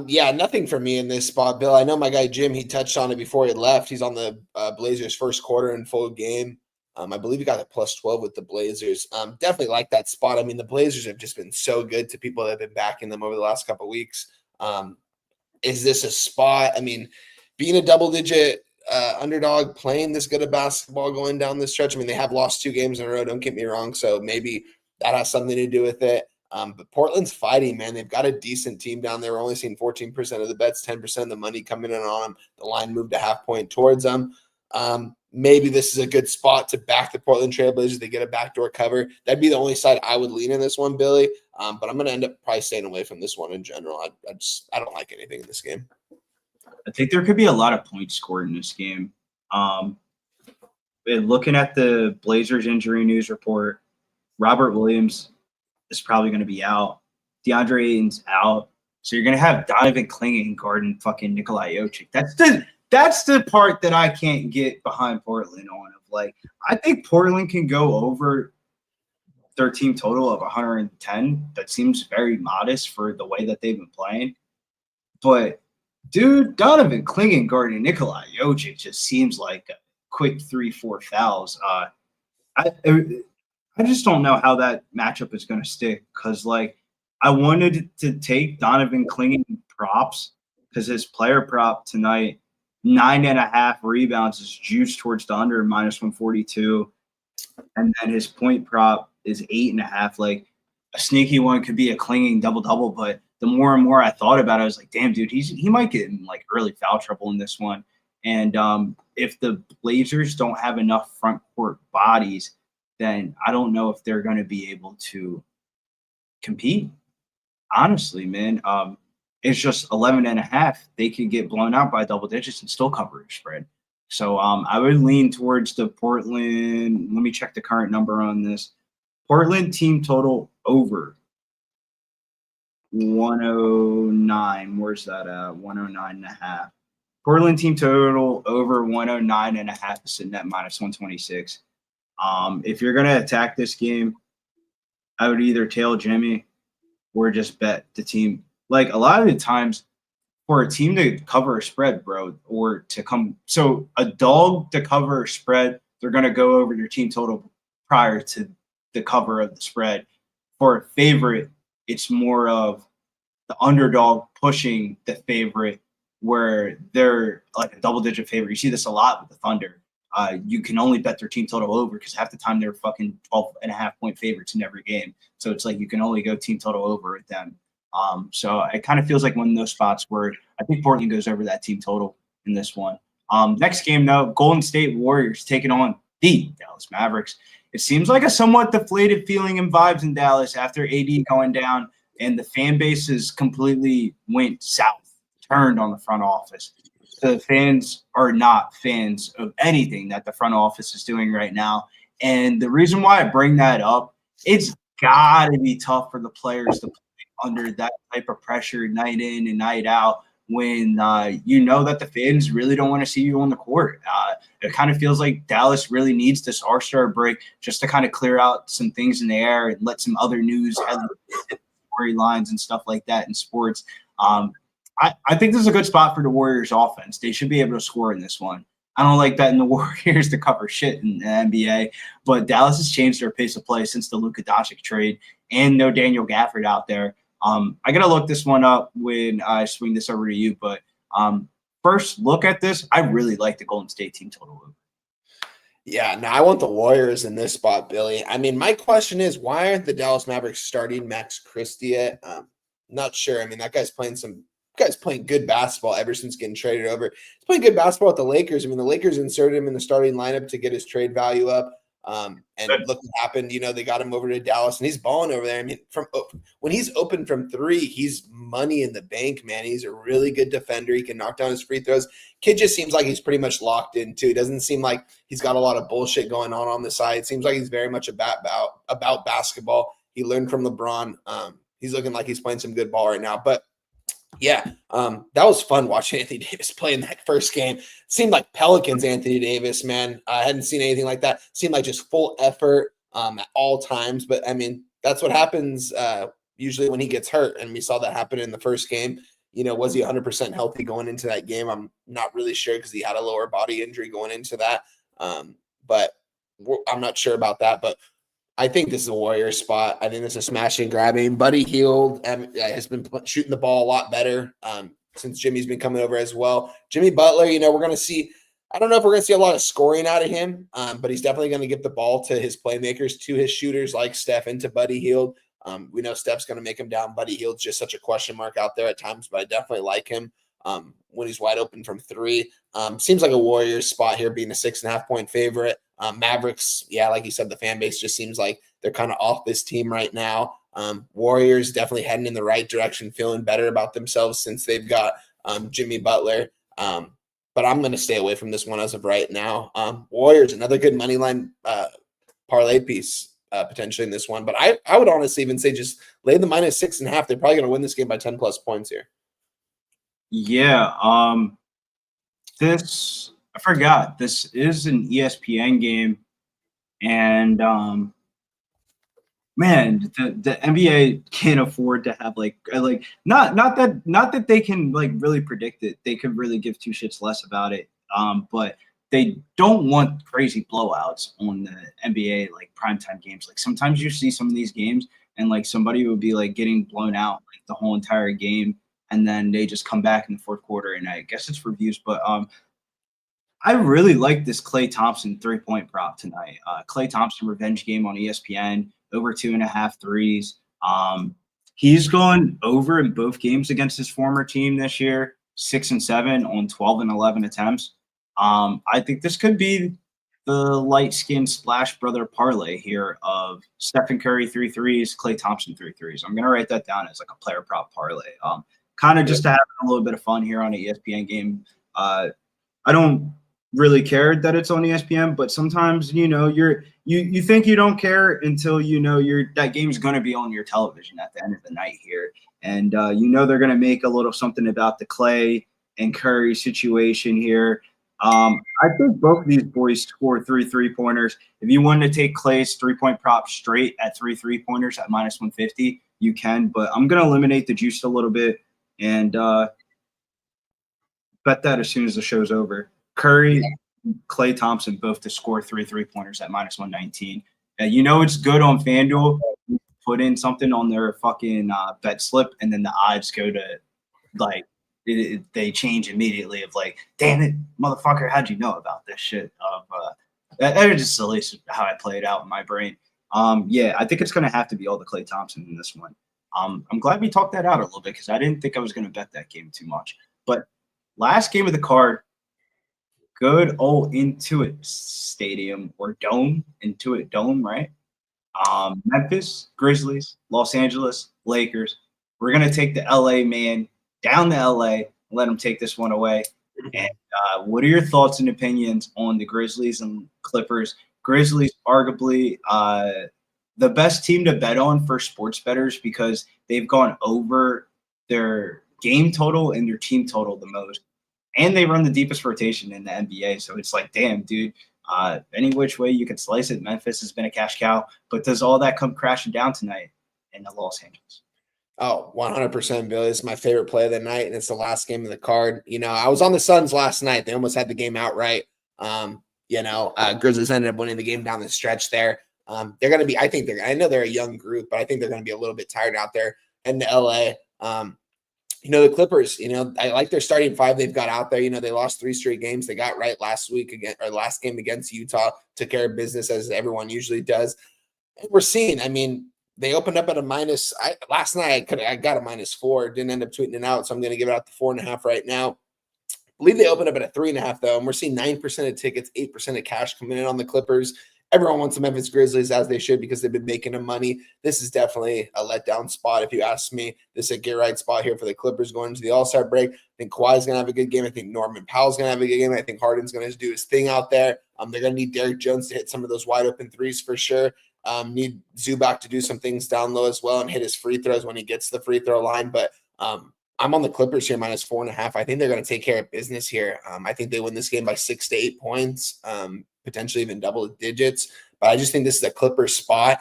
Yeah, nothing for me in this spot, Bill. I know my guy Jim, he touched on it before he left. He's on the Blazers first quarter and full game. I believe he got a plus 12 with the Blazers. Definitely like that spot. I mean, the Blazers have just been so good to people that have been backing them over the last couple of weeks. Is this a spot? I mean, being a double-digit underdog, playing this good of basketball going down this stretch. I mean, they have lost 2 games in a row, don't get me wrong, so maybe that has something to do with it. But Portland's fighting, man. They've got a decent team down there. We're only seeing 14% of the bets, 10% of the money coming in on them. The line moved a half point towards them. Maybe this is a good spot to back the Portland Trailblazers. They get a backdoor cover. That'd be the only side I would lean in this one, Billy. But I'm going to end up probably staying away from this one in general. I don't like anything in this game. I think there could be a lot of points scored in this game. Looking at the Blazers injury news report, Robert Williams is probably going to be out. DeAndre Ayton's out. So you're going to have Donovan Clingan guarding fucking Nikolai Jokic. That's the part that I can't get behind Portland on. Of like, I think Portland can go over their team total of 110. That seems very modest for the way that they've been playing. But, dude, Donovan Clingan guarding Nikolai Jokic just seems like a quick 3-4 fouls. I just don't know how that matchup is going to stick, because, like, I wanted to take Donovan Clingan props because his player prop tonight, 9.5 rebounds, is juiced towards the under -142. And then his point prop is 8.5. Like, a sneaky one could be a Clingan double-double, but the more and more I thought about it, I was like, damn, dude, he might get in, like, early foul trouble in this one. And if the Blazers don't have enough front court bodies, then I don't know if they're going to be able to compete. Honestly, man, it's just 11.5. They could get blown out by double digits and still cover a spread. So I would lean towards the Portland. Let me check the current number on this. Portland team total over 109. Where's that at? 109.5. Portland team total over 109.5 is sitting at -126. If you're going to attack this game, I would either tail Jimmy or just bet the team. Like a lot of the times for a team to cover a spread, bro, or to come – so a dog to cover a spread, they're going to go over your team total prior to the cover of the spread. For a favorite, it's more of the underdog pushing the favorite where they're like a double-digit favorite. You see this a lot with the Thunder. You can only bet their team total over because half the time they're fucking 12.5-point favorites in every game. So it's like you can only go team total over with them. So it kind of feels like one of those spots where I think Portland goes over that team total in this one. Next game, though, Golden State Warriors taking on the Dallas Mavericks. It seems like a somewhat deflated feeling and vibes in Dallas after AD going down, and the fan base has completely went south, turned on the front office. The fans are not fans of anything that the front office is doing right now. And the reason why I bring that up, it's got to be tough for the players to play under that type of pressure night in and night out when you know that the fans really don't want to see you on the court. It kind of feels like Dallas really needs this All-Star break just to kind of clear out some things in the air and let some other news, storylines and stuff like that in sports. I think this is a good spot for the Warriors offense. They should be able to score in this one. I don't like betting the Warriors to cover shit in the NBA, but Dallas has changed their pace of play since the Luka Doncic trade and no Daniel Gafford out there. I got to look this one up when I swing this over to you, but first look at this. I really like the Golden State team total. Yeah, no, I want the Warriors in this spot, Billy. I mean, my question is, why aren't the Dallas Mavericks starting Max Christie yet? Not sure. I mean, that guy's playing good basketball ever since getting traded over. He's playing good basketball with the Lakers. I mean, the Lakers inserted him in the starting lineup to get his trade value up. And look what happened. You know, they got him over to Dallas, and he's balling over there. I mean, when he's open from three, he's money in the bank, man. He's a really good defender. He can knock down his free throws. Kid just seems like he's pretty much locked in, too. It doesn't seem like he's got a lot of bullshit going on the side. It seems like he's very much about basketball. He learned from LeBron. He's looking like he's playing some good ball right now. But yeah, that was fun watching Anthony Davis play in that first game. Seemed like Pelicans Anthony Davis, man. I hadn't seen anything like that. Seemed like just full effort at all times. But, I mean, that's what happens usually when he gets hurt, and we saw that happen in the first game. You know, was he 100% healthy going into that game? I'm not really sure because he had a lower body injury going into that. But I'm not sure about that. But I think this is a Warriors spot. I think this is smashing, grabbing. Buddy Hield has been shooting the ball a lot better since Jimmy's been coming over as well. Jimmy Butler, you know, we're going to see – I don't know if we're going to see a lot of scoring out of him, but he's definitely going to give the ball to his playmakers, to his shooters like Steph and to Buddy Hield. We know Steph's going to make him down. Buddy Hield's just such a question mark out there at times, but I definitely like him when he's wide open from three. Seems like a Warriors spot here, being a 6.5-point favorite. Mavericks, yeah, like you said, the fan base just seems like they're kind of off this team right now. Warriors definitely heading in the right direction, feeling better about themselves since they've got Jimmy Butler. But I'm going to stay away from this one as of right now. Warriors, another good money line parlay piece potentially in this one. But I would honestly even say just lay the -6.5. They're probably going to win this game by 10+ points here. Yeah. I forgot. This is an ESPN game. And, man, the NBA can't afford to have not that they can really predict it. They could really give two shits less about it. But they don't want crazy blowouts on the NBA primetime games. Like sometimes you see some of these games and somebody would be getting blown out the whole entire game, and then they just come back in the fourth quarter. And I guess it's for views, but I really like this Klay Thompson 3-point prop tonight. Klay Thompson revenge game on ESPN, over 2.5 threes. He's gone over in both games against his former team this year, 6 and 7 on 12 and 11 attempts. I think this could be the light-skinned Splash Brother parlay here of Stephen Curry 3 threes, Klay Thompson 3 threes. I'm going to write that down as a player prop parlay. Kind of just to have a little bit of fun here on an ESPN game. I don't really care that it's on ESPN, but sometimes you think you don't care until that game's going to be on your television at the end of the night here, and they're going to make a little something about the Klay and Curry situation here. I think both of these boys score 3 3-pointers. If you wanted to take Clay's 3-point prop straight at 3 3-pointers at minus 150, you can. But I'm going to eliminate the juice a little bit and bet that as soon as the show's over. Curry, Klay Thompson both to score 3 3-pointers at minus 119. You know it's good on FanDuel. Put in something on their fucking bet slip, and then the odds go to like they change immediately. Of like, damn it, motherfucker, how'd you know about this shit? That is just silly how I play it out in my brain. Yeah, I think it's gonna have to be all the Klay Thompson in this one. I'm glad we talked that out a little bit because I didn't think I was gonna bet that game too much. But last game of the card, good old Intuit Stadium or Dome, Intuit Dome, right? Memphis Grizzlies, Los Angeles Lakers. We're gonna take the LA man down to LA and let them take this one away. And what are your thoughts and opinions on the Grizzlies and Clippers? Grizzlies arguably the best team to bet on for sports bettors because they've gone over their game total and their team total the most. And they run the deepest rotation in the NBA. So it's like, damn, dude, any which way you can slice it, Memphis has been a cash cow. But does all that come crashing down tonight in Los Angeles? Oh, 100%, Billy. It's my favorite play of the night, and it's the last game of the card. You know, I was on the Suns last night. They almost had the game outright. Grizzlies ended up winning the game down the stretch there. They're going to be, I know they're a young group, but I think they're going to be a little bit tired out there in the LA. The Clippers, I like their starting five they've got out there. They lost 3 straight games. They got right last game against Utah, took care of business as everyone usually does. And we're seeing, they opened up at a minus. Last night I got a -4, didn't end up tweeting it out, so I'm going to give it out to 4.5 right now. I believe they opened up at a 3.5 though, and we're seeing 9% of tickets, 8% of cash coming in on the Clippers. Everyone wants the Memphis Grizzlies, as they should, because they've been making them money. This is definitely a letdown spot, if you ask me. This is a get-right spot here for the Clippers going into the All-Star break. I think Kawhi's going to have a good game. I think Norman Powell's going to have a good game. I think Harden's going to do his thing out there. They're going to need Derrick Jones to hit some of those wide-open threes for sure. Need Zubac to do some things down low as well and hit his free throws when he gets to the free throw line. But I'm on the Clippers here, -4.5. I think they're going to take care of business here. I think they win this game by 6 to 8 points, potentially even double digits. But I just think this is a Clippers spot.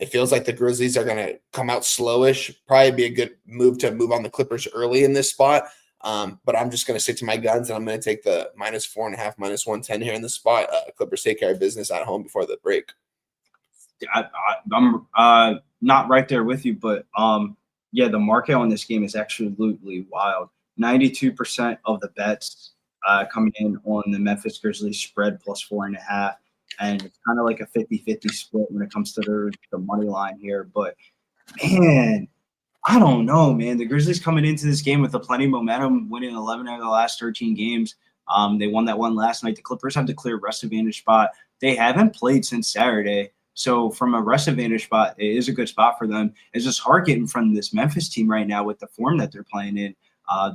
It feels like the Grizzlies are going to come out slowish. Probably be a good move to move on the Clippers early in this spot. But I'm just going to stick to my guns, and I'm going to take the -4.5, -110 here in the spot. Clippers take care of business at home before the break. I'm not right there with you, but the market on this game is absolutely wild. 92% of the bets coming in on the Memphis Grizzlies spread +4.5, and it's kind of like a 50-50 split when it comes to the money line here. But man, I don't know, man. The Grizzlies coming into this game with plenty of momentum, winning 11 out of the last 13 games. They won that one last night. The Clippers have the clear rest advantage spot. They haven't played since Saturday. So from a rest advantage spot, it is a good spot for them. It's just hard getting from this Memphis team right now with the form that they're playing in.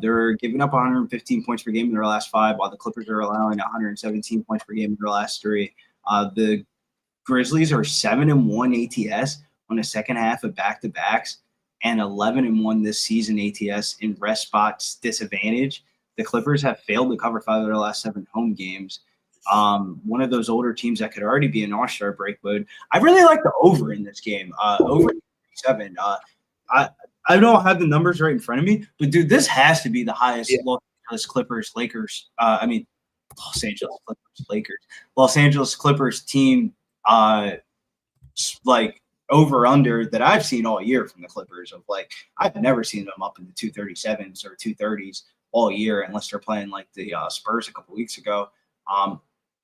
They're giving up 115 points per game in their last 5, while the Clippers are allowing 117 points per game in their last 3. The Grizzlies are 7-1 ATS on the second half of back-to-backs and 11-1 this season ATS in rest spots disadvantage. The Clippers have failed to cover 5 of their last 7 home games. One of those older teams that could already be in All-Star break mode. I really like the over in this game. Over 7. I don't have the numbers right in front of me, but dude, this has to be the highest Los Angeles Clippers Lakers. Los Angeles Clippers Lakers. Los Angeles Clippers team over under that I've seen all year from the Clippers. I've never seen them up in the 237s or 230s all year unless they're playing like the Spurs a couple weeks ago.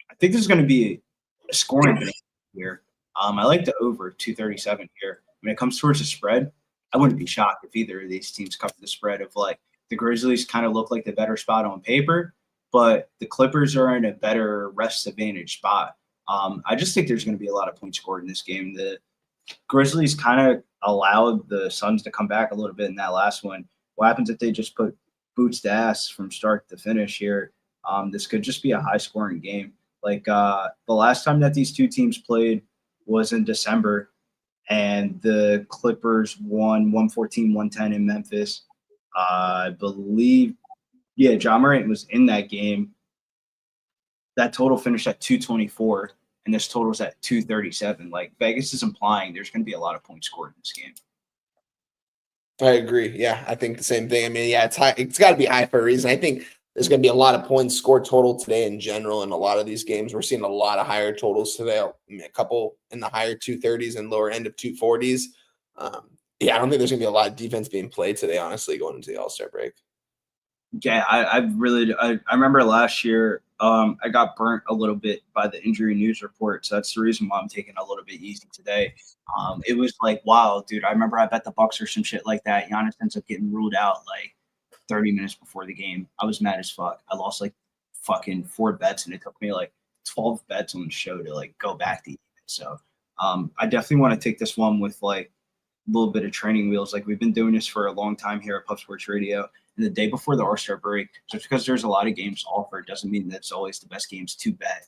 I think this is going to be a scoring thing here. I like the over 237 here. When it comes towards the spread, I wouldn't be shocked if either of these teams cover the spread of the Grizzlies kind of look like the better spot on paper, but the Clippers are in a better rest advantage spot. I just think there's going to be a lot of points scored in this game. The Grizzlies kind of allowed the Suns to come back a little bit in that last one. What happens if they just put boots to ass from start to finish here? This could just be a high-scoring game. The last time that these two teams played was in December, and the Clippers won 114-110 in Memphis. I believe Yeah, John Morant was in that game. That total finished at 224, and this total's at 237. Like, Vegas is implying there's going to be a lot of points scored in this game. I agree. Yeah, I think the same thing. I mean, yeah, it's high. It's got to be high for a reason. I think there's going to be a lot of points scored total today in general in a lot of these games. We're seeing a lot of higher totals today. I mean, a couple in the higher 230s and lower end of 240s. Yeah, I don't think there's going to be a lot of defense being played today, honestly, going into the All-Star break. Yeah, I remember last year I got burnt a little bit by the injury news report, so that's the reason why I'm taking a little bit easy today. It was like, wow, dude, I remember I bet the Bucks or some shit like that. Giannis ends up getting ruled out like 30 minutes before the game. I was mad as fuck. I lost like fucking 4 bets, and it took me like 12 bets on the show to like go back to even. So I definitely want to take this one with like a little bit of training wheels. Like, we've been doing this for a long time here at Pub Sports Radio. And the day before the All-Star break, just because there's a lot of games offered doesn't mean that's always the best games to bet.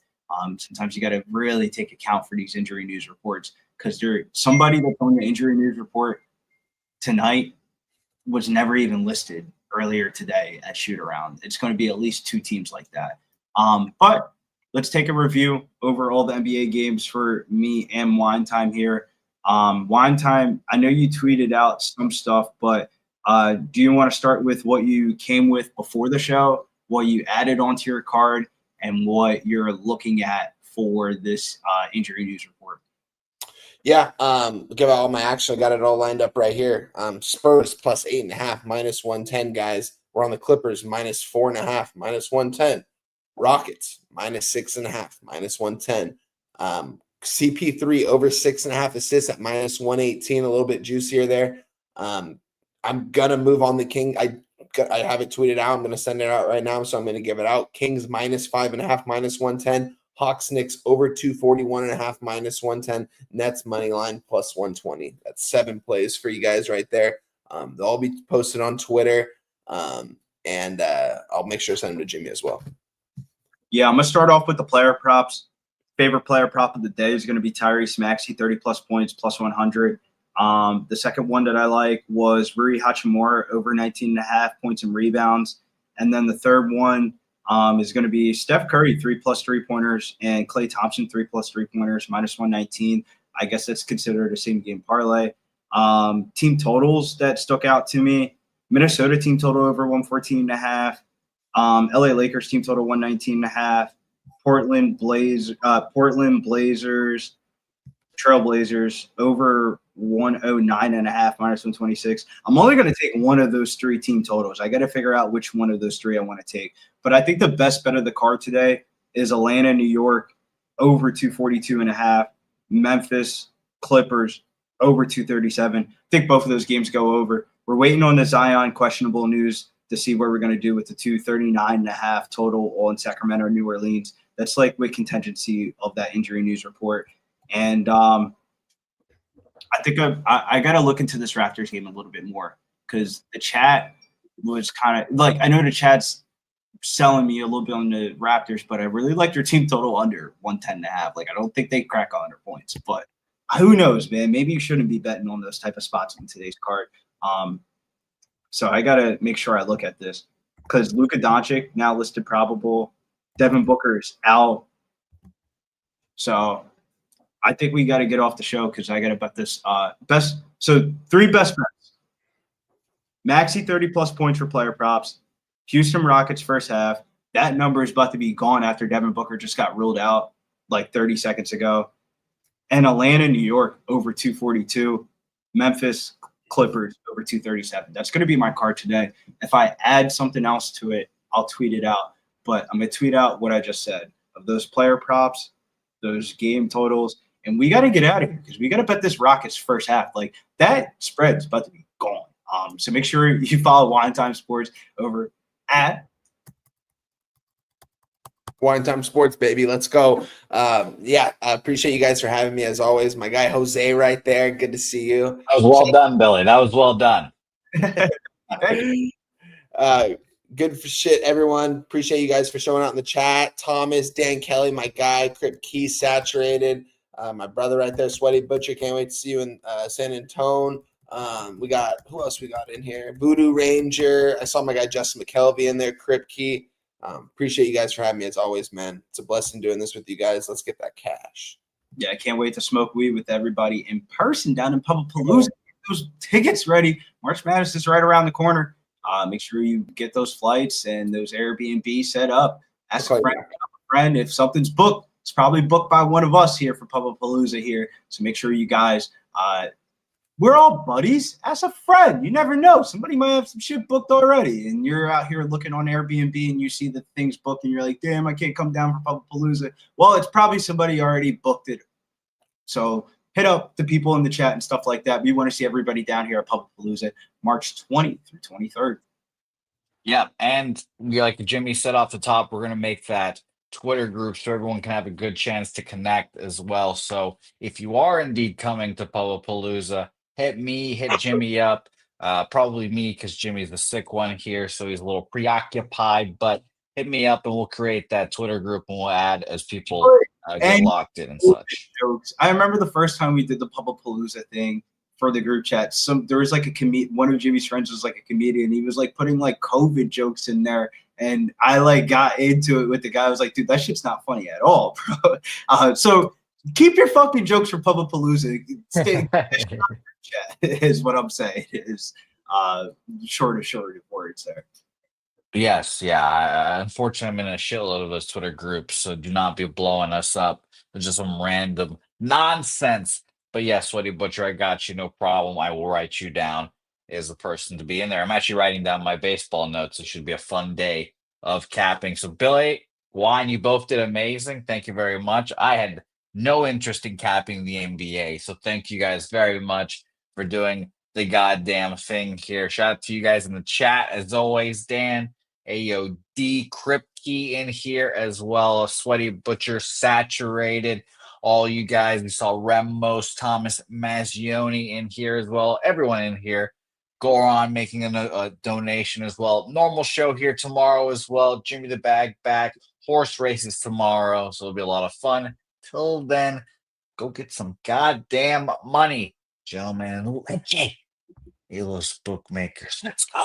Sometimes you got to really take account for these injury news reports, because somebody that's on the injury news report tonight was never even listed earlier today at shoot around. It's going to be at least 2 teams like that. But let's take a review over all the NBA games for me and Wine Time here. Wine Time, I know you tweeted out some stuff, but do you want to start with what you came with before the show, what you added onto your card, and what you're looking at for this injury news report? Yeah, give out all my action. I got it all lined up right here. Spurs plus 8.5, minus 110, guys. We're on the Clippers, minus 4.5, minus 110. Rockets, minus 6.5, minus 110. CP3 over 6.5 assists at minus 118, a little bit juicier there. I'm going to move on the King. I have it tweeted out. I'm going to send it out right now, so I'm going to give it out. Kings minus 5.5, minus 110. Hawks Knicks over 241.5, minus 110. Nets money line plus 120. That's 7 plays for you guys right there. They'll all be posted on Twitter, and I'll make sure to send them to Jimmy as well. Yeah, I'm going to start off with the player props. Favorite player prop of the day is going to be Tyrese Maxey, 30-plus points, plus 100. The second one that I like was Rui Hachimura, over 19.5 points and rebounds. And then the third one is going to be Steph Curry, 3+ three-pointers, and Klay Thompson, 3+ three-pointers, minus 119. I guess that's considered a same-game parlay. Team totals that stuck out to me: Minnesota team total over 114.5. LA Lakers team total 119.5. Portland Blazers, Trailblazers over 109.5, minus 126. I'm only going to take one of those 3 team totals. I got to figure out which one of those 3 I want to take. But I think the best bet of the card today is Atlanta, New York, over 242.5. Memphis Clippers over 237. I think both of those games go over. We're waiting on the Zion questionable news to see what we're going to do with the 239.5 total on Sacramento or New Orleans. That's like with contingency of that injury news report. And I think I got to look into this Raptors game a little bit more, because the chat was kind of like, I know the chat's selling me a little bit on the Raptors, but I really like their team total under 110.5. Like, I don't think they crack 100 points, but who knows, man? Maybe you shouldn't be betting on those type of spots in today's card. So I got to make sure I look at this, because Luka Doncic now listed probable. Devin Booker is out. So I think we got to get off the show, because I got to bet this best. So 3 best bets: Maxey 30+ points for player props. Houston Rockets first half. That number is about to be gone after Devin Booker just got ruled out like 30 seconds ago. And Atlanta, New York over 242. Memphis Clippers over 237. That's going to be my card today. If I add something else to it, I'll tweet it out. But I'm going to tweet out what I just said of those player props, those game totals. And we got to get out of here, because we got to bet this Rockets first half. Like, that spread's about to be gone. So make sure you follow Wine Time Sports over at Wine Time Sports, baby. Let's go. I appreciate you guys for having me, as always. My guy Jose right there. Good to see you. That was well done, Billy. That was well done. Good for shit, everyone. Appreciate you guys for showing out in the chat. Thomas, Dan Kelly, my guy, Crip Key Saturated, my brother right there, Sweaty Butcher. Can't wait to see you in San Antonio. We got who else we got in here? Voodoo Ranger. I saw my guy Justin McKelvey in there. Kripke. Appreciate you guys for having me as always, man. It's a blessing doing this with you guys. Let's get that cash. Yeah, I can't wait to smoke weed with everybody in person down in Palooza. Get those tickets ready. March Madness is right around the corner. Make sure you get those flights and those Airbnb set up. Ask a friend if something's booked. It's probably booked by one of us here for Palooza here. So make sure you guys, we're all buddies. Ask a friend. You never know. Somebody might have some shit booked already, and you're out here looking on Airbnb and you see the things booked, and you're like, damn, I can't come down for Palooza. Well, it's probably somebody already booked it. So hit up the people in the chat and stuff like that. We want to see everybody down here at Palooza March 20th through 23rd. Yeah, and like Jimmy said off the top, we're going to make that Twitter group so everyone can have a good chance to connect as well. So if you are indeed coming to Palooza, hit me, hit Jimmy up. Probably me because Jimmy's the sick one here, so he's a little preoccupied. But hit me up and we'll create that Twitter group and we'll add as people get locked in and such. Jokes. I remember the first time we did the Palooza thing for the group chat. There was like one of Jimmy's friends was like a comedian. He was like putting like COVID jokes in there. And I like got into it with the guy. I was like, dude, that shit's not funny at all, bro. So keep your fucking jokes for Palooza. Stay chat is what I'm saying. Is short of words there. Yes, yeah. Unfortunately, I'm in a shitload of those Twitter groups, so do not be blowing us up with just some random nonsense. But yeah, Sweaty Butcher, I got you. No problem. I will write you down as the person to be in there. I'm actually writing down my baseball notes. It should be a fun day of capping. So Billy, Wine, you both did amazing. Thank you very much. I had no interest in capping the NBA. So thank you guys very much for doing the goddamn thing here. Shout out to you guys in the chat. As always, Dan, AOD, Kripke in here as well. Sweaty Butcher, Saturated. All you guys, we saw Remos, Thomas Mazzioni in here as well. Everyone in here. Goron making a donation as well. Normal show here tomorrow as well. Jimmy the Bag back. Horse races tomorrow. So it'll be a lot of fun. Till then, go get some goddamn money, gentlemen. Legit. Los bookmakers. Let's go.